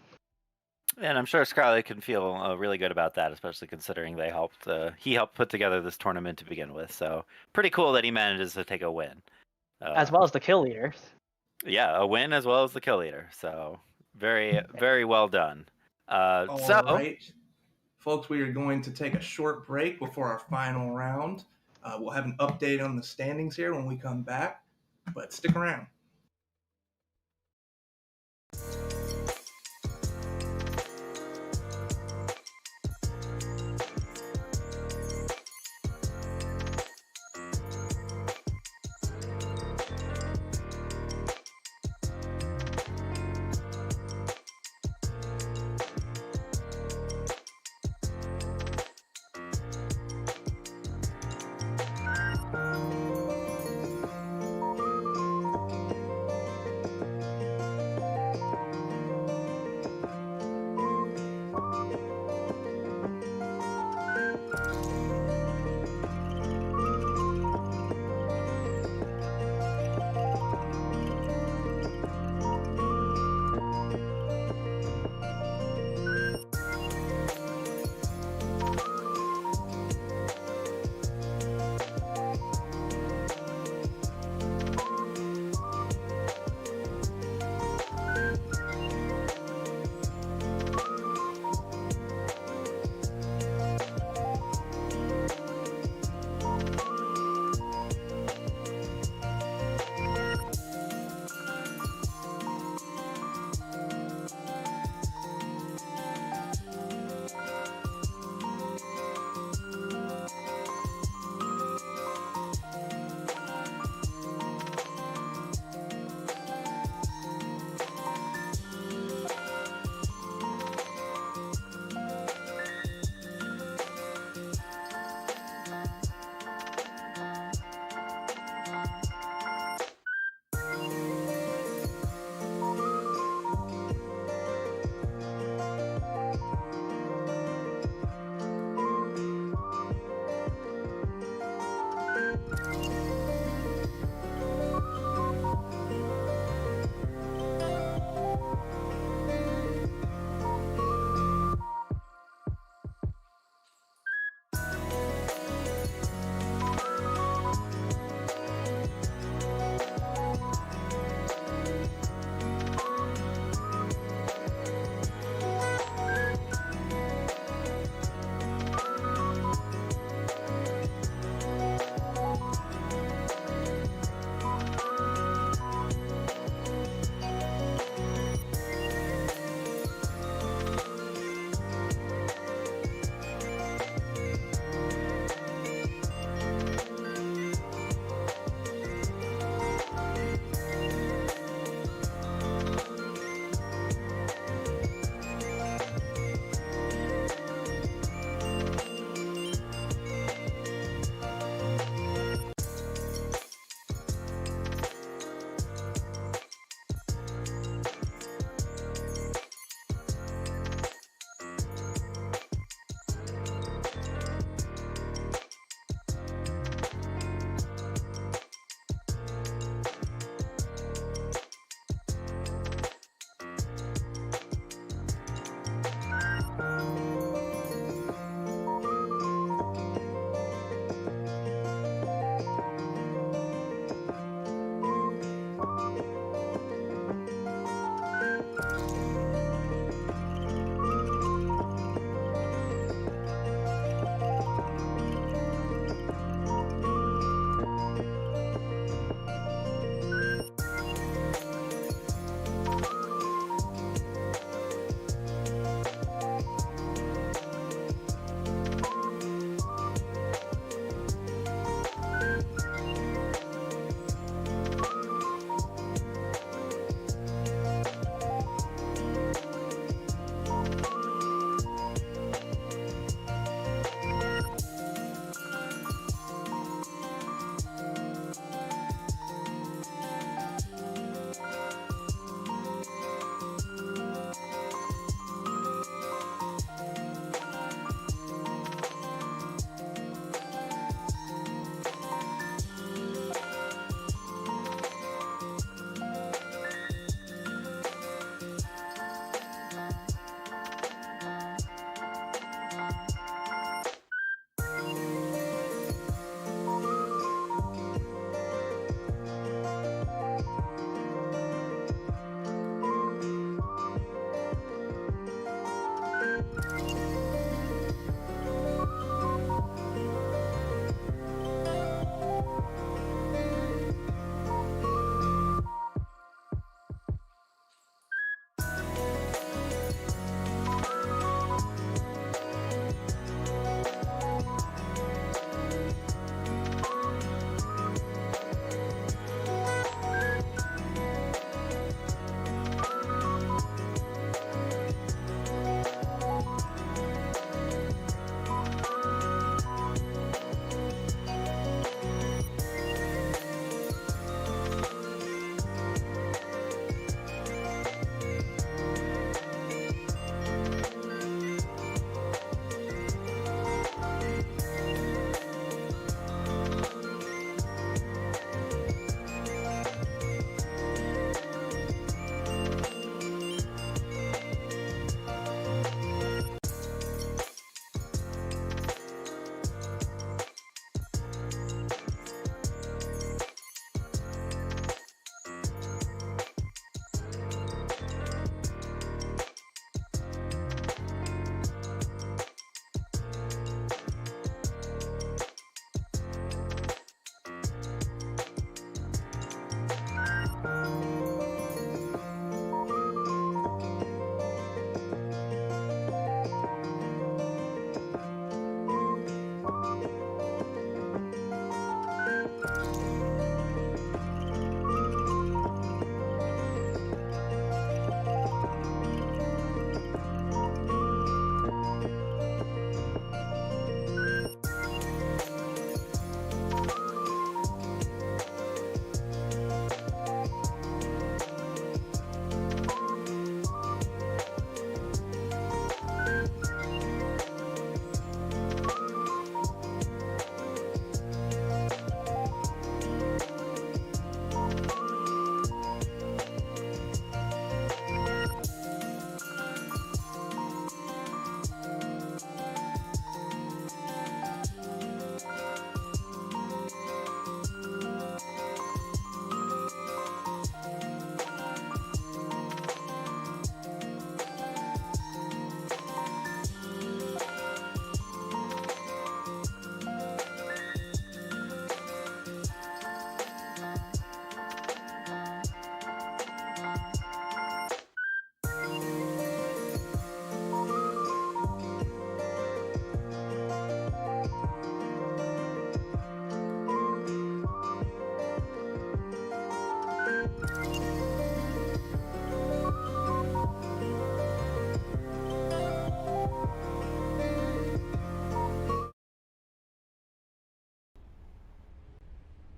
And I'm sure Scarlett can feel really good about that, especially considering he helped put together this tournament to begin with. So pretty cool that he manages to take a win, as well as the kill leader. Yeah, a win as well as the kill leader. So very, very well done. All right, folks, we are going to take a short break before our final round. We'll have an update on the standings here when we come back, but stick around.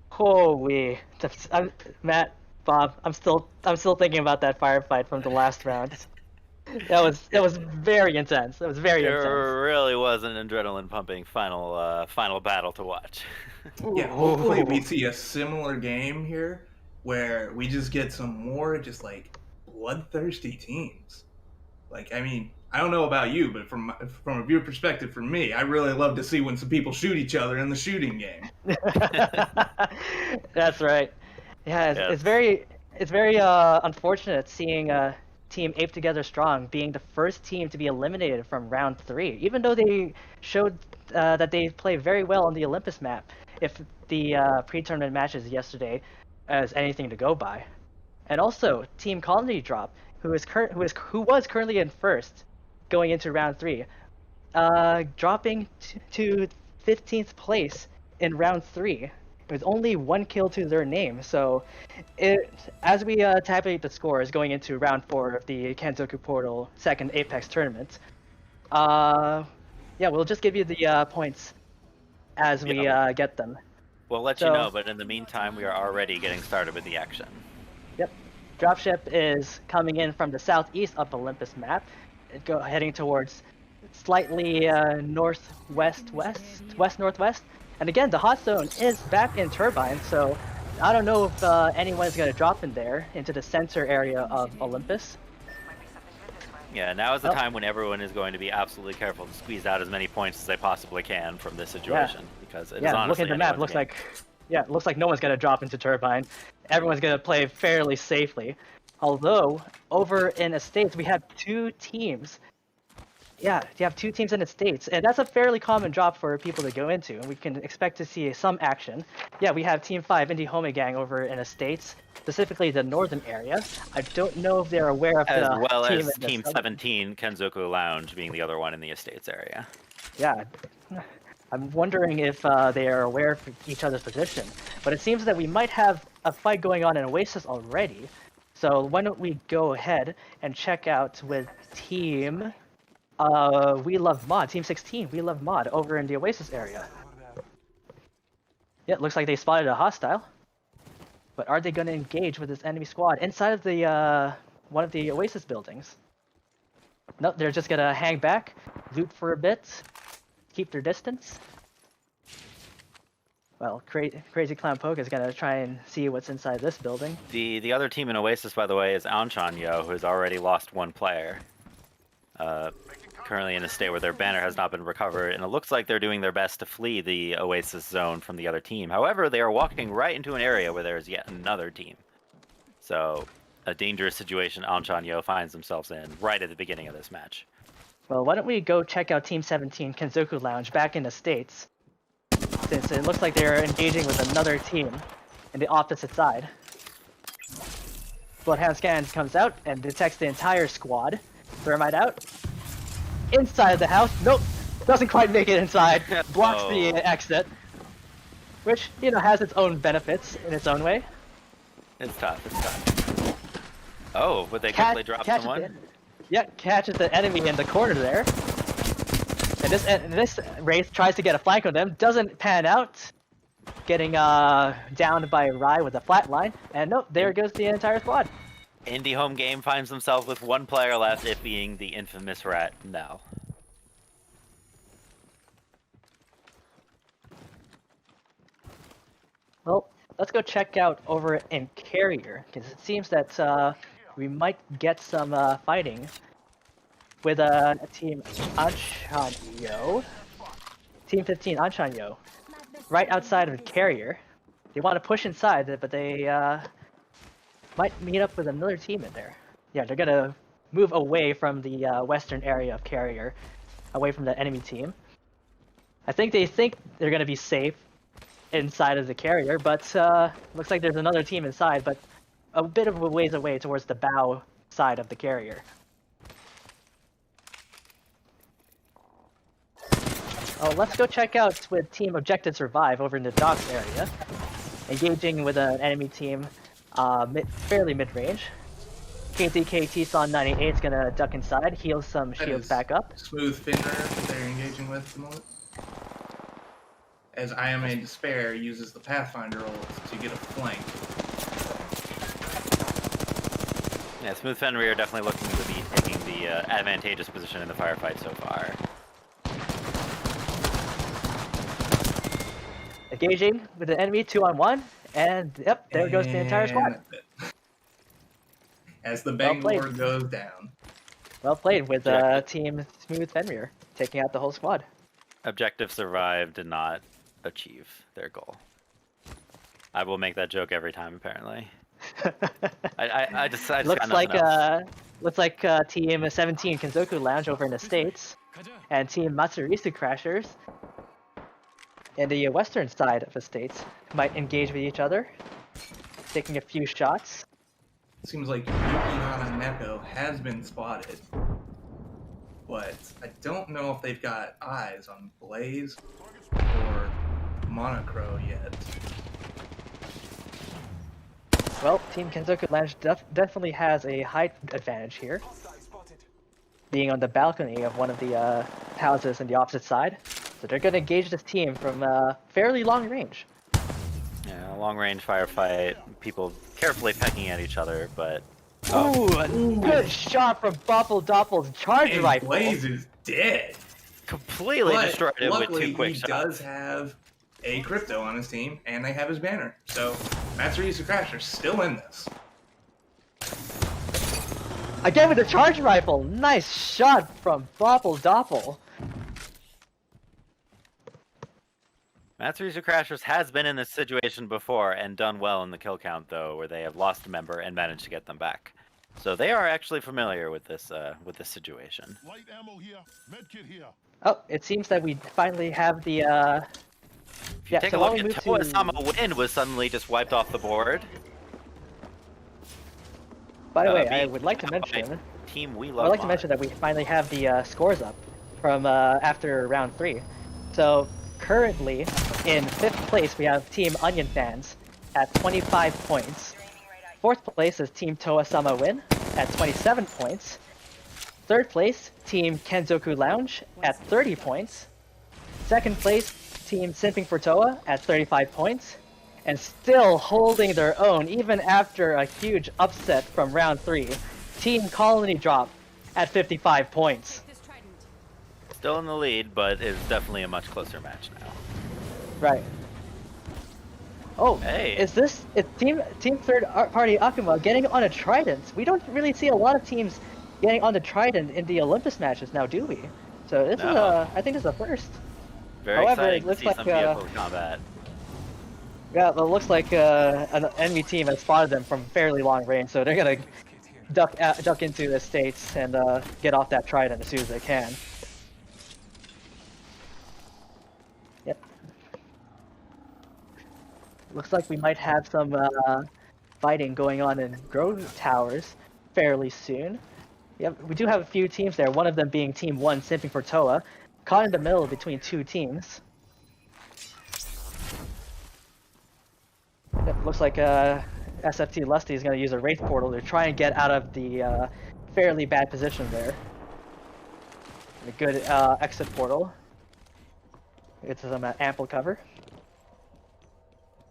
Holy, Matt, Bob, I'm still thinking about that firefight from the last round. That was very intense. That was very It intense. really was an adrenaline pumping final battle to watch. Yeah, hopefully we Ooh. see a similar game here where we just get some more just like bloodthirsty teams. Like, I mean, I don't know about you, but from a viewer perspective, for me, I really love to see when some people shoot each other in the shooting game. That's right. Yeah, Yes. it's very unfortunate seeing Team Ape Together Strong being the first team to be eliminated from round 3, even though they showed that they play very well on the Olympus map. If the pre-tournament matches yesterday as anything to go by, and also Team Colony Drop, who was currently in first going into round 3, dropping to 15th place in round 3 with only 1 kill to their name. So, as we tabulate the scores going into round 4 of the Kenzoku Portal second Apex tournament, yeah, we'll just give you the points as we get them. We'll let you So- know, but in the meantime, we are already getting started with the action. Yep. Dropship is coming in from the southeast of Olympus map, heading towards slightly west northwest. And again, the hot zone is back in Turbine, so I don't know if anyone is going to drop in there into the center area of Olympus. Might be something good this way. Yeah, now is the Oh. time when everyone is going to be absolutely careful to squeeze out as many points as they possibly can from this situation, because it is Yeah, honestly looking at the map, anyone's game. looks like no one's going to drop into Turbine. Everyone's going to play fairly safely. Although, over in Estates, we have 2 teams. Yeah, you have 2 teams in Estates, and that's a fairly common drop for people to go into, and we can expect to see some action. Yeah, we have Team 5 Indie Home Gang over in Estates, specifically the northern area. I don't know if they're aware of As the well team as in the Team southern- 17, Kenzoku Lounge being the other one in the Estates area. Yeah, I'm wondering if they are aware of each other's position. But it seems that we might have a fight going on in Oasis already. So why don't we go ahead and check out with Team We Love Mod, Team 16, We Love Mod, over in the Oasis area. Yeah, it looks like they spotted a hostile. But are they going to engage with this enemy squad inside of the one of the Oasis buildings? Nope, they're just gonna hang back, loot for a bit, keep their distance. Well, Crazy Clown Poke is gonna try and see what's inside this building. The other team in Oasis, by the way, is Anchanyo, who has already lost 1 player. Currently in a state where their banner has not been recovered, and it looks like they're doing their best to flee the Oasis zone from the other team. However, they are walking right into an area where there is yet another team. So, a dangerous situation Anchanyo finds themselves in right at the beginning of this match. Well, why don't we go check out Team 17, Kenzoku Lounge, back in the States, since it looks like they're engaging with another team in the opposite side. Bloodhound Scans comes out and detects the entire squad. Thermite out. Inside the house. Nope. Doesn't quite make it inside. Blocks the exit. Which, has its own benefits in its own way. It's tough, it's tough. Oh, would they quickly drop someone? Catches the enemy in the corner there. And this Wraith tries to get a flank on them. Doesn't pan out. Getting downed by Rai with a flatline. And nope, there goes the entire squad. Indie Home Game finds themselves with 1 player left, it being the infamous Rat Nell. Well, let's go check out over in Carrier, because it seems that we might get some fighting with Team Anchanyo. Team 15 Anchanyo, right outside of Carrier. They want to push inside, but they might meet up with another team in there. Yeah, they're gonna move away from the western area of Carrier, away from the enemy team. I think they think they're gonna be safe inside of the Carrier, but looks like there's another team inside, but a bit of a ways away towards the bow side of the Carrier. Oh, let's go check out with Team Objective Survive over in the docks area, engaging with an enemy team fairly mid-range. KZK Son 98 is gonna duck inside, heal some That shields is back up. Smooth Finner that they're engaging with at the moment. As I Am a Despair uses the Pathfinder ult to get a flank. Yeah, Smooth Fenrir are definitely looking to be taking the advantageous position in the firefight so far. Engaging with the enemy 2-on-1, and yep, there goes the entire squad. And as the Well played. Bangalore goes down. Well played with Objective. Team Smooth Fenrir, taking out the whole squad. Objective survive did not achieve their goal. I will make that joke every time, apparently. I just looks got like nothing else. looks like Team 17 Kenzoku Lounge over in the States 가자. and Team Matsurisu Crashers in the western side of the States might engage with each other, taking a few shots. Seems like Yukinana Neko has been spotted. But I don't know if they've got eyes on Blaze or Monocro yet. Well, Team Kenzoku Lounge definitely has a height advantage here, being on the balcony of one of the houses in the opposite side. So they're going to engage this team from fairly long range. Yeah, long range firefight, people carefully pecking at each other, but Ooh, a good shot from Bopple Doppel's charge And rifle. Blaze is dead. completely But destroyed it with luckily, two quick he shots. does have a crypto on his team, and they have his banner. So Matsurisu Crasher's still in this. Again with the charge rifle. Nice shot from Bopple Doppel. Matsurisu Crashers has been in this situation before and done well in the kill count, though, where they have lost a member and managed to get them back. So they are actually familiar with this situation. Light ammo here. Medkit here. Oh, it seems that we finally have the If you take a while look we at move Toa-sama Win was suddenly just wiped off the board. By the way, I being would like to taken out by mention Team We I'd Love like to Mod. mention that we finally have the scores up from after round 3. So currently in 5th place we have Team Onion Fans at 25 points. 4th place is Team Toa-sama Win at 27 points. 3rd place, Team Kenzoku Lounge at 30 points. 2nd place, Team Simping for Toa at 35 points. And still holding their own even after a huge upset from round 3, Team Colony Drop at 55 points. Still in the lead, but is definitely a much closer match now. Right. Oh, Hey. is Team Third Party Akuma getting on a Trident? We don't really see a lot of teams getting on the Trident in the Olympus matches now, do we? So this is I think this is a first. Very However, exciting it to looks see like, some vehicle combat. Yeah, well, it looks like an enemy team has spotted them from fairly long range, so they're gonna duck into the States and get off that Trident as soon as they can. Yep. Looks like we might have some fighting going on in Grove Towers fairly soon. Yep, we do have a few teams there, one of them being Team 1, Simping for Toa, caught in the middle between two teams. Yep, looks like SFT Lusty is going to use a Wraith Portal to try and get out of the fairly bad position there. A good exit portal. It's some ample cover.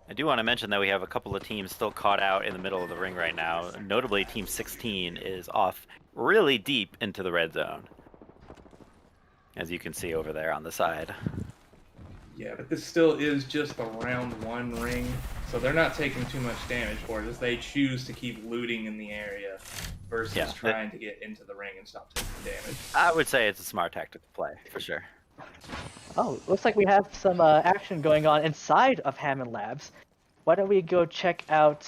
I do want to mention that we have a couple of teams still caught out in the middle of the ring right now. Notably, Team 16 is off really deep into the red zone, as you can see over there on the side. Yeah, but this still is just the round 1 ring, so they're not taking too much damage for it as they choose to keep looting in the area versus trying to get into the ring and stop taking damage. I would say it's a smart tactic to play, for sure. Oh, looks like we have some action going on inside of Hammond Labs. Why don't we go check out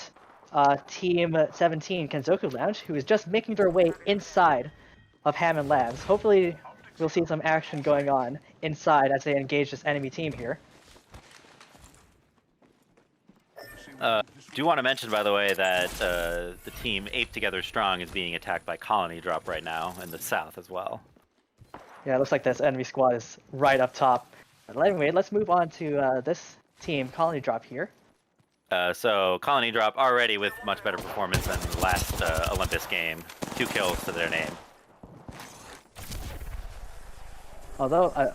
Team 17 Kenzoku Lounge, who is just making their way inside of Hammond Labs. Hopefully we'll see some action going on inside as they engage this enemy team here. Do want to mention, by the way, that the team Ape Together Strong is being attacked by Colony Drop right now in the south as well. Yeah, it looks like this enemy squad is right up top. But anyway, let's move on to this team, Colony Drop here. So Colony Drop already with much better performance than last Olympus game. 2 kills to their name. Although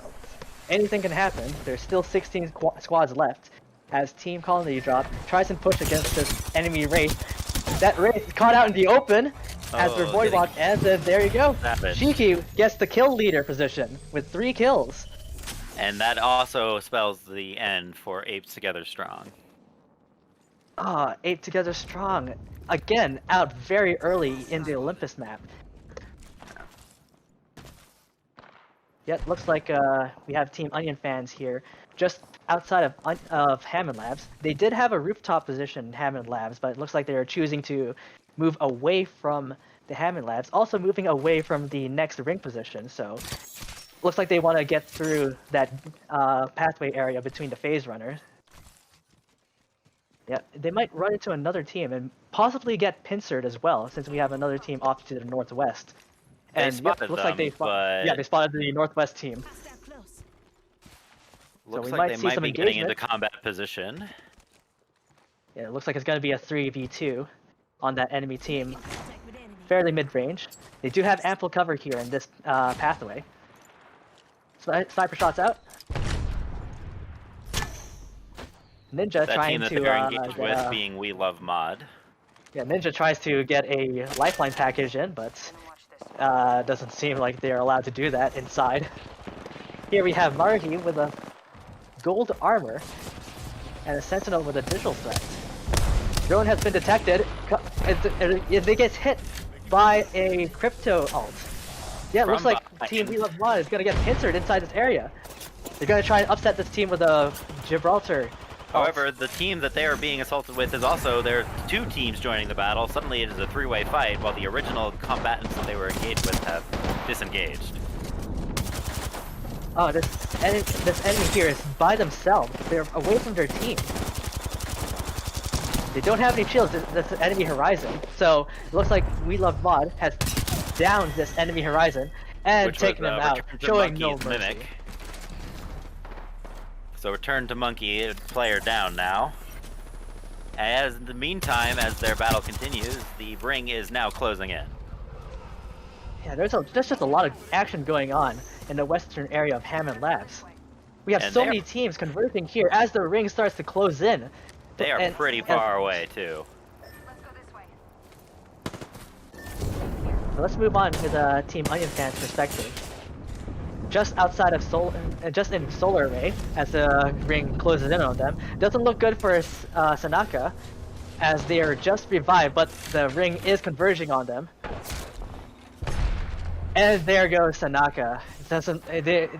anything can happen, there's still 16 squads left. As Team Colony Drop tries and push against this enemy Wraith. That Wraith is caught out in the open as their Void Walk ends, and there you go. Savage. Shiki gets the kill leader position with 3 kills. And that also spells the end for Apes Together Strong. Ape Together Strong. Again, out very early in the Olympus map. Yep, looks like we have Team Onion fans here, just outside of Hammond Labs. They did have a rooftop position in Hammond Labs, but it looks like they are choosing to move away from the Hammond Labs, also moving away from the next ring position. So, looks like they want to get through that pathway area between the phase runners. Yeah, they might run into another team and possibly get pincered as well, since we have another team off to the northwest. And spotted looks them, like they but... yeah, they spotted the northwest team. Looks we like might they see might some be getting engagement. into combat position. Yeah, it looks like it's going to be a 3v2 on that enemy team. Fairly mid-range. They do have ample cover here in this pathway. Sniper shots out. Ninja That trying team that to they're engaged with being We Love Mod. yeah, Ninja tries to get a lifeline package in, but doesn't seem like they're allowed to do that inside. Here we have Marhi with a gold armor and a Sentinel with a digital threat. Drone has been detected. They get hit by a crypto ult. Yeah, it looks like Team We Love Mod is gonna get pincered inside this area. They're gonna try and upset this team with a Gibraltar. However, the team that they are being assaulted with is also, there are 2 teams joining the battle. Suddenly it is a 3-way fight, while the original combatants that they were engaged with have disengaged. Oh, this enemy here is by themselves. They're away from their team. They don't have any shields. That's the enemy horizon. So it looks like We Love Mod has downed this enemy horizon and taken them out, showing no mercy. Mimic. So return to Monkey, player down now. As in the meantime, as their battle continues, the ring is now closing in. Yeah, there's just a lot of action going on in the western area of Hammond Labs. We have so many teams converging here as the ring starts to close in. They are pretty far away too. Let's go this way. So let's move on to Team Onion Fan's perspective. Just outside of just in Solar Array, as the ring closes in on them, doesn't look good for Sanaka, as they are just revived, but the ring is converging on them. And there goes Sanaka.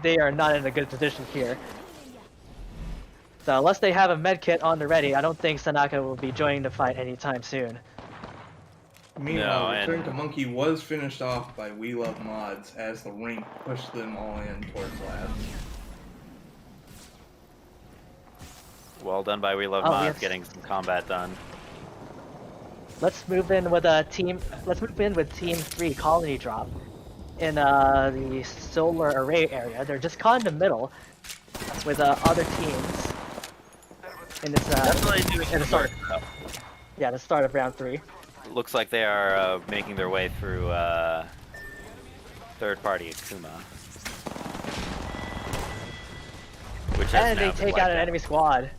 They are not in a good position here. So unless they have a medkit on the ready, I don't think Sanaka will be joining the fight anytime soon. Meanwhile, Return to Monkey was finished off by We Love Mods as the ring pushed them all in towards labs. Well done by We Love Mods, getting some combat done. Let's move in with Team 3 Colony Drop in the Solar Array area. They're just caught in the middle with other teams in this in the start. Yeah, the start of round 3. Looks like they are making their way through third-party Akuma. And they take out an enemy squad.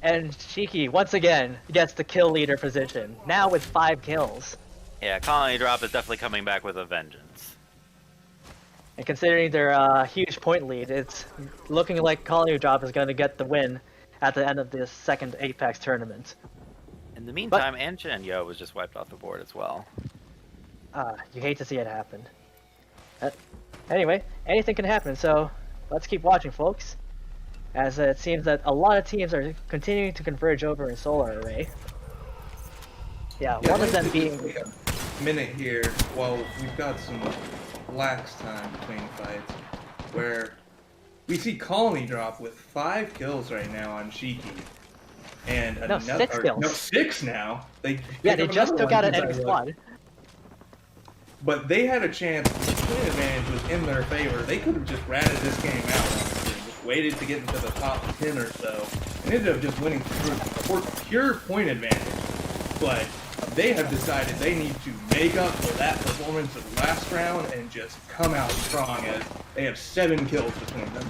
And Shiki, once again, gets the kill leader position, now with 5 kills. Yeah, Colony Drop is definitely coming back with a vengeance. And considering their huge point lead, it's looking like Colony Drop is going to get the win at the end of this second Apex tournament. In the meantime, Ansha and Yo was just wiped off the board as well. You hate to see it happen. Anyway, anything can happen, so let's keep watching, folks. As it seems that a lot of teams are continuing to converge over in Solar Array. Yeah, one of them being... A minute here, while we've got some lax time between fights, where we see Colony Drop with 5 kills right now on Shiki. And no, 6 kills. No, 6 now. They just took out an enemy squad. But they had a chance. The point advantage was in their favor. They could have just ratted this game out. Just waited to get into the top 10 or so, and ended up just winning through pure point advantage, but they have decided they need to make up for that performance of last round and just come out strong as they have 7 kills between them.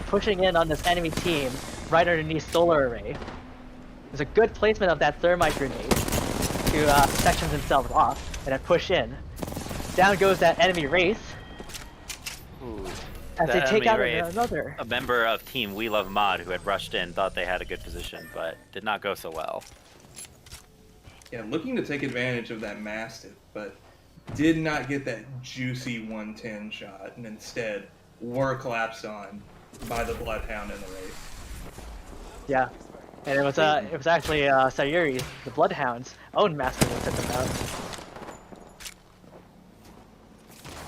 Pushing in on this enemy team right underneath solar array. There's a good placement of that thermite grenade to section themselves off and then push in. Down goes that enemy Wraith. Ooh. As The they take enemy out Wraith, another. A member of Team We Love Mod who had rushed in thought they had a good position, but did not go so well. Yeah, looking to take advantage of that Mastiff, but did not get that juicy 110 shot, and instead were collapsed on by the Bloodhound and the Wraith. Yeah. And it was actually Sayuri, the Bloodhound's own master that took them out.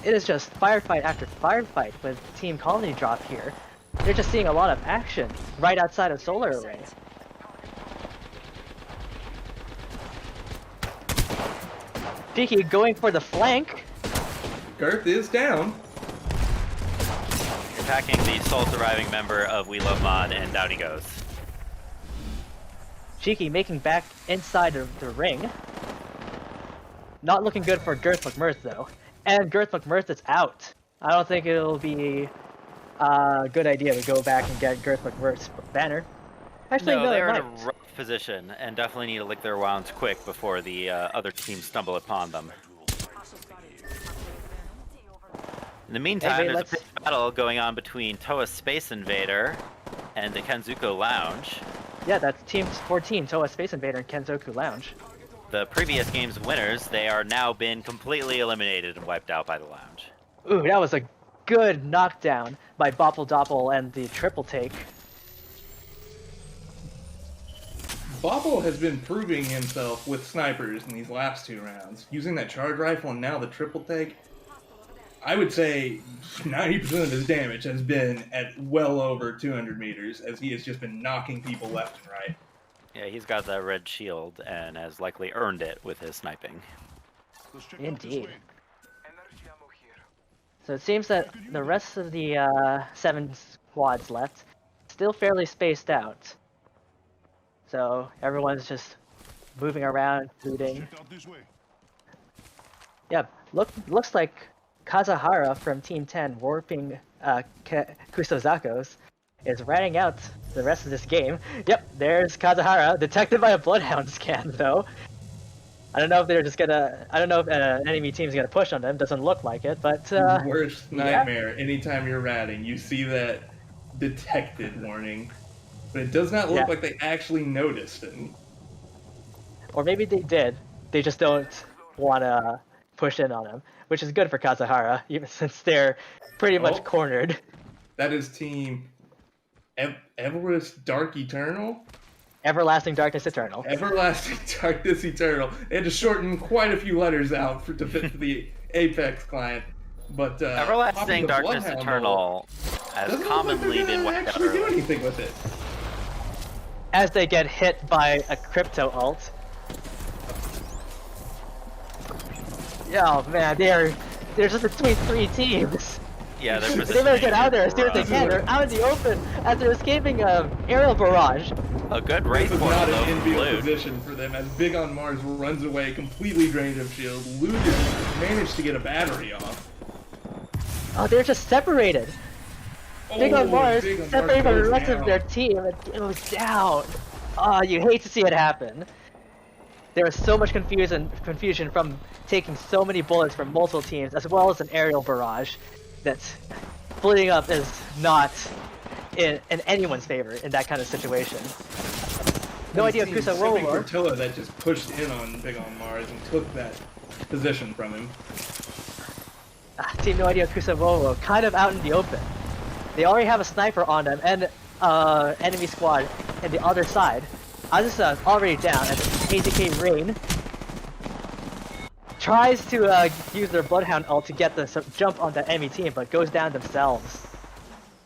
It is just firefight after firefight with Team Colony drop here. They're just seeing a lot of action right outside of solar array. Peaky going for the flank. Girth is down. Attacking the sole surviving member of We Love Mod, and down he goes. Cheeky making back inside of the ring. Not looking good for Girth McMurth though. And Girth McMurth is out. I don't think it'll be a good idea to go back and get Girth McMurth's banner. Actually, no, they're it in might. a rough position and definitely need to lick their wounds quick before the other team stumble upon them. In the meantime, Hey, there's let's- a big battle going on between Toa Space Invader and the Kenzoku Lounge. Yeah, that's Team 14, Toa Space Invader and Kenzoku Lounge. The previous game's winners, they are now been completely eliminated and wiped out by the Lounge. Ooh, that was a good knockdown by Bopple Doppel and the triple take. Bobble has been proving himself with snipers in these last 2 rounds. Using that charge rifle and now the triple take. I would say 90% of his damage has been at well over 200 meters, as he has just been knocking people left and right. Yeah, he's got that red shield and has likely earned it with his sniping. Let's check out this Indeed. way. So it seems that the rest of the 7 squads left still fairly spaced out. So everyone's just moving around, looting. Check out this way. Yeah, looks like Kazahara from Team 10 warping Kusozakos is ratting out the rest of this game. Yep, there's Kazahara, detected by a Bloodhound scan though. I don't know if they're just gonna. I don't know if an enemy team's gonna push on them. Doesn't look like it, but Worst nightmare. Anytime you're ratting, you see that detected warning, but it does not look Yeah. like they actually noticed it. or maybe they did. They just don't want to push in on him, which is good for Kazahara, even since they're pretty much Oh. cornered. That is Team Everest Dark Eternal. Everlasting Darkness Eternal. Everlasting Darkness Eternal. They had to shorten quite a few letters out to fit for the Apex client. But Everlasting popping the Darkness Bloodhound Eternal has doesn't look like commonly they're been gonna wiped out actually do early. anything with it. As they get hit by a crypto ult. Yeah, oh man, they're just between 3 teams. Yeah, they're They positioning better get out there as soon as they for, can. They're out in the open as they're escaping a aerial barrage. a good race This is portal not though an from enviable Blue. position for them as Big on Mars runs away, completely drained of shield. Looted, managed to get a battery off. Oh, they're just separated. Big on Mars Big on Mars separated from the goes rest of down. their team and it goes down. Oh, you hate to see it happen. There was so much confusion from taking so many bullets from multiple teams, as well as an aerial barrage, that splitting up is not in anyone's favor in that kind of situation. No idea if Kusa Sipping Roller. Portilla that just pushed in on Big on Mars and took that position from him. Team No Idea Kusavovo kind of out in the open. They already have a sniper on them and enemy squad in the other side. Azusa already down as AZK Rain tries to use their Bloodhound ult to get the jump on the enemy team, but goes down themselves.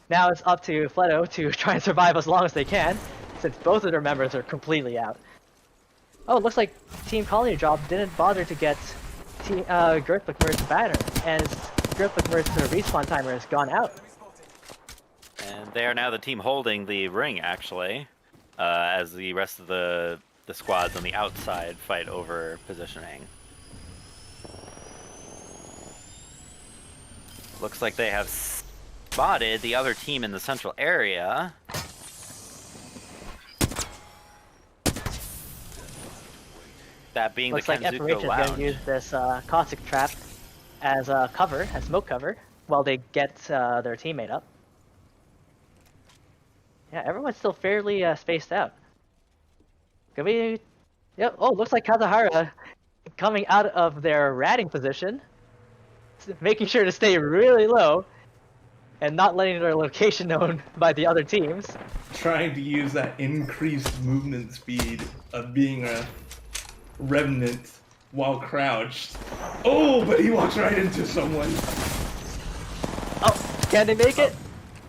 Now it's up to Fleto to try and survive as long as they can, since both of their members are completely out. Oh, it looks like Team Colony Drop didn't bother to get Girth McMurth's banner, as Girth McMurth's respawn timer has gone out. And They are now the team holding the ring, actually, as the rest of the squads on the outside fight over positioning. Looks like they have spotted the other team in the central area. That being Looks the like Kenzoku Intermission is going Lounge. to use this caustic trap as a cover, as smoke cover, while they get their teammate up. Yeah, everyone's still fairly spaced out. Could we? Yep. Oh, looks like Kazahara coming out of their ratting position, making sure to stay really low, and not letting their location known by the other teams. Trying to use that increased movement speed of being a revenant while crouched. Oh, but he walks right into someone. Oh, can they make it?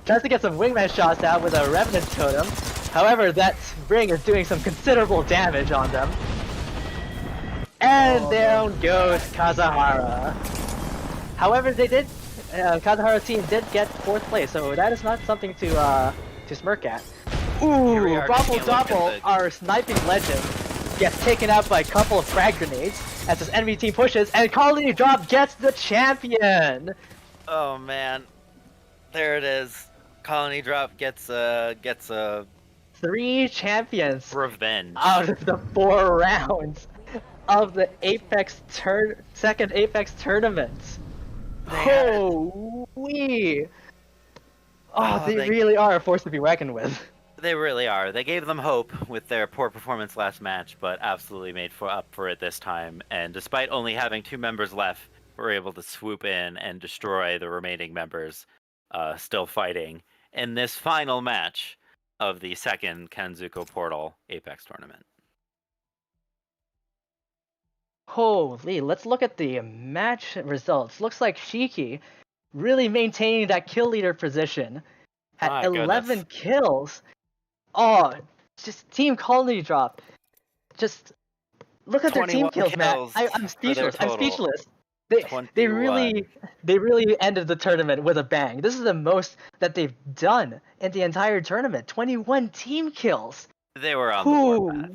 Tries to get some wingman shots out with a Revenant Totem. However, that ring is doing some considerable damage on them. And down goes Kazahara. However, they did. Kazahara's team did get 4th place, so that is not something to smirk at. Here we Ooh, are Bopple taking a look at Doppel, the- our sniping legend, gets taken out by a couple of frag grenades as this enemy team pushes, and Colony Drop gets the champion. Oh man, there it is. Colony Drop gets a 3 champions revenge. out of the 4 rounds of the second Apex tournament. Holy! Oh, they really are a force to be reckoned with. They really are. They gave them hope with their poor performance last match, but absolutely made up for it this time. And despite only having 2 members left, were able to swoop in and destroy the remaining members still fighting in this final match of the second Kenzoku Portal Apex tournament. Holy, let's look at the match results. Looks like Shiki really maintaining that kill leader position at My 11 goodness. kills. Oh, just Team Colony Drop. Just look at their team 21 kills, Matt. kills I'm for their speechless. I'm total. speechless. They really ended the tournament with a bang. This is the most that they've done in the entire tournament. 21 team kills. They were on the warpath.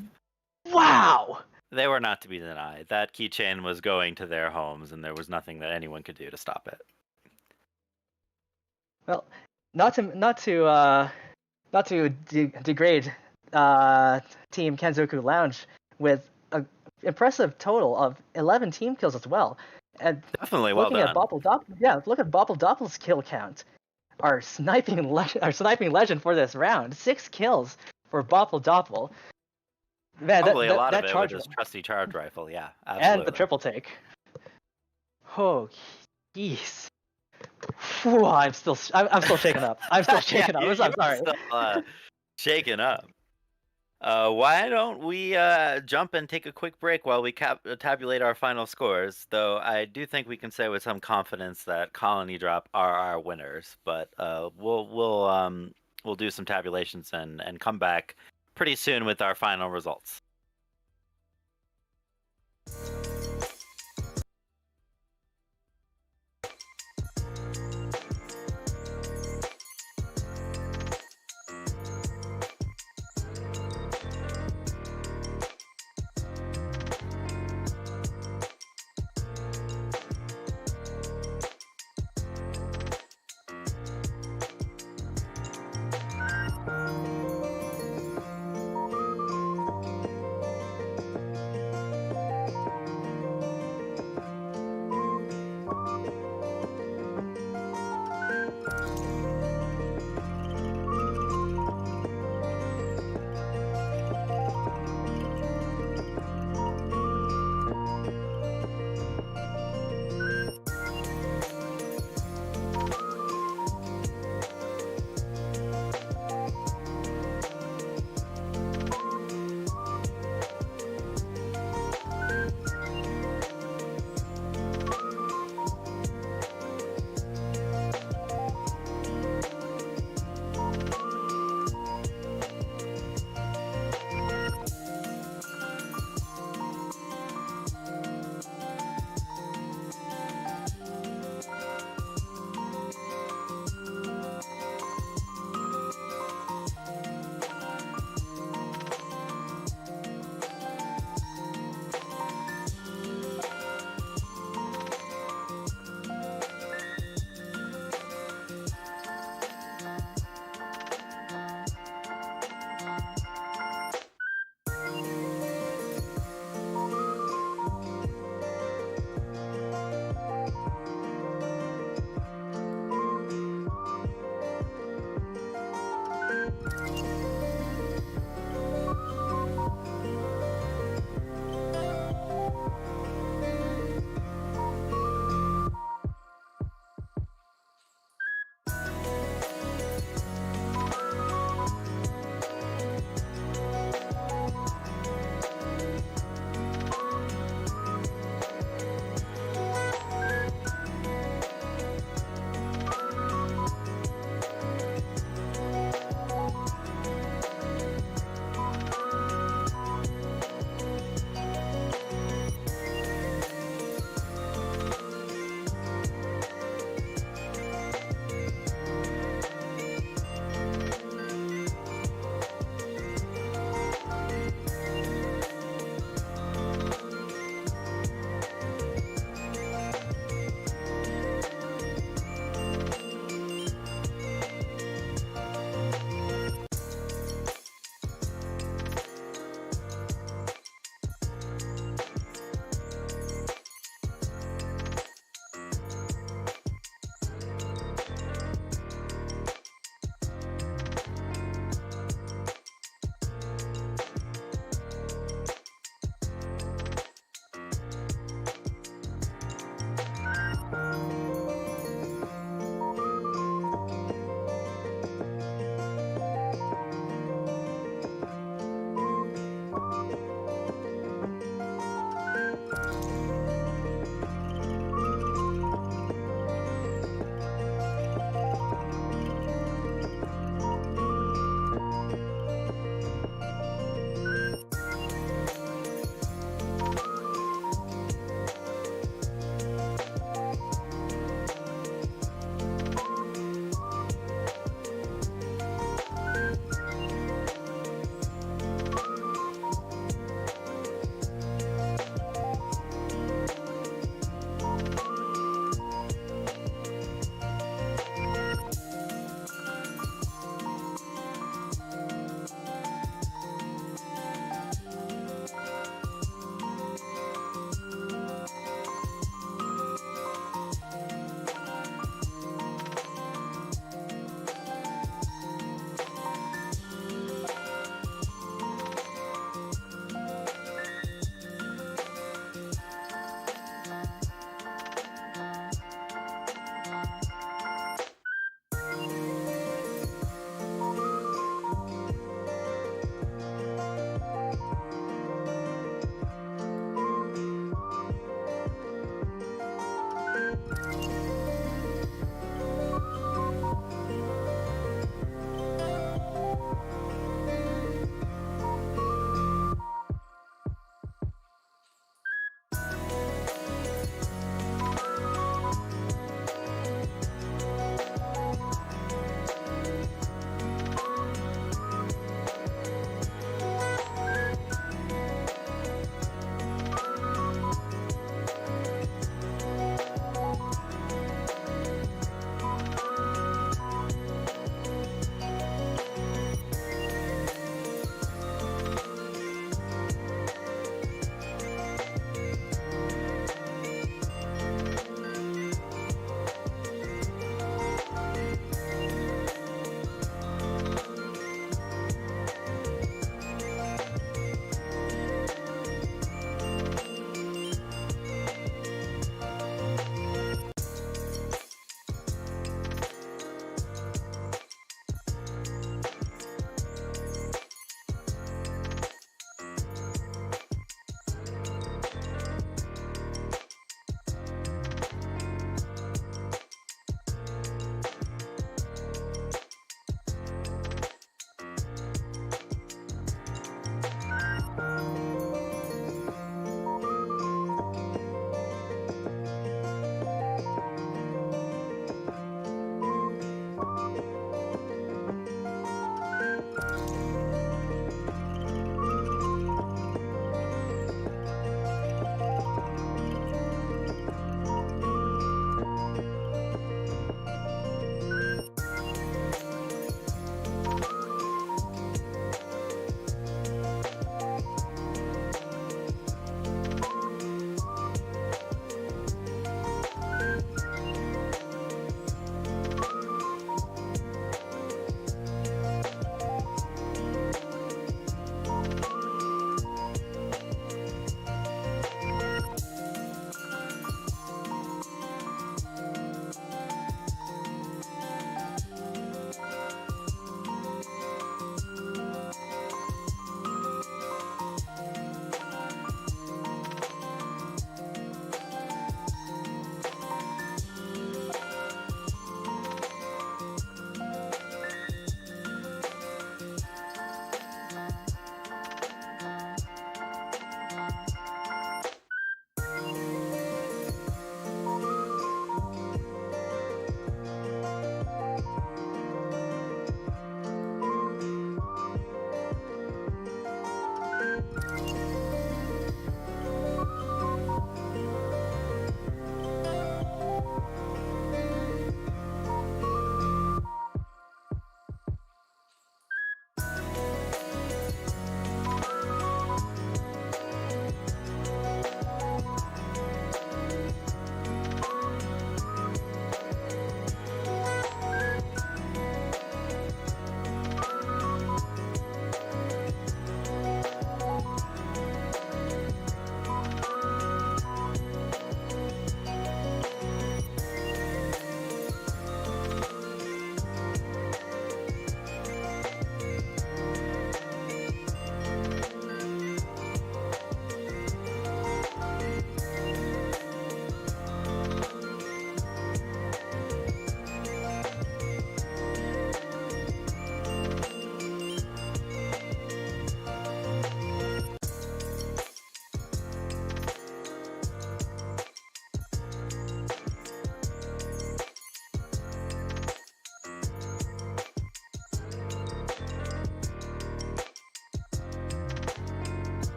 Wow. They were not to be denied. That keychain was going to their homes, and there was nothing that anyone could do to stop it. Well, not to degrade Team Kenzoku Lounge with an impressive total of 11 team kills as well. And Definitely well looking done. at Bopple Doppel, look at Bopple Doppel's kill count. Our sniping legend for this round, 6 kills for Bopple Doppel. Man, Probably a lot that of it charge with his trusty charge rifle. Yeah, absolutely. and the triple take. Oh, jeez. Whew, I'm still shaken up. I'm still shaken up. I'm sorry. Still, shaken up. Why don't we jump and take a quick break while we tabulate our final scores? Though I do think we can say with some confidence that Colony Drop are our winners. But we'll do some tabulations and come back pretty soon with our final results.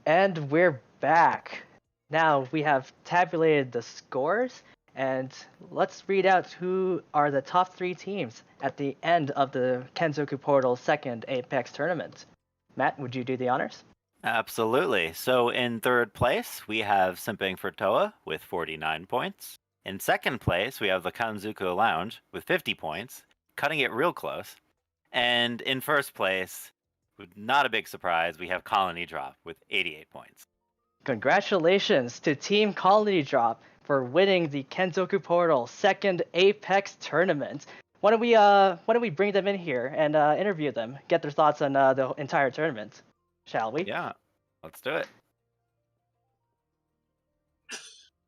And we're back. Now we have tabulated the scores, and let's read out who are the top 3 teams at the end of the Kenzoku Portal's second Apex tournament. Matt, would you do the honors? Absolutely. So in third place, we have Simping for Toa with 49 points. In second place, we have the Kanzuku Lounge with 50 points, cutting it real close. And in first place, not a big surprise, we have Colony Drop with 88 points. Congratulations to Team Colony Drop for winning the Kenzoku Portal second Apex tournament. Why don't we bring them in here and interview them, get their thoughts on the entire tournament, shall we? Yeah, let's do it.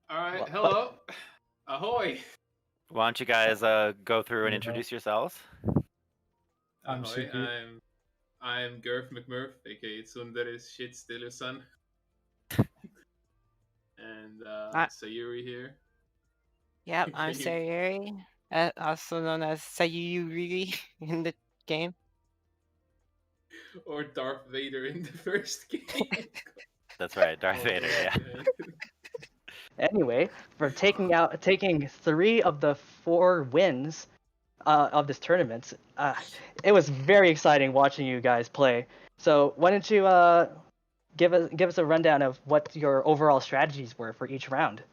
All right, hello, ahoy. Why don't you guys go through and introduce yourselves? I'm I'm Gareth McMurph, aka Sundare's shit stealer son, and Sayuri here. Yep, I'm Sayuri, also known as Sayuri in the game. Or Darth Vader in the first game. That's right, Darth Vader, yeah. Anyway, for taking 3 of the 4 wins of this tournament, it was very exciting watching you guys play. So why don't you give us a rundown of what your overall strategies were for each round?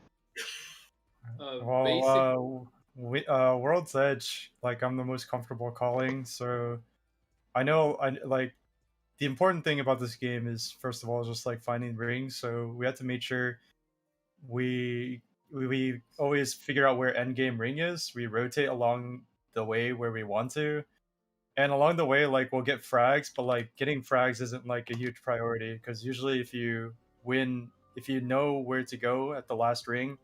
World's Edge, like, I'm the most comfortable calling, so I know the important thing about this game is, first of all, just like finding rings. So we had to make sure we always figure out where endgame ring is. We rotate along the way where we want to, and along the way, like, we'll get frags, but like getting frags isn't like a huge priority, because usually if you know where to go at the last ring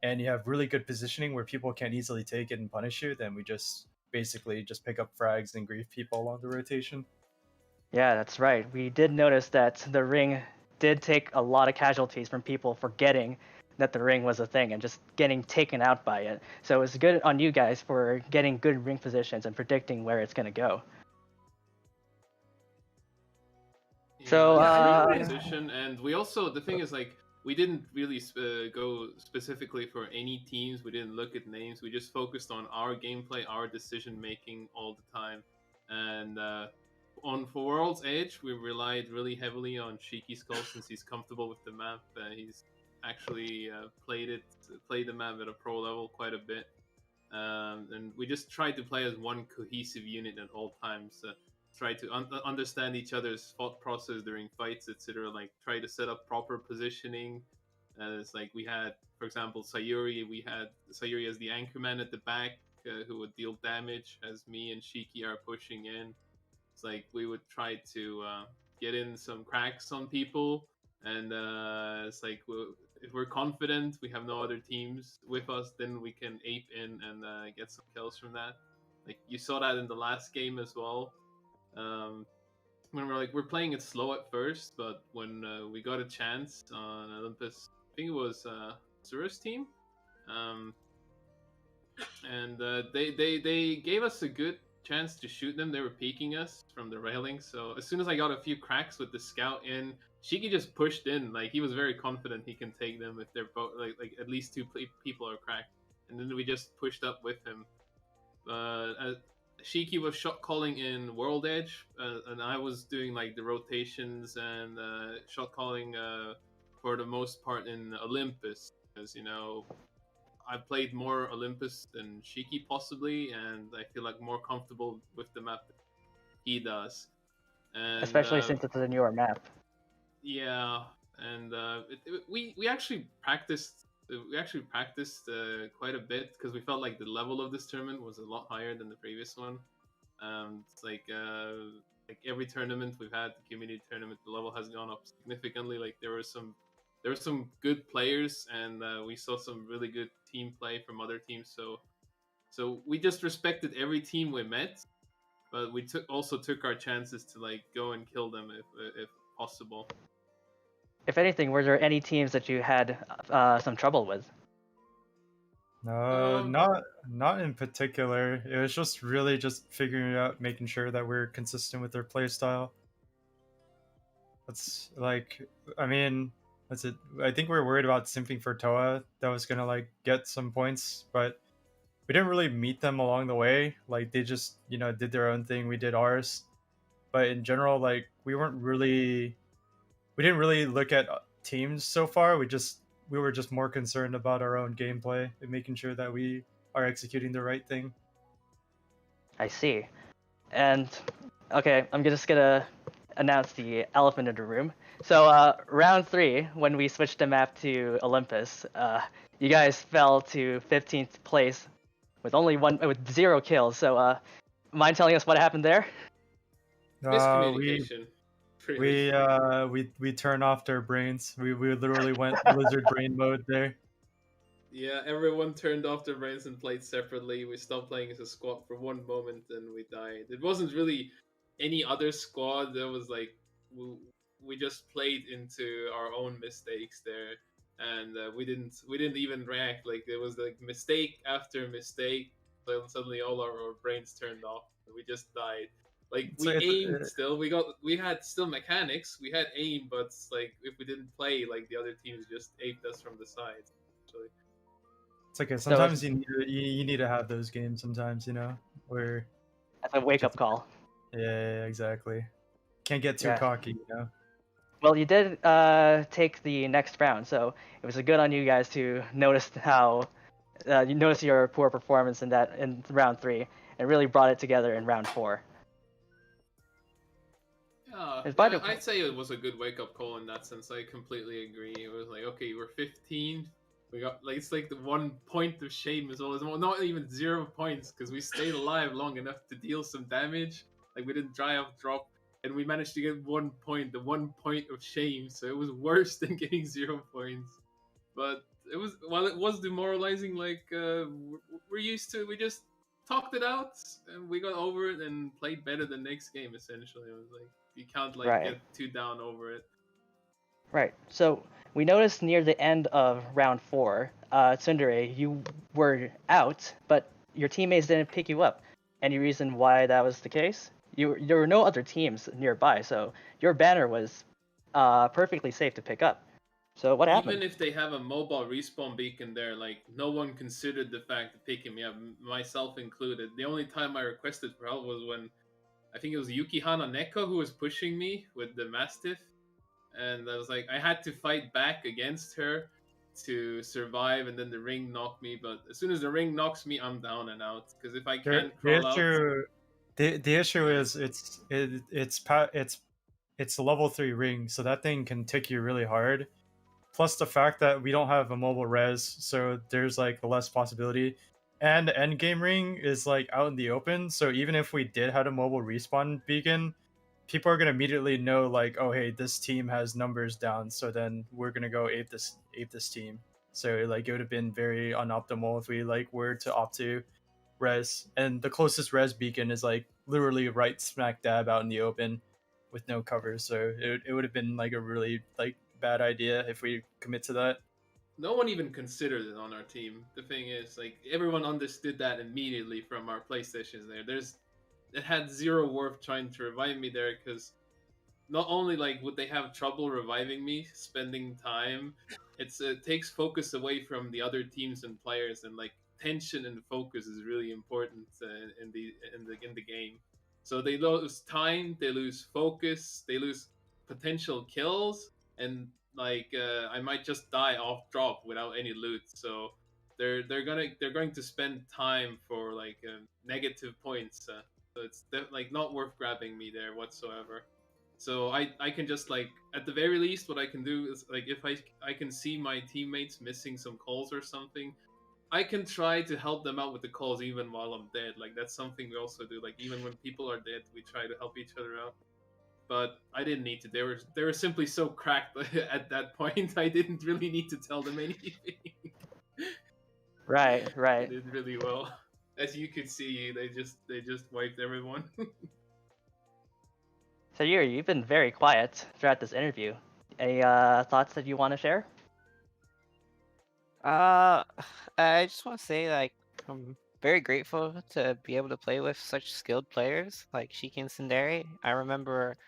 and you have really good positioning where people can't easily take it and punish you, then we just basically just pick up frags and grief people along the rotation. Yeah, that's right. We did notice that the ring did take a lot of casualties from people forgetting that the ring was a thing and just getting taken out by it. So it's good on you guys for getting good ring positions and predicting where it's going to go. Yeah, So, ring position, and we also, the thing is, like, we didn't really go specifically for any teams. We didn't look at names. We just focused on our gameplay, our decision making all the time, and for World's Edge, we relied really heavily on Shiki Skull since he's comfortable with the map. He's actually played the map at a pro level quite a bit, and we just tried to play as one cohesive unit at all times. Try to understand each other's thought process during fights, etc. Like, try to set up proper positioning. It's like we had, for example, Sayuri. We had Sayuri as the anchorman at the back, who would deal damage as me and Shiki are pushing in. It's like we would try to get in some cracks on people, and it's like if we're confident, we have no other teams with us, then we can ape in and get some kills from that. Like, you saw that in the last game as well. When we're playing it slow at first, but when we got a chance on Olympus, I think it was Zura's team, and they gave us a good chance to shoot them. They were peeking us from the railing, so as soon as I got a few cracks with the scout in, Shiki just pushed in. Like, he was very confident he can take them if they're both like at least 2 people are cracked, and then we just pushed up with him. Shiki was shot calling in World Edge, and I was doing like the rotations and shot calling for the most part in Olympus, because, you know, I played more Olympus than Shiki possibly, and I feel like more comfortable with the map than he does. And, especially since it's a newer map. Yeah, and we actually practiced. We actually practiced quite a bit, because we felt like the level of this tournament was a lot higher than the previous one. It's like every tournament we've had, the community tournament, the level has gone up significantly. Like, there were some good players, and we saw some really good team play from other teams. So we just respected every team we met, but we also took our chances to like go and kill them if possible. If anything, were there any teams that you had some trouble with? No, not in particular. It was just really just figuring out, making sure that we're consistent with their play style. That's like, I mean, that's it. I think we were worried about simping for Toa that was gonna like get some points, but we didn't really meet them along the way. Like they just, did their own thing. We did ours. But in general, like we didn't really look at teams so far. We were just more concerned about our own gameplay and making sure that we are executing the right thing. I see. And okay, I'm just gonna announce the elephant in the room. So round 3, when we switched the map to Olympus, you guys fell to 15th place with with 0 kills. So mind telling us what happened there? We Miscommunication. Really. we turned off their brains. We literally went lizard brain mode there. Yeah, everyone turned off their brains and played separately. We stopped playing as a squad for one moment and we died. It wasn't really any other squad. There was like we just played into our own mistakes there, and we didn't even react. Like there was like mistake after mistake. Then suddenly all our brains turned off. We just died. Like So we aimed still. We had still mechanics. We had aim, but like if we didn't play, like the other teams just aped us from the sides. Actually. It's okay. Sometimes you need to have those games. Sometimes where That's a wake-up call. yeah, exactly. Can't get too Yeah. cocky, Well, you did take the next round, so it was good on you guys to notice how you noticed your poor performance in round 3 and really brought it together in round 4. Yeah, I'd say it was a good wake up call in that sense. I completely agree. It was like, okay, we're 15. We got like it's like the 1 point of shame as well as not even 0 points because we stayed alive long enough to deal some damage. Like we didn't dry off drop, and we managed to get 1 point, the 1 point of shame. So it was worse than getting 0 points. But it was demoralizing. Like we're used to, we just talked it out and we got over it and played better the next game. Essentially, it was like you can't like Right. get too down over it. Right. So we noticed near the end of round 4, Tsundere, you were out, but your teammates didn't pick you up. Any reason why that was the case? There were no other teams nearby, so your banner was perfectly safe to pick up. So what happened? Even if they have a mobile respawn beacon there, like no one considered the fact of picking me up, myself included. The only time I requested for help was when I think it was Yukihana Neko who was pushing me with the Mastiff, and I was like, I had to fight back against her to survive, and then the ring knocked me. But as soon as the ring knocks me, I'm down and out. Because if I can't crawl out, the issue is it's a level 3 ring, so that thing can tick you really hard. Plus the fact that we don't have a mobile res, so there's like less possibility. And the end game ring is like out in the open, so even if we did have a mobile respawn beacon, people are gonna immediately know like, oh hey, this team has numbers down, so then we're gonna go ape this team. So like it would have been very unoptimal if we like were to opt to res, and the closest res beacon is like literally right smack dab out in the open with no cover, so it would have been like a really like bad idea if we commit to that. no one even considered it on our team. The thing is, like everyone understood that immediately from our PlayStations. It had zero worth trying to revive me there because not only like would they have trouble reviving me, spending time, it takes focus away from the other teams and players, and like tension and focus is really important in the game. So they lose time, they lose focus, they lose potential kills, and like I might just die off drop without any loot. So they're going to spend time for like negative points. So it's like not worth grabbing me there whatsoever. So I can just like at the very least what I can do is like if I can see my teammates missing some calls or something, I can try to help them out with the calls even while I'm dead. Like that's something we also do. Like even when people are dead, we try to help each other out. But I didn't need to. They were simply so cracked at that point. I didn't really need to tell them anything. Right. They did really well. As you could see, they just wiped everyone. So Yuri, you've been very quiet throughout this interview. Any thoughts that you want to share? I just want to say, like, I'm very grateful to be able to play with such skilled players like Shiki and Tsundere. I remember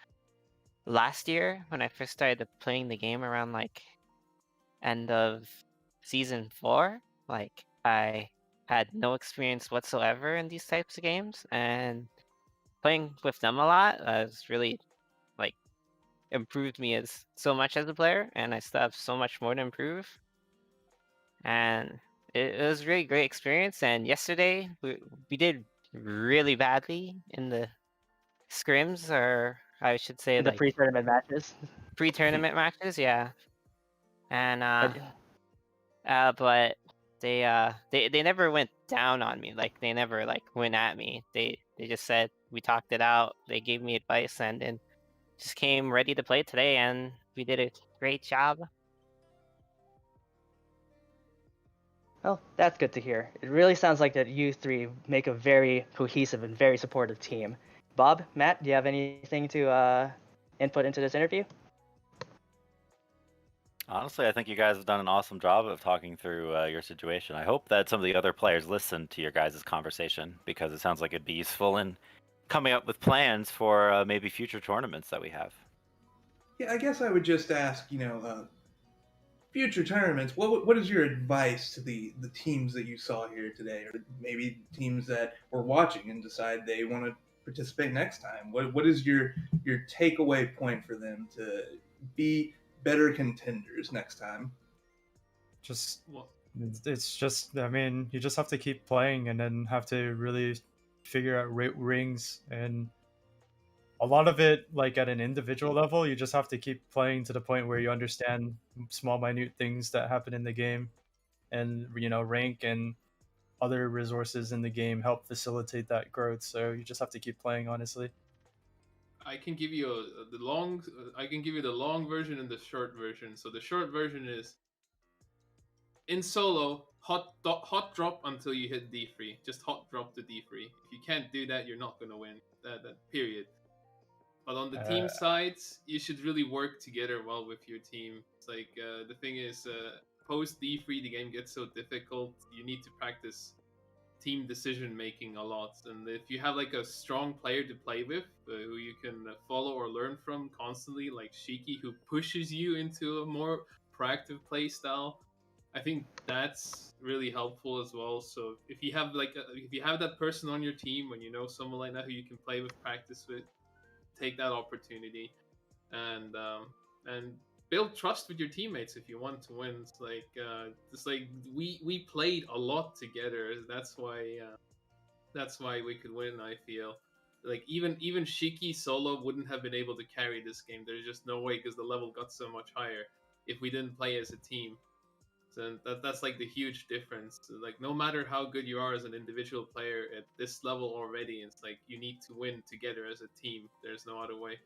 last year when I first started playing the game around like end of season 4. Like I had no experience whatsoever in these types of games, and playing with them a lot has really like improved me as so much as a player, and I still have so much more to improve. And it was a really great experience. And yesterday we did really badly in the scrims, or I should say In the like pre-tournament matches. pre-tournament matches, yeah. And But but they never went down on me. Like they never like went at me. They just said we talked it out. They gave me advice and then just came ready to play today, and we did a great job. well, that's good to hear. It really sounds like that you three make a very cohesive and very supportive team. Bob, Matt, do you have anything to input into this interview? Honestly, I think you guys have done an awesome job of talking through your situation. I hope that some of the other players listened to your guys' conversation, because it sounds like it'd be useful in coming up with plans for maybe future tournaments that we have. Yeah, I guess I would just ask, future tournaments. What is your advice to the teams that you saw here today, or maybe teams that were watching and decide they want to participate next time? What is your takeaway point for them to be better contenders next time? Just Well, it's just, I mean, you just have to keep playing and then have to really figure out rings, and a lot of it, like at an individual level, you just have to keep playing to the point where you understand small minute things that happen in the game, and rank and other resources in the game help facilitate that growth. So you just have to keep playing, honestly. I can give you the long version and the short version. So the short version is in solo, hot drop until you hit D3. Just hot drop to D3. If you can't do that, you're not gonna win. That period. But on the team sides, you should really work together well with your team. It's like the thing is, post D3, the game gets so difficult. You need to practice team decision making a lot, and if you have like a strong player to play with who you can follow or learn from constantly, like Shiki, who pushes you into a more proactive play style, I think that's really helpful as well. So if you have if you have that person on your team, when you know someone like that who you can play with, practice with, take that opportunity, and build trust with your teammates if you want to win. It's like we played a lot together. That's why we could win. I feel like even Shiki solo wouldn't have been able to carry this game. There's just no way, because the level got so much higher if we didn't play as a team. So that's like the huge difference. Like no matter how good you are as an individual player at this level already, it's like you need to win together as a team. There's no other way.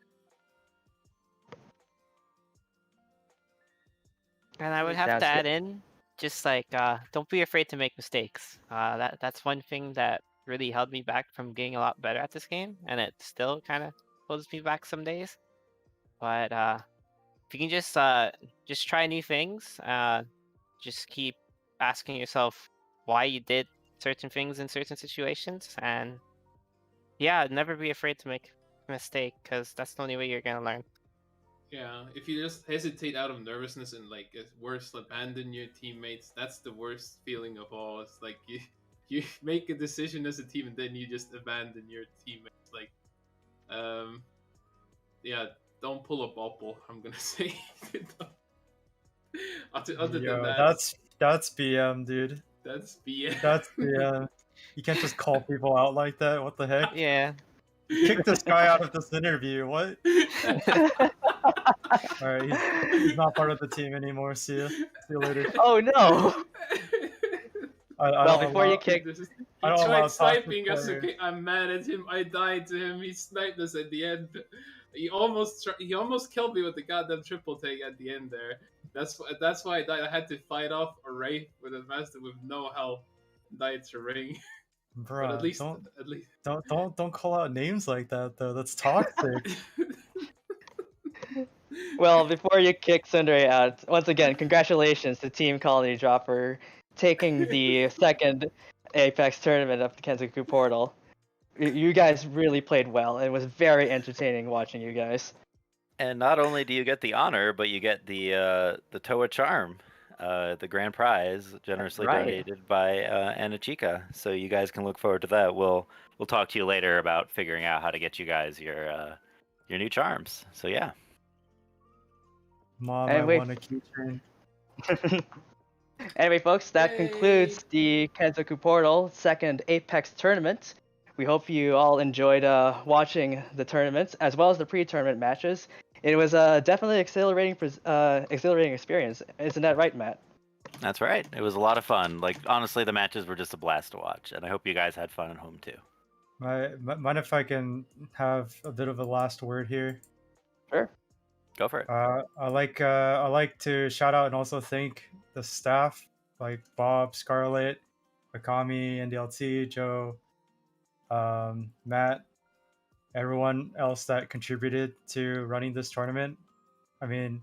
And I would have Sounds to add good. in, just like don't be afraid to make mistakes. That's one thing that really held me back from getting a lot better at this game, and it still kind of holds me back some days. But if you can just try new things, just keep asking yourself why you did certain things in certain situations, and yeah, never be afraid to make a mistake, because that's the only way you're gonna learn. Yeah, if you just hesitate out of nervousness and like worse, abandon your teammates, that's the worst feeling of all. It's like you make a decision as a team and then you just abandon your teammates. Like, yeah, don't pull a bopple. I'm gonna say. Other than that, That's BM, dude. that's BS. That's BM. You can't just call people out like that. What the heck? Yeah. Kick this guy out of this interview. What? All right, he's not part of the team anymore. See you later. Oh no! I Well, don't before allow- you kick, He I don't allow tried toxic sniping us. players. Okay, I'm mad at him. I died to him. He sniped us at the end. He almost killed me with the goddamn triple take at the end there. That's why I died. I had to fight off a Wraith with a master with no health. Died to Ring. Bruh, But at least don't call out names like that though. That's toxic. well, before you kick Sundere out, once again, congratulations to Team Colony Drop for taking the second Apex tournament of the Kenzoku Portal. You guys really played well. It was very entertaining watching you guys. And not only do you get the honor, but you get the Toa charm, the grand prize, generously right. donated by Anna Chica. So you guys can look forward to that. We'll talk to you later about figuring out how to get you guys your new charms. So yeah. Mom, I Anyway, want a keychain. anyway, folks, that Yay! concludes the Kenzoku Portal second Apex tournament. We hope you all enjoyed watching the tournaments as well as the pre-tournament matches. It was definitely exhilarating experience. Isn't that right, Matt? That's right. It was a lot of fun. Like honestly, the matches were just a blast to watch, and I hope you guys had fun at home too. Mind if I can have a bit of a last word here? Sure. Go for it. I like to shout out and also thank the staff like Bob, Scarlett, Akami, NDLT, Joe, Matt, everyone else that contributed to running this tournament. I mean,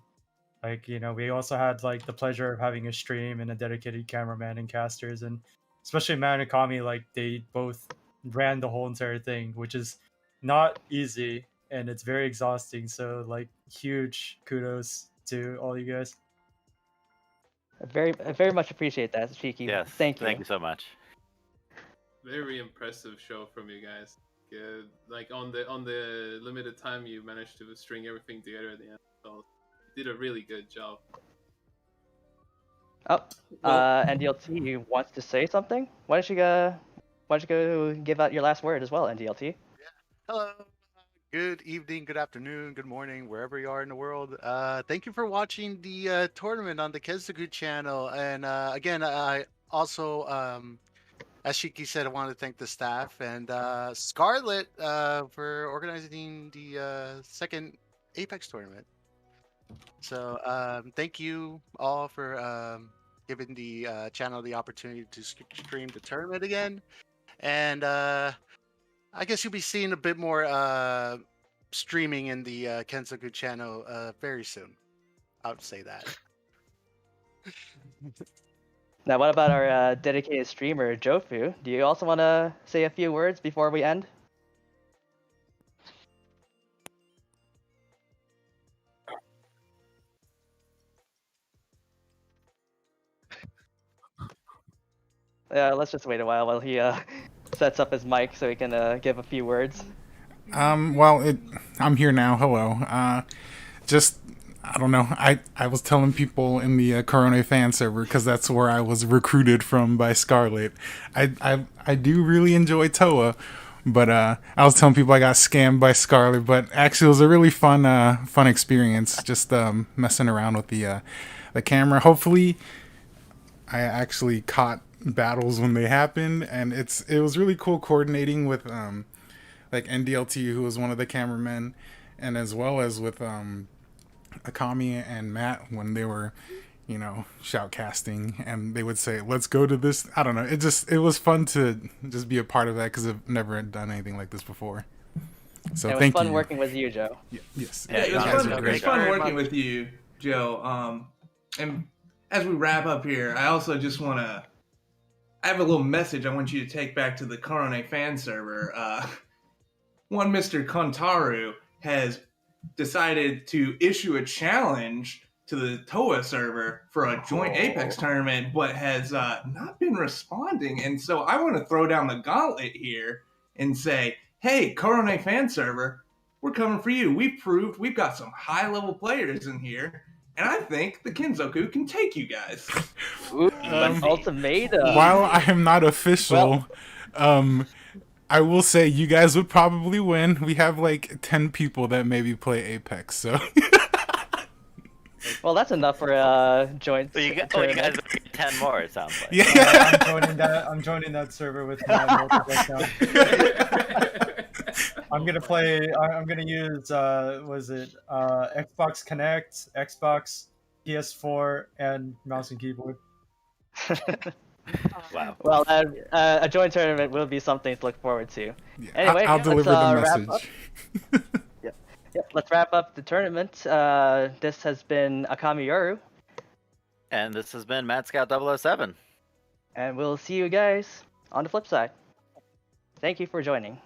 like, you know, we also had like the pleasure of having a stream and a dedicated cameraman and casters, and especially Matt and Akami, like they both ran the whole entire thing, which is not easy and it's very exhausting. So like huge kudos to all you guys. I very much appreciate that, Cheeky. Yes. Thank you. Thank you so much. Very impressive show from you guys. Like on the limited time, you managed to string everything together at the end. So you did a really good job. Oh, Well- NDLT wants to say something. Why don't you go give out your last word as well, NDLT? Hello. Good evening, good afternoon, good morning, wherever you are in the world. Thank you for watching the tournament on the Kenzoku channel. And again, I also, as Shiki said, I want to thank the staff and Scarlett for organizing the second Apex tournament. So thank you all for giving the channel the opportunity to stream the tournament again. And I guess you'll be seeing a bit more streaming in the Kenzoku channel very soon. I would say that. Now, what about our dedicated streamer, Jofu? Do you also want to say a few words before we end? Yeah, let's just wait a while he sets up his mic so he can give a few words. Well, I'm here now. Hello. I don't know. I was telling people in the Corona fan server, because that's where I was recruited from by Scarlett. I do really enjoy Toa, but I was telling people I got scammed by Scarlett. But actually, it was a really fun experience. Just messing around with the camera. Hopefully, I actually caught battles when they happened, and it was really cool coordinating with like NDLT, who was one of the cameramen, and as well as with Akami and Matt when they were, you know, shoutcasting, and they would say, "Let's go to this." I don't know. It was fun to just be a part of that because I've never done anything like this before. So It was thank fun you. working with you, Joe. Yes. Yeah, It was you fun, guys it did a was great fun job. working with you, Joe. And as we wrap up here, I also just want to. I have a little message I want you to take back to the Corone fan server. One Mr. Kontaru has decided to issue a challenge to the Toa server for a joint Apex tournament, but has not been responding. And so I want to throw down the gauntlet here and say, hey, Corone fan server, we're coming for you. We've proved we've got some high-level players in here, and I think the Kenzoku can take you guys. Ooh, ultimatum. While I am not official, I will say you guys would probably win. We have like 10 people that maybe play Apex, so. Well, that's enough for a joint So you guys tournament. will get 10 more, it sounds like. Yeah. I'm joining that server with my multiple account. I'm gonna use Xbox Connect, Xbox, PS4, and mouse and keyboard. Wow. Well, a joint tournament will be something to look forward to. Yeah, Anyway, I'll deliver let's, the wrap message. Yep, let's wrap up the tournament. This has been Akami Yoru, And this has been Mad Scout 007. and we'll see you guys on the flip side. Thank you for joining.